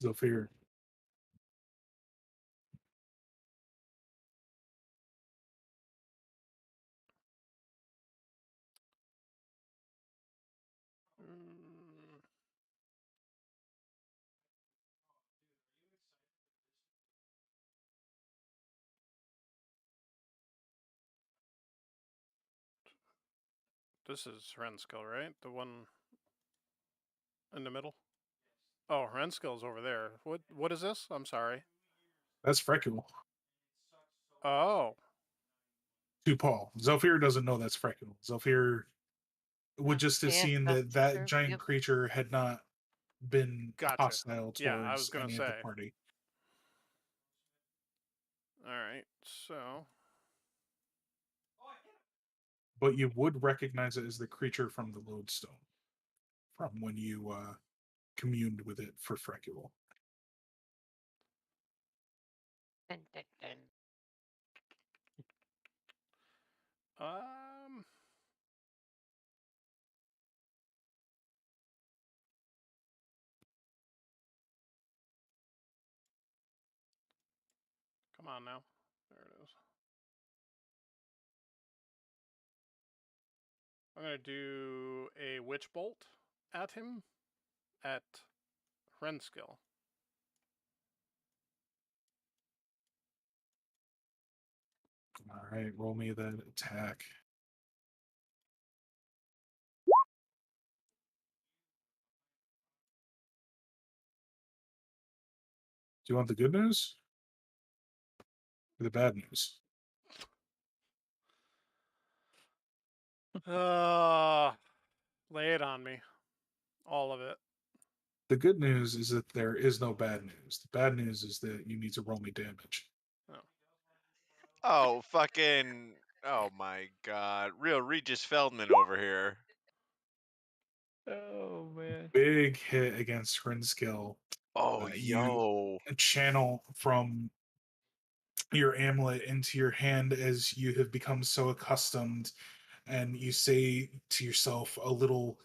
Zephyr. This is Renskill, right? The one in the middle? Oh, Renskill's over there. What is this? I'm sorry. That's Frecule. Oh. To Paul. Zephyr doesn't know that's Frecule. Zephyr would just have Yeah, seen that's that true. giant Yep. creature had not been Gotcha. hostile towards Yeah, I was gonna any of the say. party. Alright, so. But you would recognize it as the creature from the lodestone from when you communed with it for Frecule. Dun, dun, dun. Come on now. There it is. I'm gonna do a witch bolt at him at Renskill. All right, roll me that attack. Do you want the good news or the bad news? Lay it on me. All of it. The good news is that there is no bad news. The bad news is that you need to roll me damage. Oh, fucking. Oh my god. Real Regis Feldman over here. Oh man. Big hit against Renskill. Oh, You yo. channel from your amulet into your hand as you have become so accustomed, and you say to yourself a little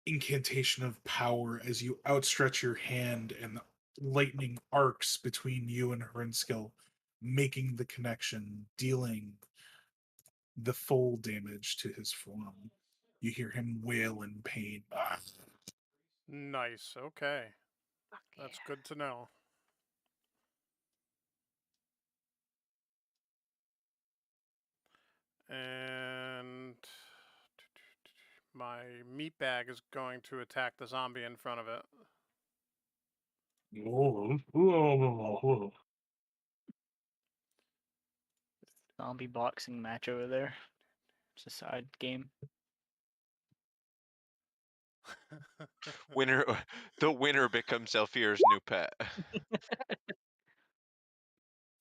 incantation of power as you outstretch your hand, and lightning arcs between you and Hrinskill, making the connection, dealing the full damage to his form. You hear him wail in pain. Nice. Okay. Fuck That's yeah. good to know. And my meat bag is going to attack the zombie in front of it. Zombie boxing match over there. It's a side game. The winner becomes Elfir's new pet.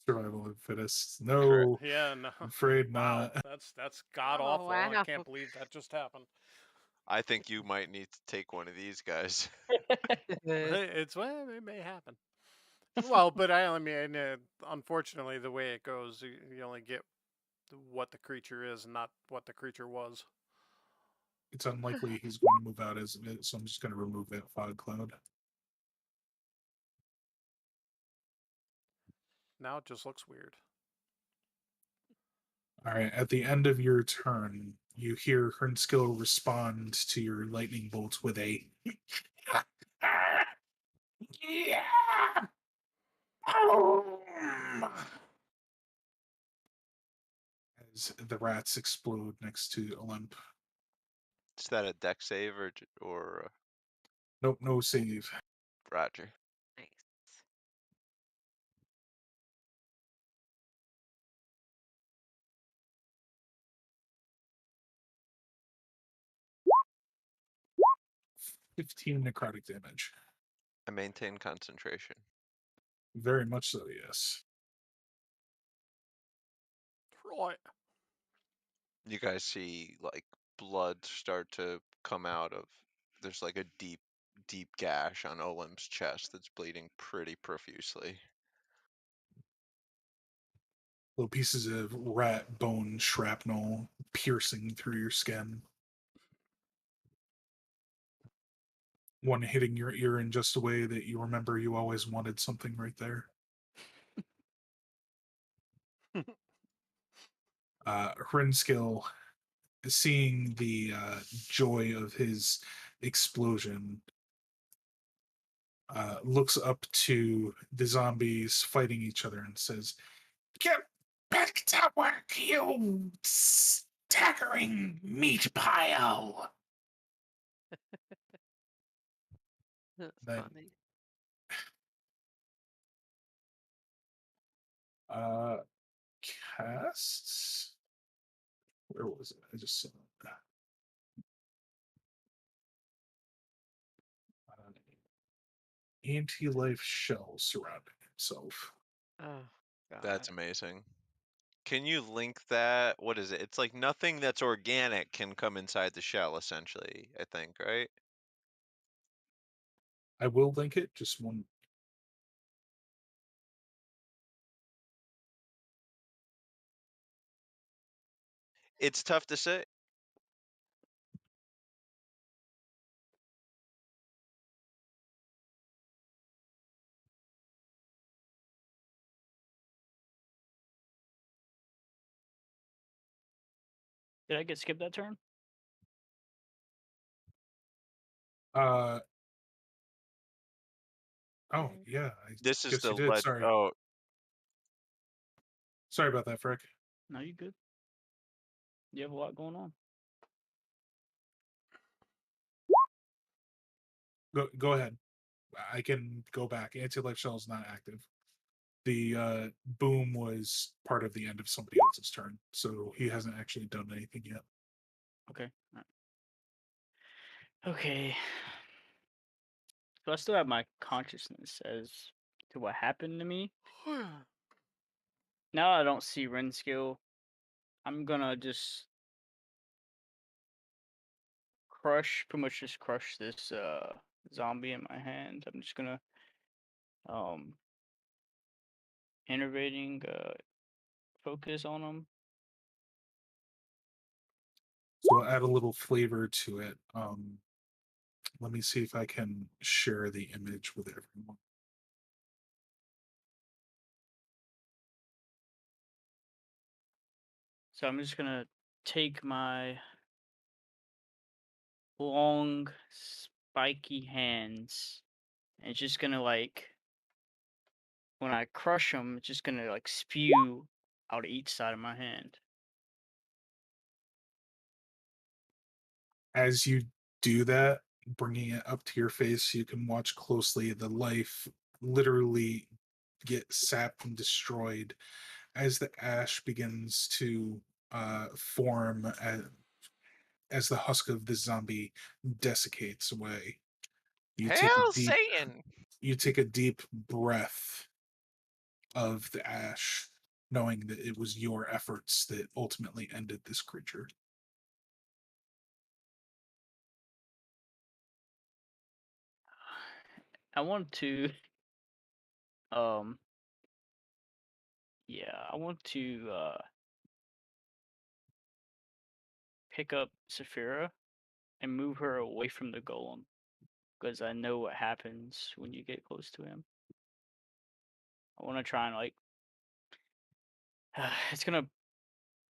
Survival of the fittest. No, Yeah, no. I'm afraid Wow, not. that's god Oh, awful. I wow. can't believe that just happened. I think you might need to take one of these guys. It's well, it may happen. Well, but I mean, unfortunately, the way it goes, you only get what the creature is, not what the creature was. It's unlikely he's going to move out as it, so I'm just going to remove that fog cloud. Now it just looks weird. All right, at the end of your turn, you hear Hernskill respond to your lightning bolts with a as the rats explode next to Olymp. Is that a deck save or Nope, no save. Roger? Nice. $15 necrotic damage. I maintain concentration. Very much so, yes. Right. You guys see like blood start to come out of. There's like a deep gash on Olim's chest that's bleeding pretty profusely. Little pieces of rat bone shrapnel piercing through your skin. One hitting your ear in just a way that you remember you always wanted something right there. Hrinskill, seeing the joy of his explosion, looks up to the zombies fighting each other and says, "Get back to work, you staggering meat pile!" That's Then, funny. casts. Where was it? I just saw it. Anti-life shell surrounding himself. Oh, God. That's amazing. Can you link that? What is it? It's like nothing that's organic can come inside the shell, essentially, I think, right? I will link it, just one. It's tough to say. Did I get skipped that turn? Oh, yeah. I This is guess the you did. Sorry. Oh, Sorry about that, Frick. No, you good. You have a lot going on. Go ahead. I can go back. Anti-life shell is not active. The boom was part of the end of somebody else's turn, so he hasn't actually done anything yet. Okay. All right. Okay. So I still have my consciousness as to what happened to me. Now I don't see Renskill. I'm gonna just pretty much just crush this zombie in my hand. I'm just gonna enervating focus on them. So I'll add a little flavor to it. Let me see if I can share the image with everyone. So I'm just gonna take my long, spiky hands and it's just gonna like, when I crush them, it's just gonna like spew out each side of my hand. As you do that, bringing it up to your face, you can watch closely the life literally get sapped and destroyed as the ash begins to form as the husk of the zombie desiccates away. You take a Hail deep, Satan! you take a deep breath of the ash, knowing that it was your efforts that ultimately ended this creature. I want to, yeah, I want to pick up Saphira and move her away from the golem because I know what happens when you get close to him. I want to try and like, it's gonna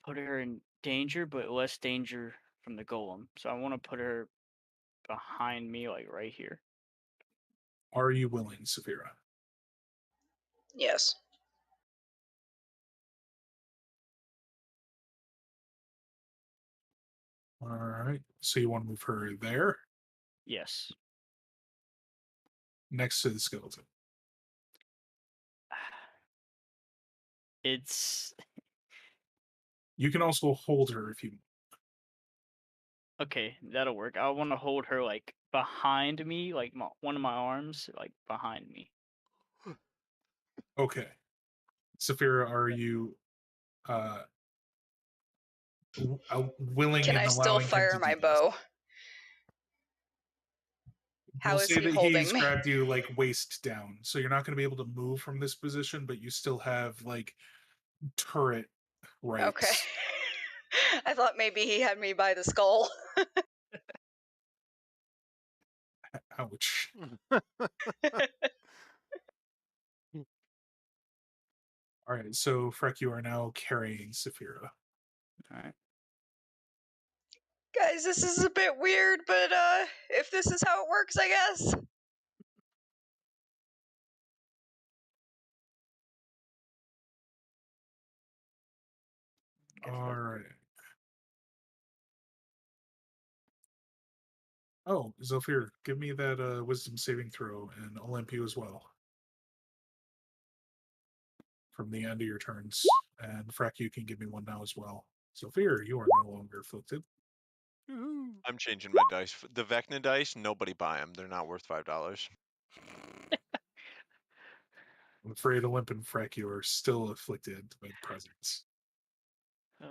put her in danger, but less danger from the golem. So I want to put her behind me, like right here. Are you willing, Saphira? Yes. All right. So you want to move her there, Yes. next to the skeleton. It's You can also hold her if you. okay. That'll work. I want to hold her like behind me, like one of my arms, like behind me. Okay. Saphira, are you willing Can and I still allowing him fire to my do this? bow? How We'll is say he that holding he's me? grabbed you like waist down, so you're not going to be able to move from this position, but you still have like turret rights. Okay. I thought maybe he had me by the skull. Ouch. All right, so Freck, you are now carrying Saphira. All right. Guys, this is a bit weird, but if this is how it works, I guess. All right. Oh, Zephyr, give me that wisdom saving throw, and Olympia as well. From the end of your turns. And Freck, you can give me one now as well. Zephyr, you are no longer afflicted. I'm changing my dice. The Vecna dice, nobody buy them. They're not worth $5. I'm afraid Olymp and Freck, you are still afflicted by the presence. Oh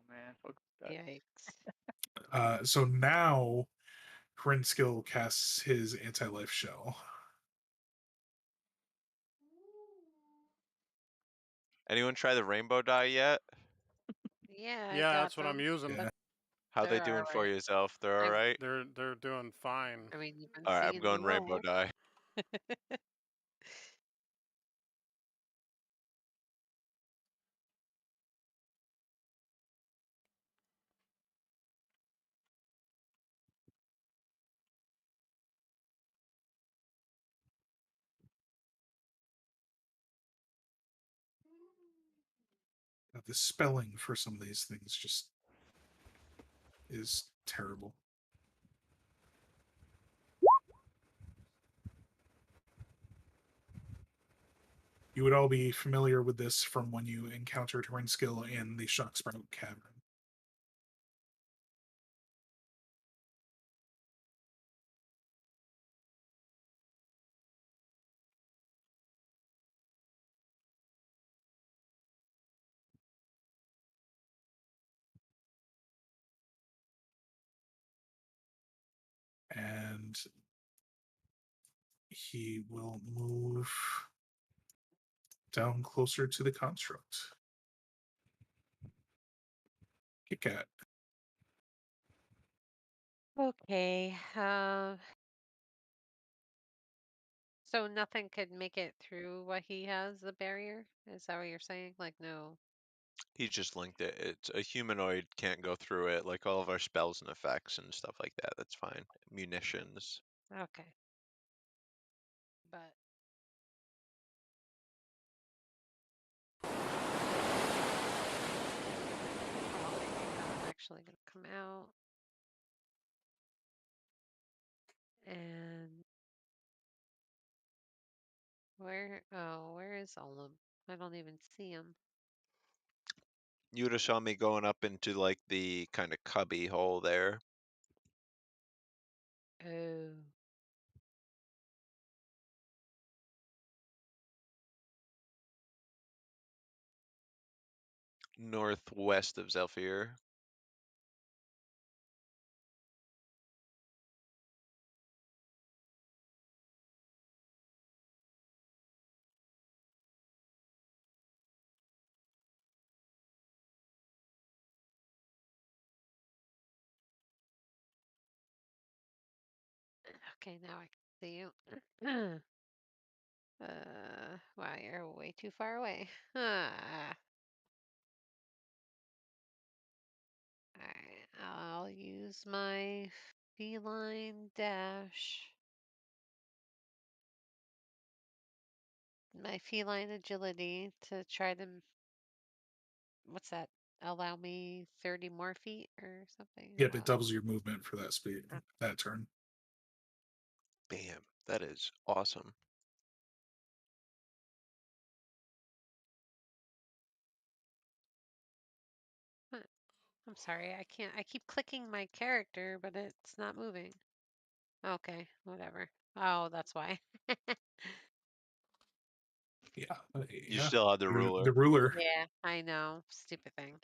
man. Fuck that. Yikes. So now Hrinskill casts his anti-life shell. Anyone try the rainbow die yet? Yeah, I Yeah, got that's what I'm them. using. Yeah. How they They're doing for alright. you, Zelf? They're all I'm- right? They're doing fine. I mean, you've been All right, I'm seeing going me rainbow roll. die. The spelling for some of these things just is terrible. You would all be familiar with this from when you encountered Hrinskill in the Shocksprout Cavern. And he will move down closer to the construct. Kit Kat. Okay. So nothing could make it through what he has, the barrier? Is that what you're saying? Like, no. He just linked it. It's a humanoid can't go through it. Like all of our spells and effects and stuff like that. That's fine. Munitions. Okay. But I'm actually going to come out. And where is Olim? I don't even see him. You would have saw me going up into like the kind of cubby hole there. Oh. Northwest of Zephyr. Okay, now I can see you. Wow, you're way too far away. Alright, I'll use my feline dash. My feline agility to try to, what's that? Allow me 30 more feet or something? Yep, it doubles your movement for that speed, that turn. Bam. That is awesome. I'm sorry, I can't. I keep clicking my character, but it's not moving. Okay, whatever. Oh, that's why. Yeah. You still have the ruler. The ruler. Yeah, I know. Stupid thing.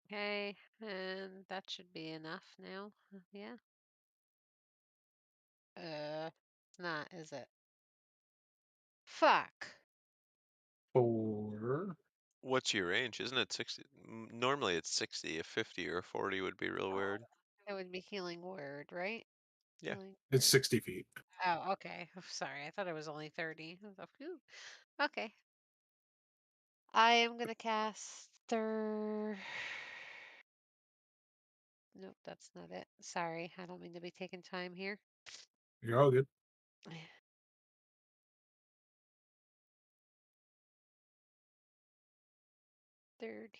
Okay, and that should be enough now. Yeah. It's not, is it? Fuck. 4. What's your range? Isn't it 60? Normally it's 60. A 50 or a 40 would be real weird. It would be healing word, right? Yeah. Healing It's word. 60 feet. Oh, okay. Sorry, I thought it was only 30. I was like, "Phew." Okay. I am gonna cast Nope, that's not it. Sorry, I don't mean to be taking time here. You're all good. Third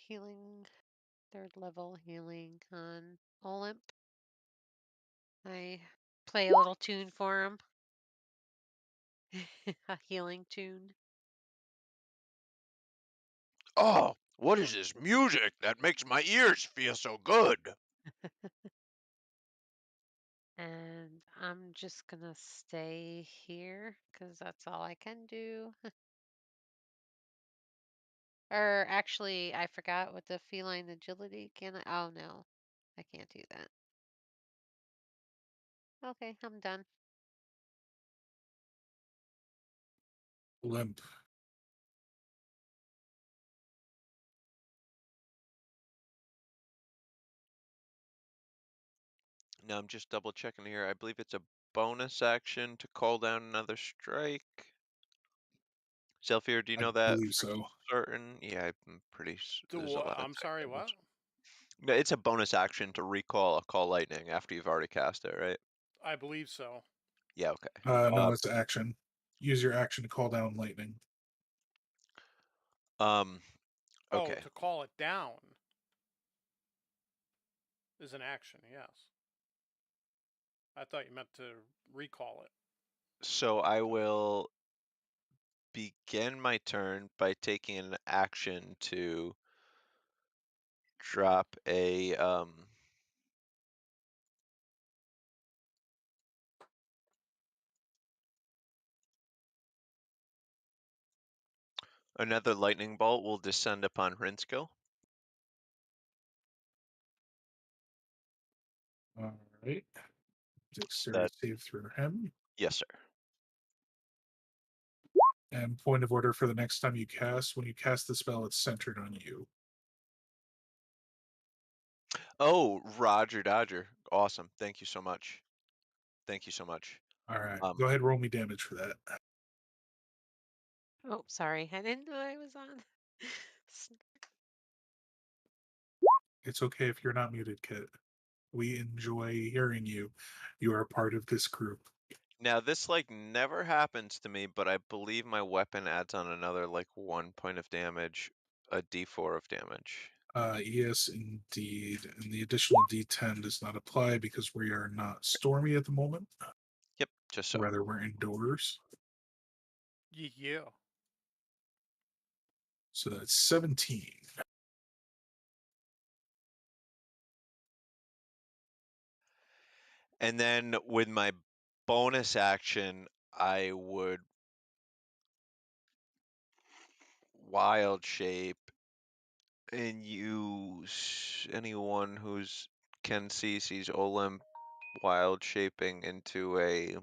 level healing on Olymp. I play a little tune for him. A healing tune. Oh, what is this music that makes my ears feel so good? And I'm just gonna stay here because that's all I can do. Or actually, I forgot with the feline agility. Can I? Oh no, I can't do that. Okay, I'm done. Limp. Now I'm just double checking here. I believe it's a bonus action to call down another strike. Zephyr, do you I know that believe for so. certain? Yeah, I'm pretty. There's a lot of I'm sorry, what? No, it's a bonus action to recall a call lightning after you've already cast it, right? I believe so. Yeah, okay. No, it's action. Use your action to call down lightning. Okay. Oh, to call it down is an action, yes. I thought you meant to recall it. So I will begin my turn by taking an action to drop a another lightning bolt will descend upon Rinskill. All right. Dexterity save through him. Yes, sir. And point of order for the next time you cast, when you cast the spell, it's centered on you. Oh, Roger Dodger. Awesome. Thank you so much. Thank you so much. All right. Go ahead, roll me damage for that. Oh, sorry. I didn't know I was on. It's okay if you're not muted, Kit. We enjoy hearing you. You are part of this group. Now this like never happens to me, but I believe my weapon adds on another like 1 point of damage, a d4 of damage. Yes, indeed. And the additional D10 does not apply because we are not stormy at the moment. Yep, just so. Rather, we're indoors. Yeah. So that's 17. And then with my bonus action, I would wild shape and use anyone who's can see sees Olymp wild shaping into a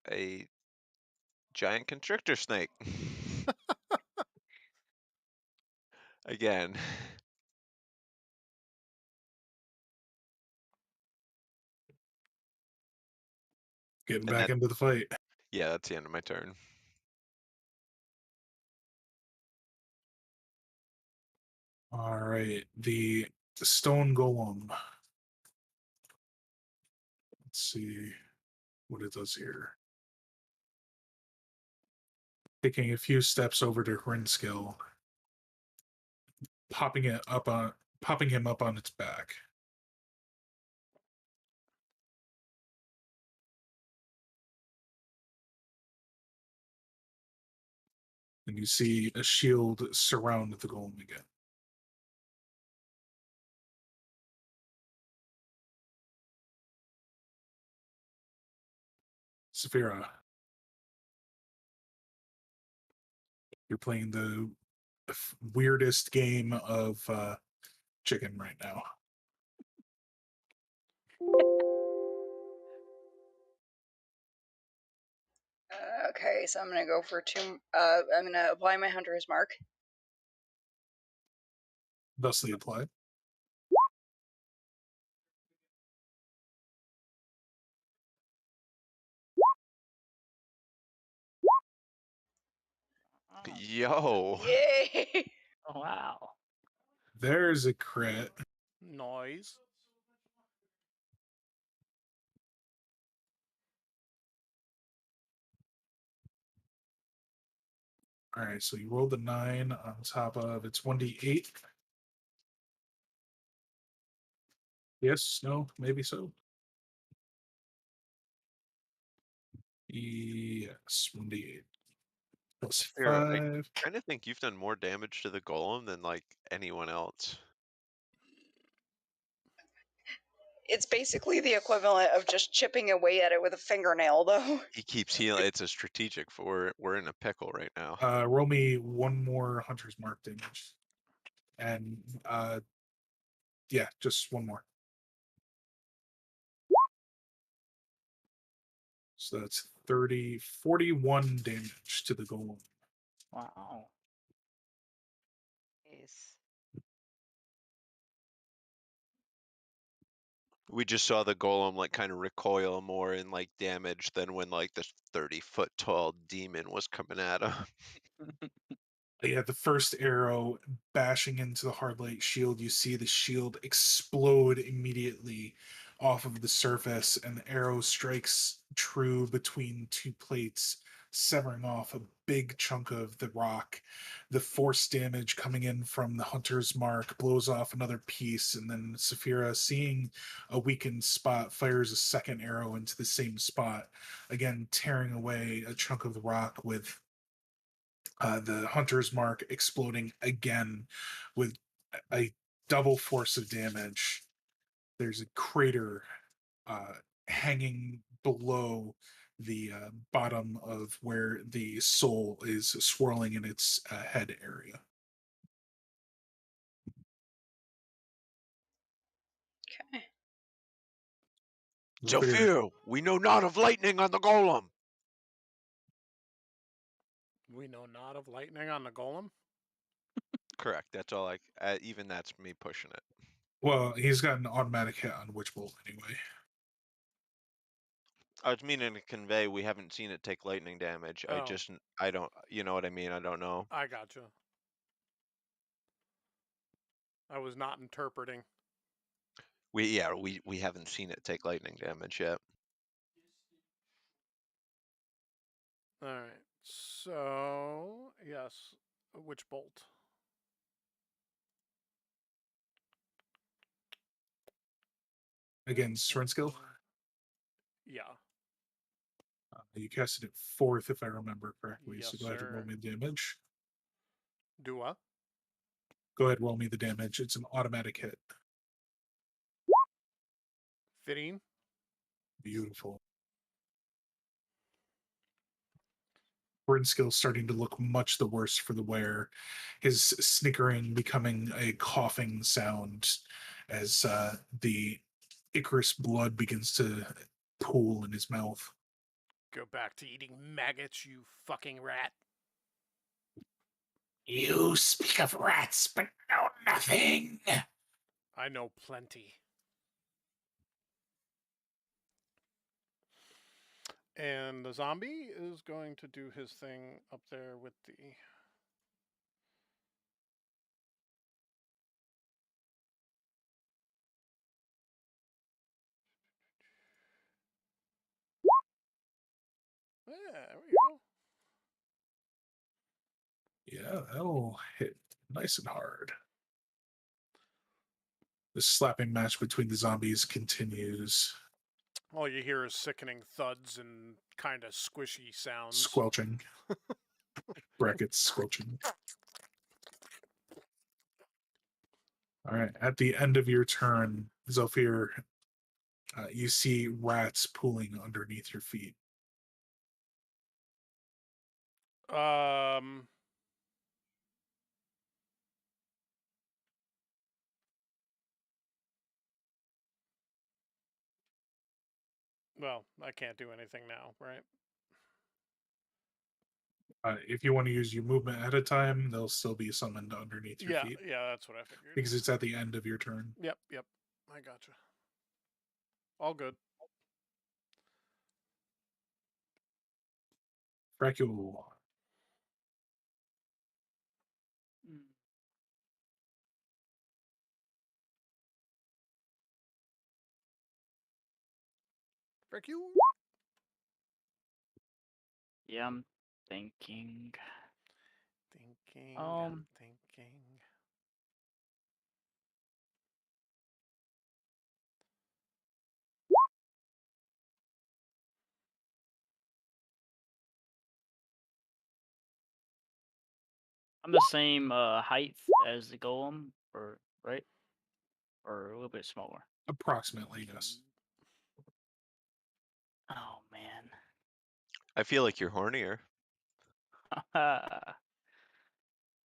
a giant constrictor snake. Again. Getting back into the fight. Yeah, that's the end of my turn. All right, the stone golem. Let's see what it does here. Taking a few steps over to Hrinskill, popping him up on its back. And you see a shield surround the golem again. Saphira, you're playing the weirdest game of chicken right now. Okay, so I'm gonna go for two. I'm gonna apply my hunter's mark. Thusly applied. Yo. Yay! Oh, wow. There's a crit. Noise. All right, so you rolled a 9 on top of it's 1d8. Yes, no, maybe so. Yes, 1d8. Plus Here, I 5. kind of think you've done more damage to the golem than like anyone else. It's basically the equivalent of just chipping away at it with a fingernail, though. He keeps healing. It's a strategic. For we're in a pickle right now. Roll me one more hunter's mark damage. And yeah, just one more. So that's 41 damage to the golem. Wow. Nice. We just saw the golem like kind of recoil more in like damage than when like this 30-foot tall demon was coming at him. Yeah, the first arrow bashing into the hardlight shield, you see the shield explode immediately off of the surface, and the arrow strikes true between two plates, severing off a big chunk of the rock. The force damage coming in from the hunter's mark blows off another piece, and then Saphira, seeing a weakened spot, fires a second arrow into the same spot, again tearing away a chunk of the rock with the hunter's mark exploding again with a double force of damage. There's a crater hanging below the bottom of where the soul is swirling in its head area. Zephyr, we know not of lightning on the golem. We know not of lightning on the golem. Correct. That's all. Even that's me pushing it. Well, he's got an automatic hit on Witch Bolt anyway. I was meaning to convey we haven't seen it take lightning damage. Oh. I don't. You know what I mean? I don't know. I gotcha. I was not interpreting. We haven't seen it take lightning damage yet. All right. So yes, Witch Bolt. Against Renskill? Yeah. You casted it 4th, if I remember correctly. Yes, so go ahead and roll sir. me the damage. Do what? Go ahead, roll me the damage. It's an automatic hit. 15. Beautiful. Renskill's starting to look much the worse for the wear. His snickering becoming a coughing sound as the Icarus blood begins to pool in his mouth. Go back to eating maggots, you fucking rat. You speak of rats, but know nothing. I know plenty. And the zombie is going to do his thing up there with the... Yeah, there we go. Yeah, that'll hit nice and hard. The slapping match between the zombies continues. All you hear is sickening thuds and kind of squishy sounds. Squelching. Brackets squelching. All right. At the end of your turn, Zephyr, you see rats pooling underneath your feet. Well, I can't do anything now, right? If you want to use your movement at a time, they'll still be summoned underneath your feet. Yeah, that's what I figured. Because it's at the end of your turn. Yep. I gotcha. All good. Dracula. Frick you. Yeah, I'm thinking. I'm thinking. I'm the same height as the golem, right? Or a little bit smaller. Approximately, yes. Oh man. I feel like you're hornier.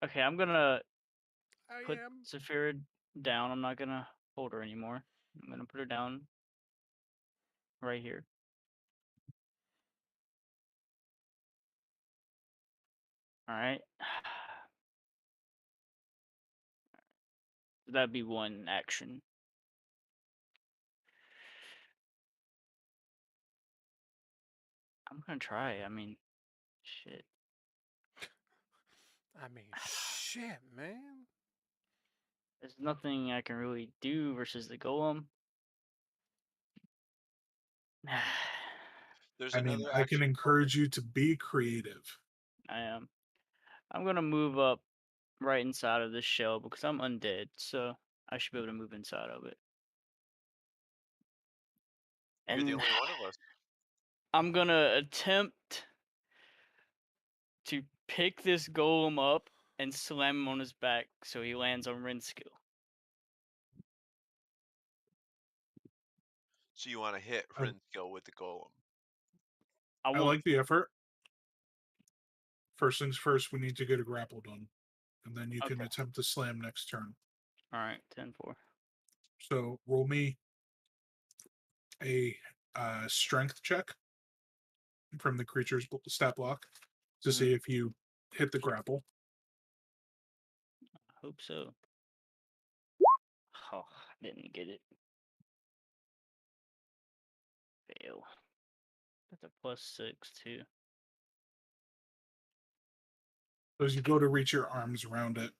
Okay, I'm gonna I put am. Zephyr down. I'm not gonna hold her anymore. I'm gonna put her down right here. All right. That'd be one action. I'm gonna try. I mean, shit. Shit, man. There's nothing I can really do versus the golem. There's I mean, another I can action encourage you to be creative. I am. I'm gonna move up right inside of this shell because I'm undead, so I should be able to move inside of it. You're And the only one of us. I'm gonna attempt to pick this golem up and slam him on his back so he lands on Renskill. So you want to hit Renskill with the golem? I like the effort. First things first, we need to get a grapple done. And then you can attempt to slam next turn. All right, 10-4. So roll me a strength check from the creature's stat block to see if you hit the grapple. I hope so. Oh, I didn't get it. Fail. That's a +6 too. So as you go to reach your arms around it,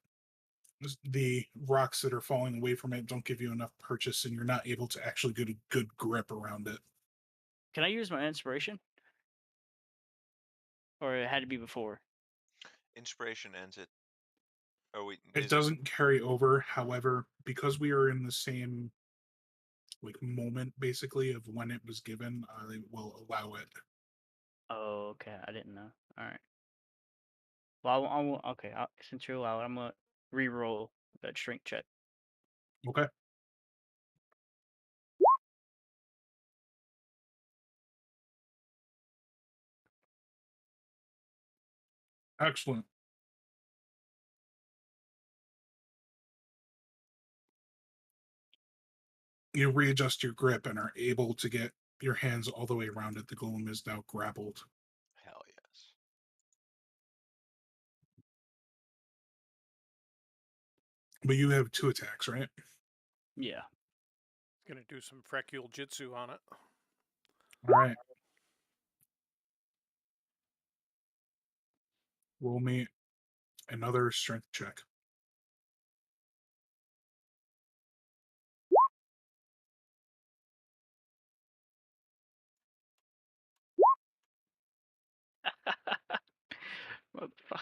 the rocks that are falling away from it don't give you enough purchase, and you're not able to actually get a good grip around it. Can I use my inspiration? Or it had to be before? Inspiration ends it. Oh wait, It doesn't carry over. However, because we are in the same moment, basically, of when it was given, they will allow it. Oh, okay. I didn't know. All right. Well, okay. Since you're allowed, I'm gonna re-roll that strength check. Okay. Excellent. You readjust your grip and are able to get your hands all the way around it. The golem is now grappled. Hell yes. But you have 2 attacks, right? Yeah. Gonna do some Frecule Jitsu on it. All right. Roll me another strength check. Motherfucker.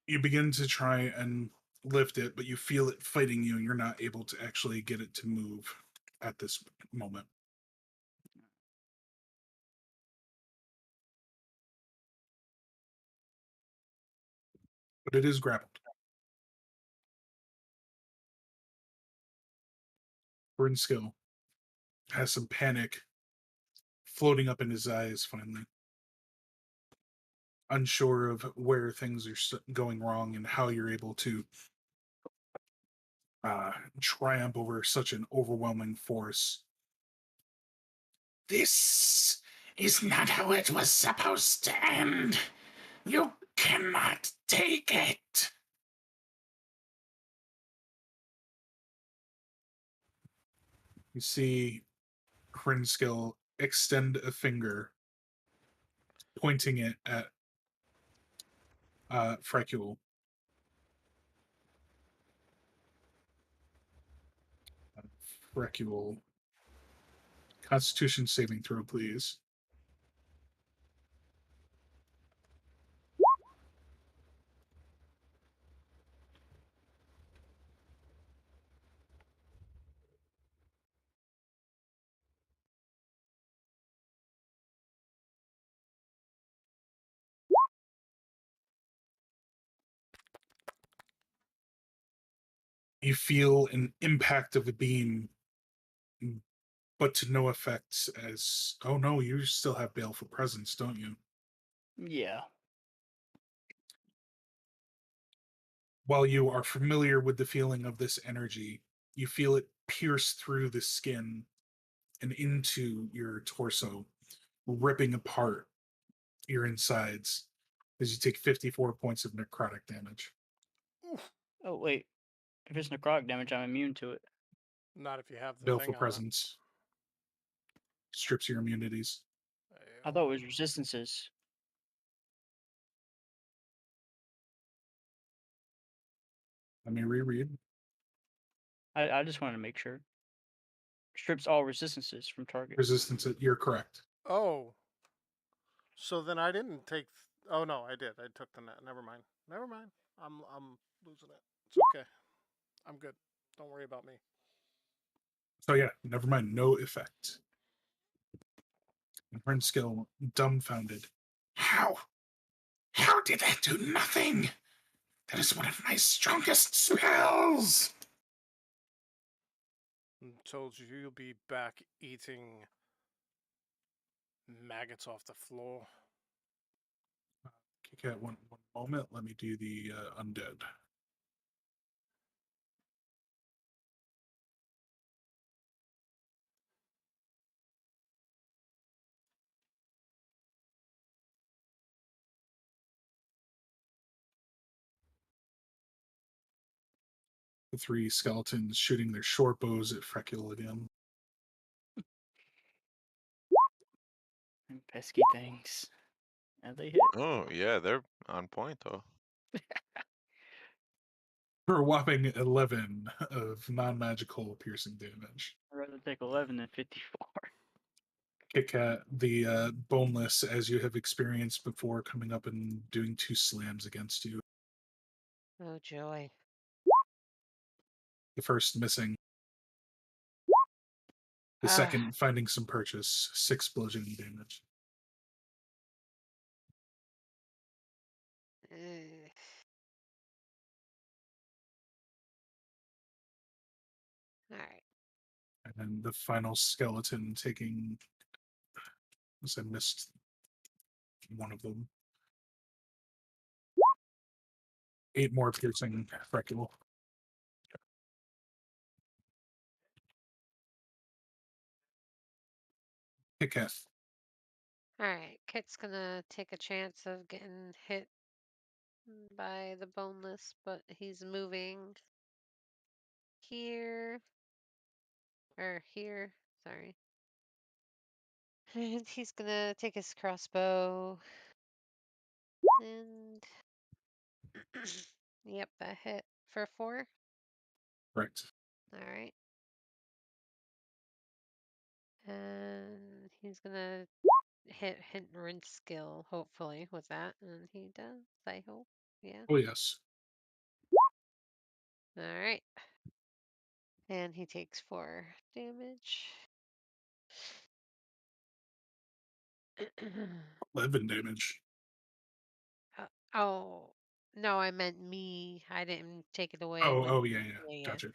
You begin to try and lift it, but you feel it fighting you, and you're not able to actually get it to move at this moment. But it is grappled. Brinskill has some panic floating up in his eyes finally. Unsure of where things are going wrong and how you're able to triumph over such an overwhelming force. This is not how it was supposed to end. You cannot take it. You see Krinskill extend a finger, pointing it at Frecule. Frecule. Constitution saving throw, please. You feel an impact of a beam, but to no effect as... Oh no, you still have Baleful Presence, don't you? Yeah. While you are familiar with the feeling of this energy, you feel it pierce through the skin and into your torso, ripping apart your insides as you take 54 points of necrotic damage. Oh, wait. If it's necrotic damage, I'm immune to it. Not if you have the Baleful thing on Presence strips your immunities. it. I thought it was resistances. Let me reread. I just wanted to make sure. Strips all resistances from target. Resistance, you're correct. Oh. So then I didn't take. Oh no, I did. I took the net. Never mind. Never mind. I'm losing it. It's okay. I'm good. Don't worry about me. So yeah, never mind. No effect. Brinskill, dumbfounded. How? How did that do nothing? That is one of my strongest spells! Told you you'll be back eating maggots off the floor. Okay, one moment. Let me do the undead. The three skeletons shooting their short bows at Frecule again. Pesky things. And they hit. Oh yeah, they're on point though. For a whopping 11 of non-magical piercing damage. I'd rather take 11 than 54. Kit Kat, the boneless, as you have experienced before, coming up and doing 2 slams against you. Oh, joy. The first missing. The second finding some purchase. 6 bludgeoning damage. All right. And then the final skeleton taking. Unless I missed one of them. 8 more piercing Frecule. Kit Kat. All right. Kit's gonna take a chance of getting hit by the boneless, but he's moving here. Or here. Sorry. And he's gonna take his crossbow. And yep, that hit for 4. Right. All right. And he's gonna hit and rinse skill, hopefully, with that. And he does, I hope. Yeah. Oh, yes. All right. And he takes 4 damage. 11 damage. Oh, no, I meant me. I didn't take it away. Oh, yeah. Yeah. Gotcha.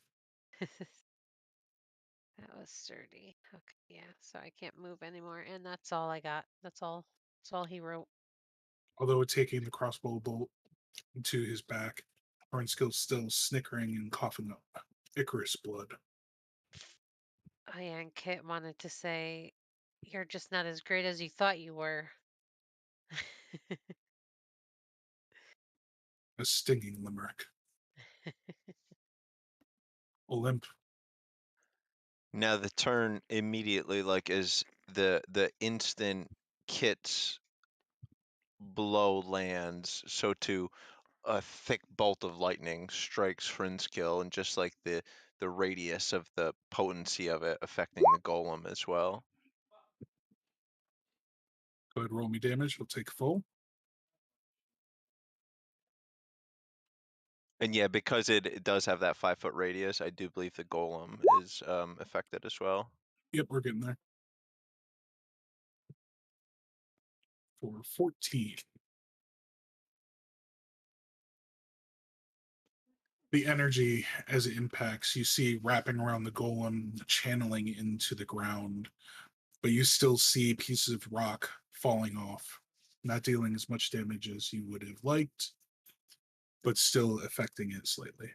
That was sturdy. Okay, yeah. So I can't move anymore, and that's all I got. That's all. That's all he wrote. Although taking the crossbow bolt to his back, Hornskill's still snickering and coughing up Icarus blood. Oh yeah, and Kit wanted to say, "You're just not as great as you thought you were." A stinging limerick. Olymp. Now the turn immediately, like, is the instant Kit's blow lands, so too a thick bolt of lightning strikes Frinskill, and just like the radius of the potency of it affecting the golem as well. Go ahead, roll me damage. We'll take full. And yeah, because it does have that 5-foot radius, I do believe the golem is affected as well. Yep, we're getting there. For 14. The energy as it impacts, you see wrapping around the golem, channeling into the ground, but you still see pieces of rock falling off, not dealing as much damage as you would have liked, but still affecting it slightly.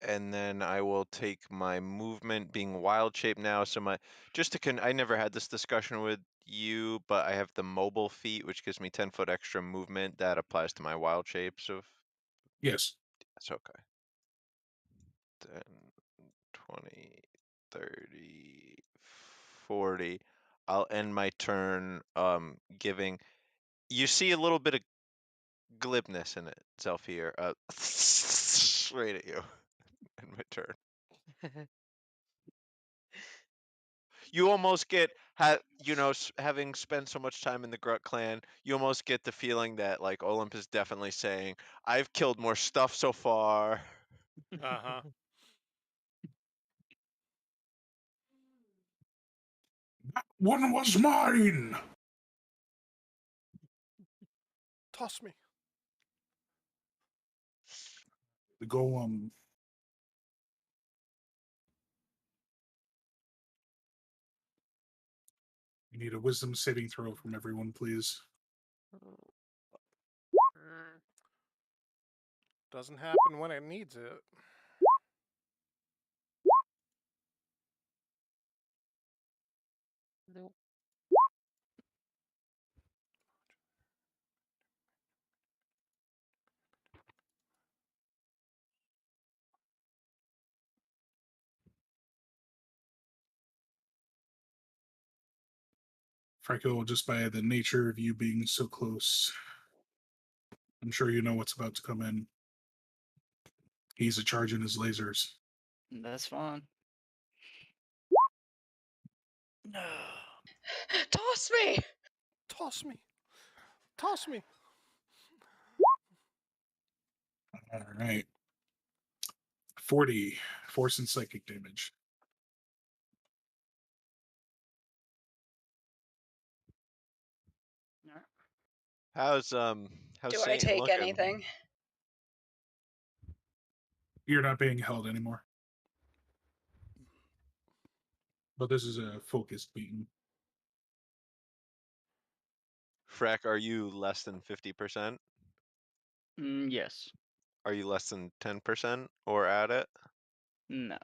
And then I will take my movement being wild shape now. So I never had this discussion with you, but I have the mobile feat, which gives me 10-foot extra movement. That applies to my wild shapes of. Yes. That's okay. 10, 20, 30, 40. I'll end my turn giving. You see a little bit of glibness in itself here. Right at you. End my turn. You almost get, having spent so much time in the Grut clan, you almost get the feeling that like Olymp is definitely saying, "I've killed more stuff so far." Uh-huh. That one was mine! Toss me. The golem. You need a wisdom saving throw from everyone, please. Doesn't happen when it needs it. Nope. Franco, just by the nature of you being so close, I'm sure you know what's about to come in. He's a charge in his lasers. That's fine. Toss me! Toss me. Toss me. All right. 40 force and psychic damage. How's Do I Satan take looking? anything? You're not being held anymore. But this is a focused beam. Freck, are you less than 50%? Yes. Are you less than 10% or at it? No.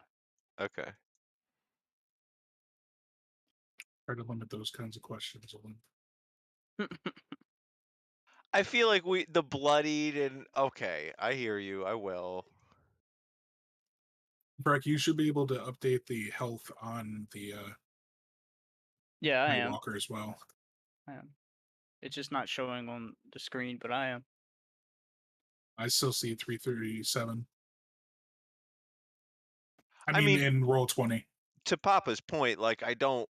Okay. Try to limit those kinds of questions. I feel like the bloodied and okay, I hear you. I will. Breck, you should be able to update the health on the Yeah, I am. Nightwalker as well. I am. It's just not showing on the screen, but I am. I still see 337. I I mean, mean, in roll 20. To Papa's point, like I don't,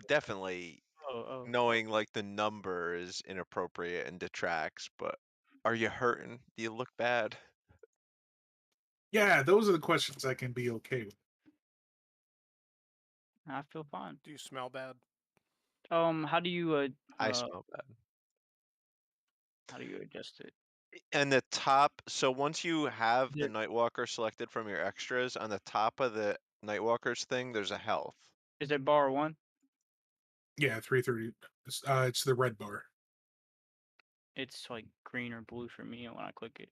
definitely Oh. knowing like the number is inappropriate and detracts, but are you hurting? Do you look bad? Yeah, those are the questions I can be okay with. I feel fine. Do you smell bad? How do you I smell bad. how do you adjust it? And the top, so once you have the There- Nightwalker selected from your extras, on the top of the Nightwalker's thing, there's a health. Is it bar 1? Yeah, 330. It's the red bar. It's like green or blue for me when I click it.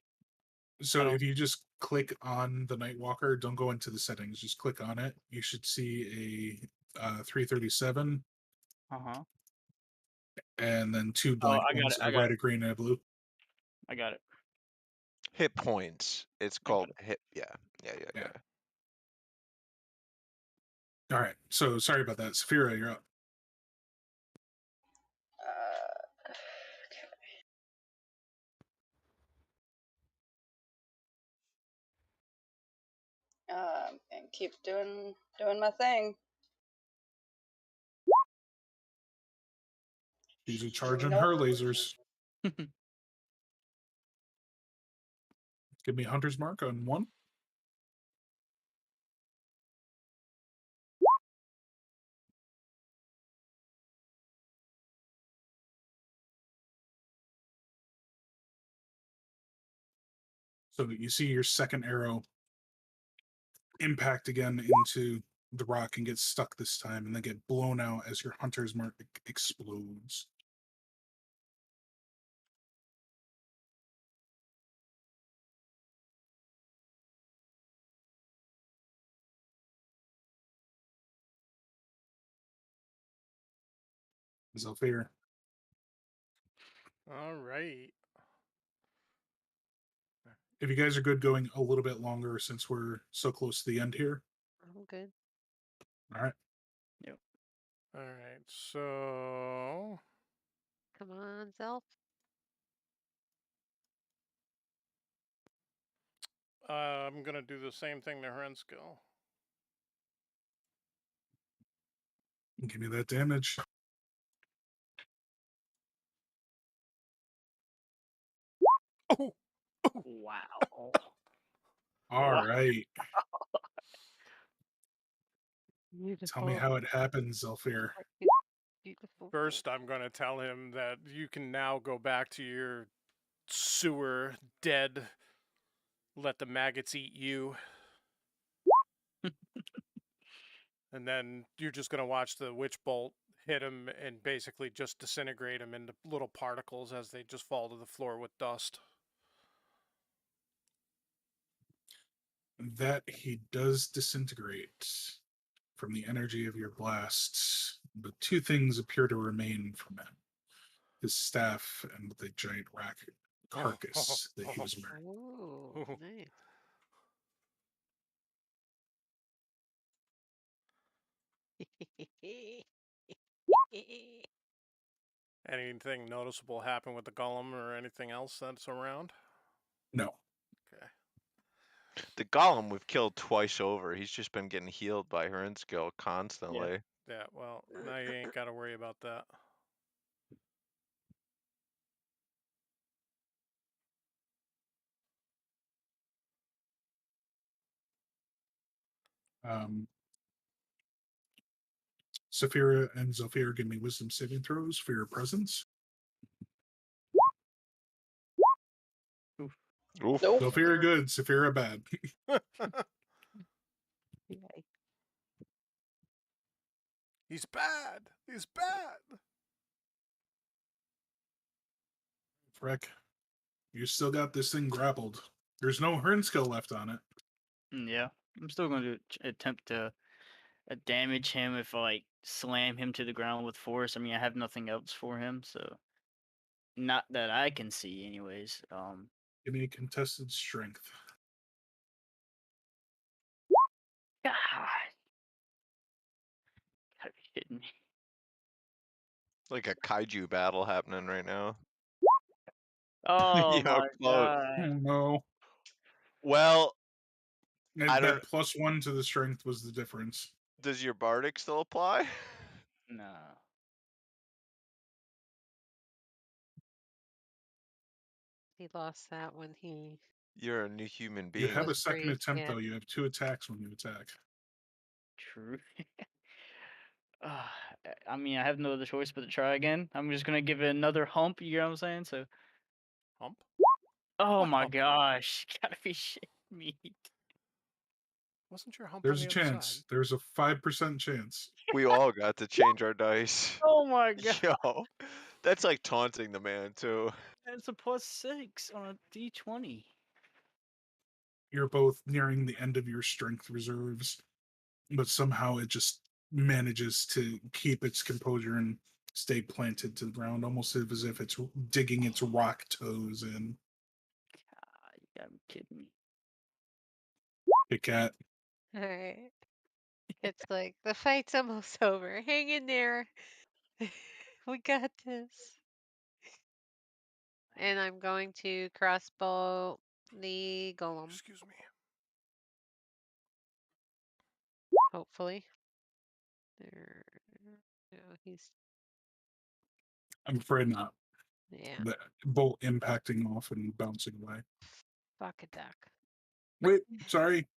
So if you just click on the Nightwalker, don't go into the settings, just click on it. You should see a 337 Uh-huh. and then two Oh, blank I got ones, it. I a got red, it. a green, and a blue. I got it. Hit points. It's I got called it. hit. Yeah. Yeah. All right. So sorry about that. Saphira, you're up. And keep doing my thing. She's a charge on Nope. her lasers. Give me Hunter's Mark on 1. So you see your second arrow impact again into the rock and get stuck this time, and then get blown out as your Hunter's Mark explodes. Zalfir. All right. If you guys are good going a little bit longer since we're so close to the end here. I'm good. All right. Yep. All right. So Come on, Zelf. I'm gonna do the same thing to Hrenskill. Give me that damage. Oh. Wow. All right. Beautiful. Tell me how it happens, Zalfir. Beautiful. First, I'm gonna tell him that you can now go back to your sewer dead. Let the maggots eat you. And then you're just gonna watch the witch bolt hit him and basically just disintegrate him into little particles as they just fall to the floor with dust. That he does disintegrate from the energy of your blasts, but two things appear to remain from him: his staff and the giant rack carcass that he was wearing. Oh, nice. Anything noticeable happen with the golem or anything else that's around? No. Okay. The golem we've killed twice over. He's just been getting healed by Hernskill constantly. Yeah, well, now you ain't got to worry about that. Saphira and Zofir, give me wisdom saving throws for your presence. Oof. Nope. Zofir good, Saphira bad. Yay. He's bad. He's bad. Freck, you still got this thing grappled. There's no Hernskill left on it. Yeah, I'm still going to attempt to damage him if I like slam him to the ground with force. I mean, I have nothing else for him, so not that I can see, anyways. Give me a contested strength. God, gotta be kidding me. Like a kaiju battle happening right now. Oh Yeah, my close. Oh god. no. Well, I don't. That +1 to the strength was the difference. Does your bardic still apply? No. He lost that when he. You're a new human You being. have a was second free, attempt, yeah. though. You have 2 attacks when you attack. True. I mean, I have no other choice but to try again. I'm just gonna give it another hump. You know what I'm saying? So. Hump? Oh What my hump? gosh! Gotta be shitting me. Wasn't your hump There's on a the other chance. side? There's a 5% chance. We all got to change our dice. Oh my god! Yo, that's like taunting the man too. It's a +6 on a D20. You're both nearing the end of your strength reserves, but somehow it just manages to keep its composure and stay planted to the ground, almost as if it's digging its rock toes in. God, you gotta be kidding me. Kit Kat. All right. It's like the fight's almost over. Hang in there. We got this. And I'm going to crossbow the golem, Excuse me. hopefully. There. No, he's. I'm afraid not. Yeah. The bolt impacting off and bouncing away. Fuck a duck. Wait, sorry.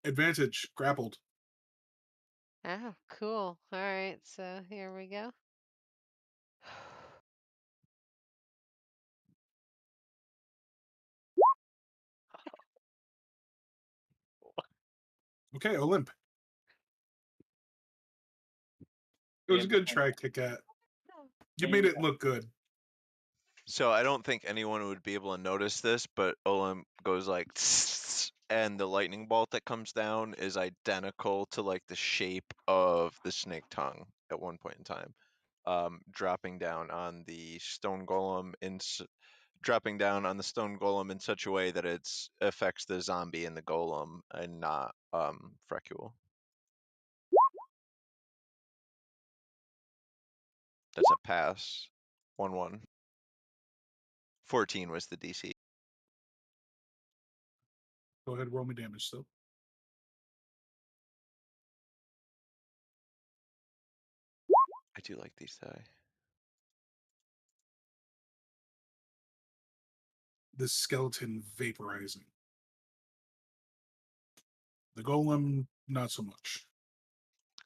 Advantage, grappled. Oh, cool. All right, so here we go. Okay, Olymp. It was a good try, Kit Kat. You made it look good. So I don't think anyone would be able to notice this, but Olymp goes like, and the lightning bolt that comes down is identical to like the shape of the snake tongue at one point in time, dropping down on the stone golem dropping down on the stone golem in such a way that it affects the zombie and the golem and not Frecule. That's a pass. 1-1. 14 was the DC. Go ahead, roll me damage still. I do like these die. The skeleton vaporizing. The golem, not so much.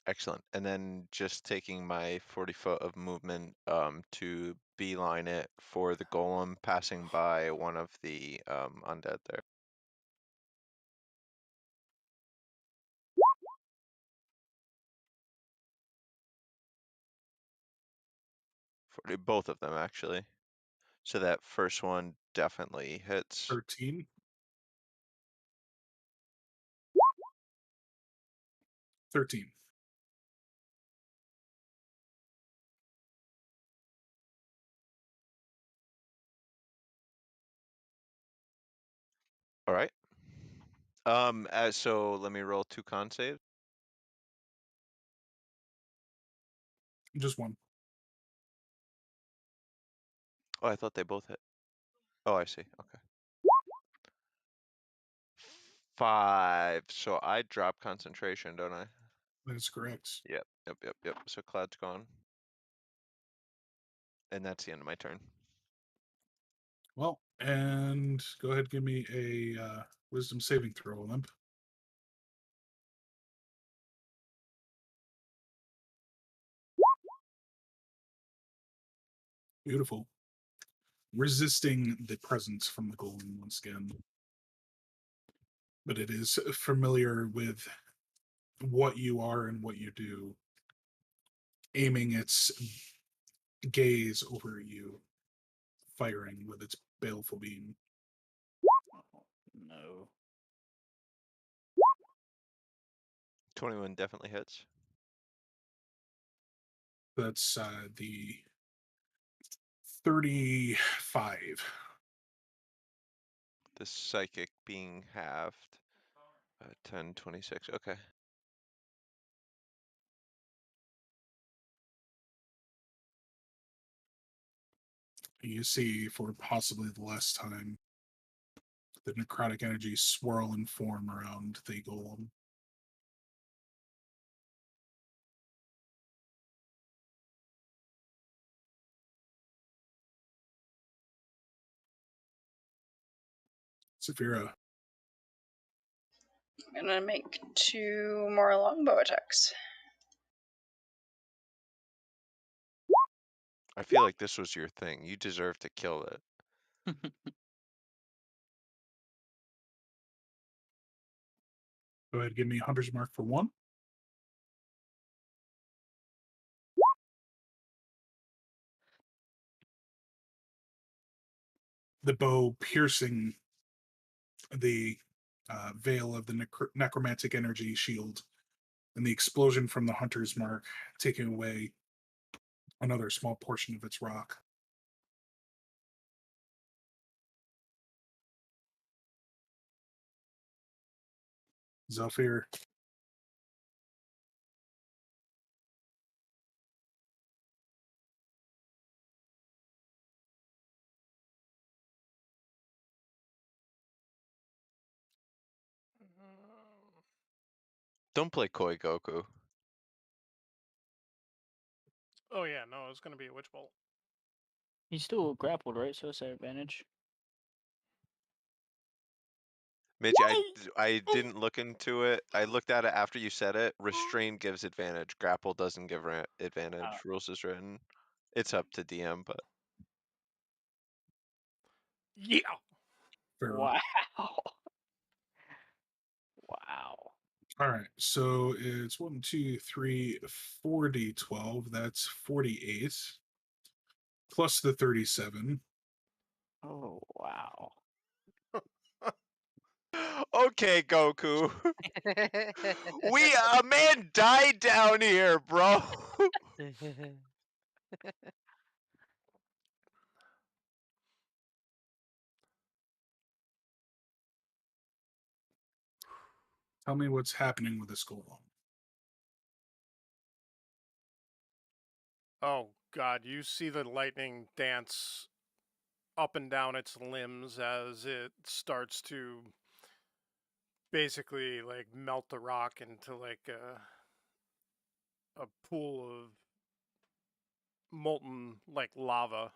Excellent. And then just taking my 40 foot of movement to beeline it for the golem, passing by one of the undead there. Both of them, actually. So that first one definitely hits. 13. 13. All right. So let me roll 2 con saves. Just one. Oh, I thought they both hit. Oh, I see. Okay. 5. So I drop concentration, don't I? That's correct. Yep. So Cloud's gone. And that's the end of my turn. Well, and go ahead and give me a wisdom saving throw, Olymp. Beautiful. Resisting the presence from the golem once again. But it is familiar with what you are and what you do, aiming its gaze over you, firing with its baleful beam. Oh, no. 21 definitely hits. That's the 35. The psychic being halved. 10, 26. Okay. You see, for possibly the last time, the necrotic energy swirl and form around the golem. Saphira. I'm gonna make 2 more longbow attacks. I feel like this was your thing. You deserve to kill it. Go ahead, give me Hunter's Mark for 1. The bow piercing the veil of the necromantic energy shield, and the explosion from the Hunter's Mark taking away another small portion of its rock. Zephyr. Don't play Koi Goku. Oh yeah, no, it's gonna be a witch bolt. He's still grappled, right? So it's an advantage. Mitch, I didn't look into it. I looked at it after you said it. Restrain gives advantage. Grapple doesn't give advantage. Rules is written. It's up to DM, but Yeah. Wow. Wow. All right, so it's 1, 2, 3, 4d12. That's 48 plus the 37. Oh, wow. okay, Goku. A man died down here, bro. Tell me what's happening with this golem. Oh god, you see the lightning dance up and down its limbs as it starts to basically like melt the rock into like a pool of molten like lava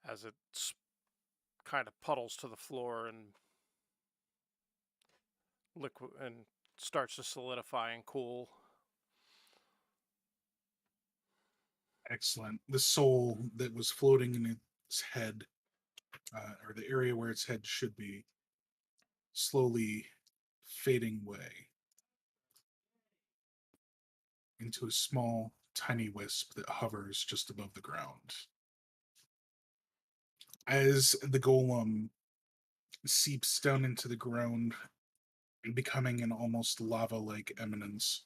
as it kind of puddles to the floor and liquid and starts to solidify and cool. Excellent. The soul that was floating in its head, or the area where its head should be, slowly fading away into a small, tiny wisp that hovers just above the ground. As the golem seeps down into the ground, becoming an almost lava-like eminence,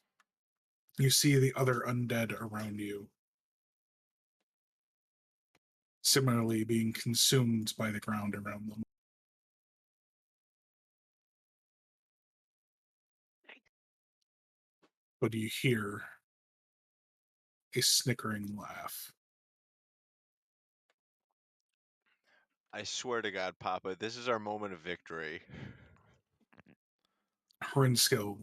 you see the other undead around you similarly being consumed by the ground around them. But you hear a snickering laugh. I swear to God, Poppa, this is our moment of victory. Hrinsko,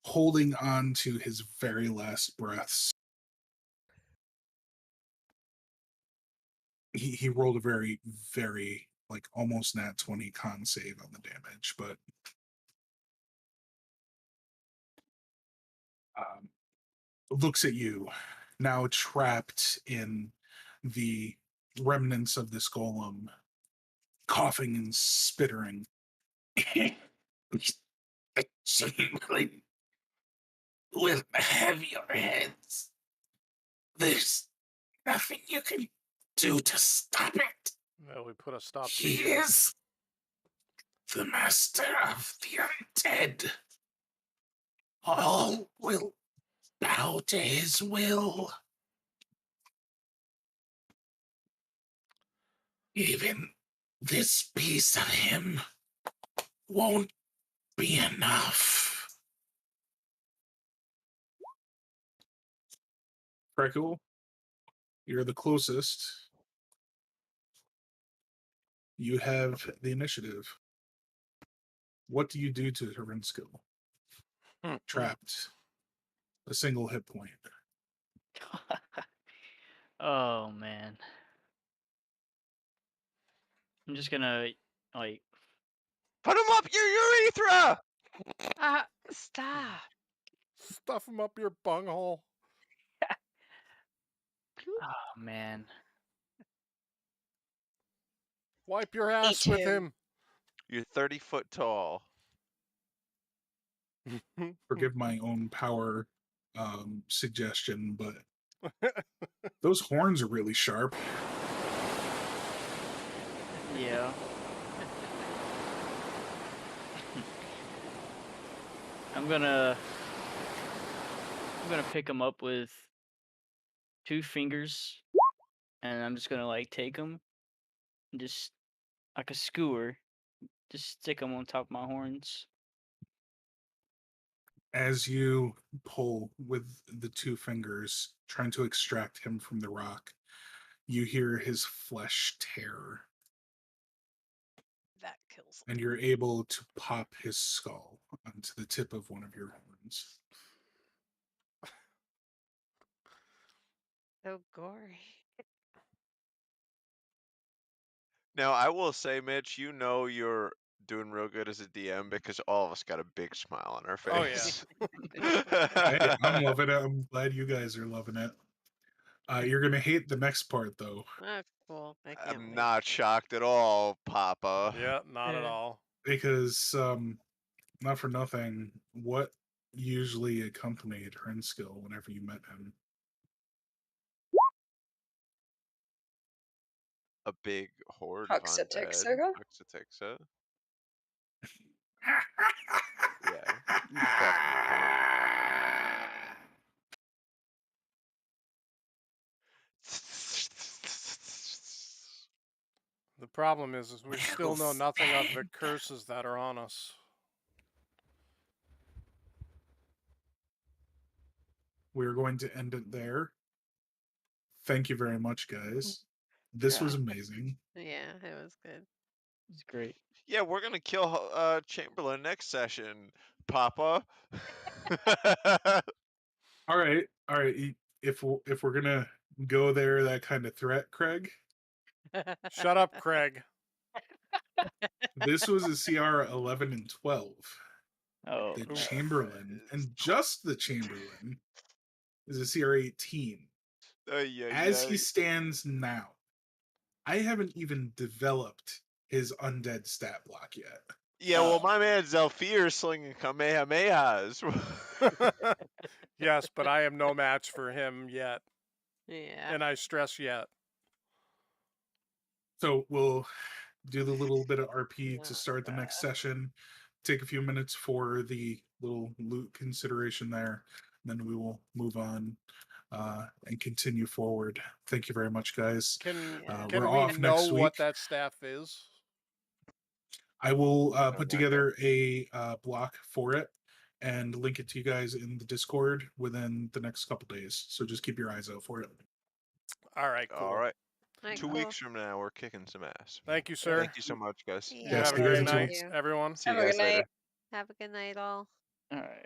holding on to his very last breaths, he rolled a very, very, like, almost nat 20 con save on the damage, but looks at you, now trapped in the remnants of this golem, coughing and spittering. The Chamberlain will have your heads. There's nothing you can do to stop it. Well, we put a stop to He you. is the master of the undead. All will bow to his will. Even this piece of him won't be enough. Freckle, you're the closest. You have the initiative. What do you do to Hrinsko? Trapped. A single hit point. Oh man. I'm just gonna like Put him up your urethra! Stop. Stuff him up your bunghole. oh man. Wipe your ass Eat with him. him. You're 30 foot tall. Forgive my own power suggestion, but those horns are really sharp. Yeah. I'm gonna pick him up with 2 fingers, and I'm just gonna like take him, and just like a skewer, just stick him on top of my horns. As you pull with the 2 fingers, trying to extract him from the rock, you hear his flesh tear, That kills him. and you're able to pop his skull onto the tip of one of your horns. So gory. Now, I will say, Mitch, you know you're doing real good as a DM because all of us got a big smile on our Oh, yeah. face. Hey, I'm loving it. I'm glad you guys are loving it. You're going to hate the next part, though. That's cool. I can't I'm wait. not shocked at all, Poppa. Yeah, not at all. Because, not for nothing, what usually accompanied Hrinskill whenever you met him? A big horde of undead. Huxatixa? Huxatixa. Yeah, you cracked my The problem is we still know nothing of the curses that are on us. We're going to end it there. Thank you very much, guys. This was amazing. Yeah, it was good. It's great. Yeah, we're gonna kill Chamberlain next session, Poppa. All right. If we're gonna go there, that kind of threat, Craig. Shut up, Craig. This was a CR 11 and 12. Oh, The no. Chamberlain, and just the Chamberlain, is a CR 18. As he stands now, I haven't even developed his undead stat block yet. Yeah, well, my man Zelfir slinging Kamehamehas. Yes, but I am no match for him yet. Yeah. And I stress yet. So we'll do the little bit of RP to start the next session. Take a few minutes for the little loot consideration there. And then we will move on and continue forward. Thank you very much, guys. Can we're we off know next week. what that staff is? I will put together a block for it, and link it to you guys in the Discord within the next couple days. So just keep your eyes out for it. All right, cool. All right. Alright, 2 cool. weeks from now, we're kicking some ass. Thank you, sir. Thank you so much, guys. You Yeah, have a see you guys great next night, week. you. everyone. See you Have a guys good night. later. Have a good night, all. All right.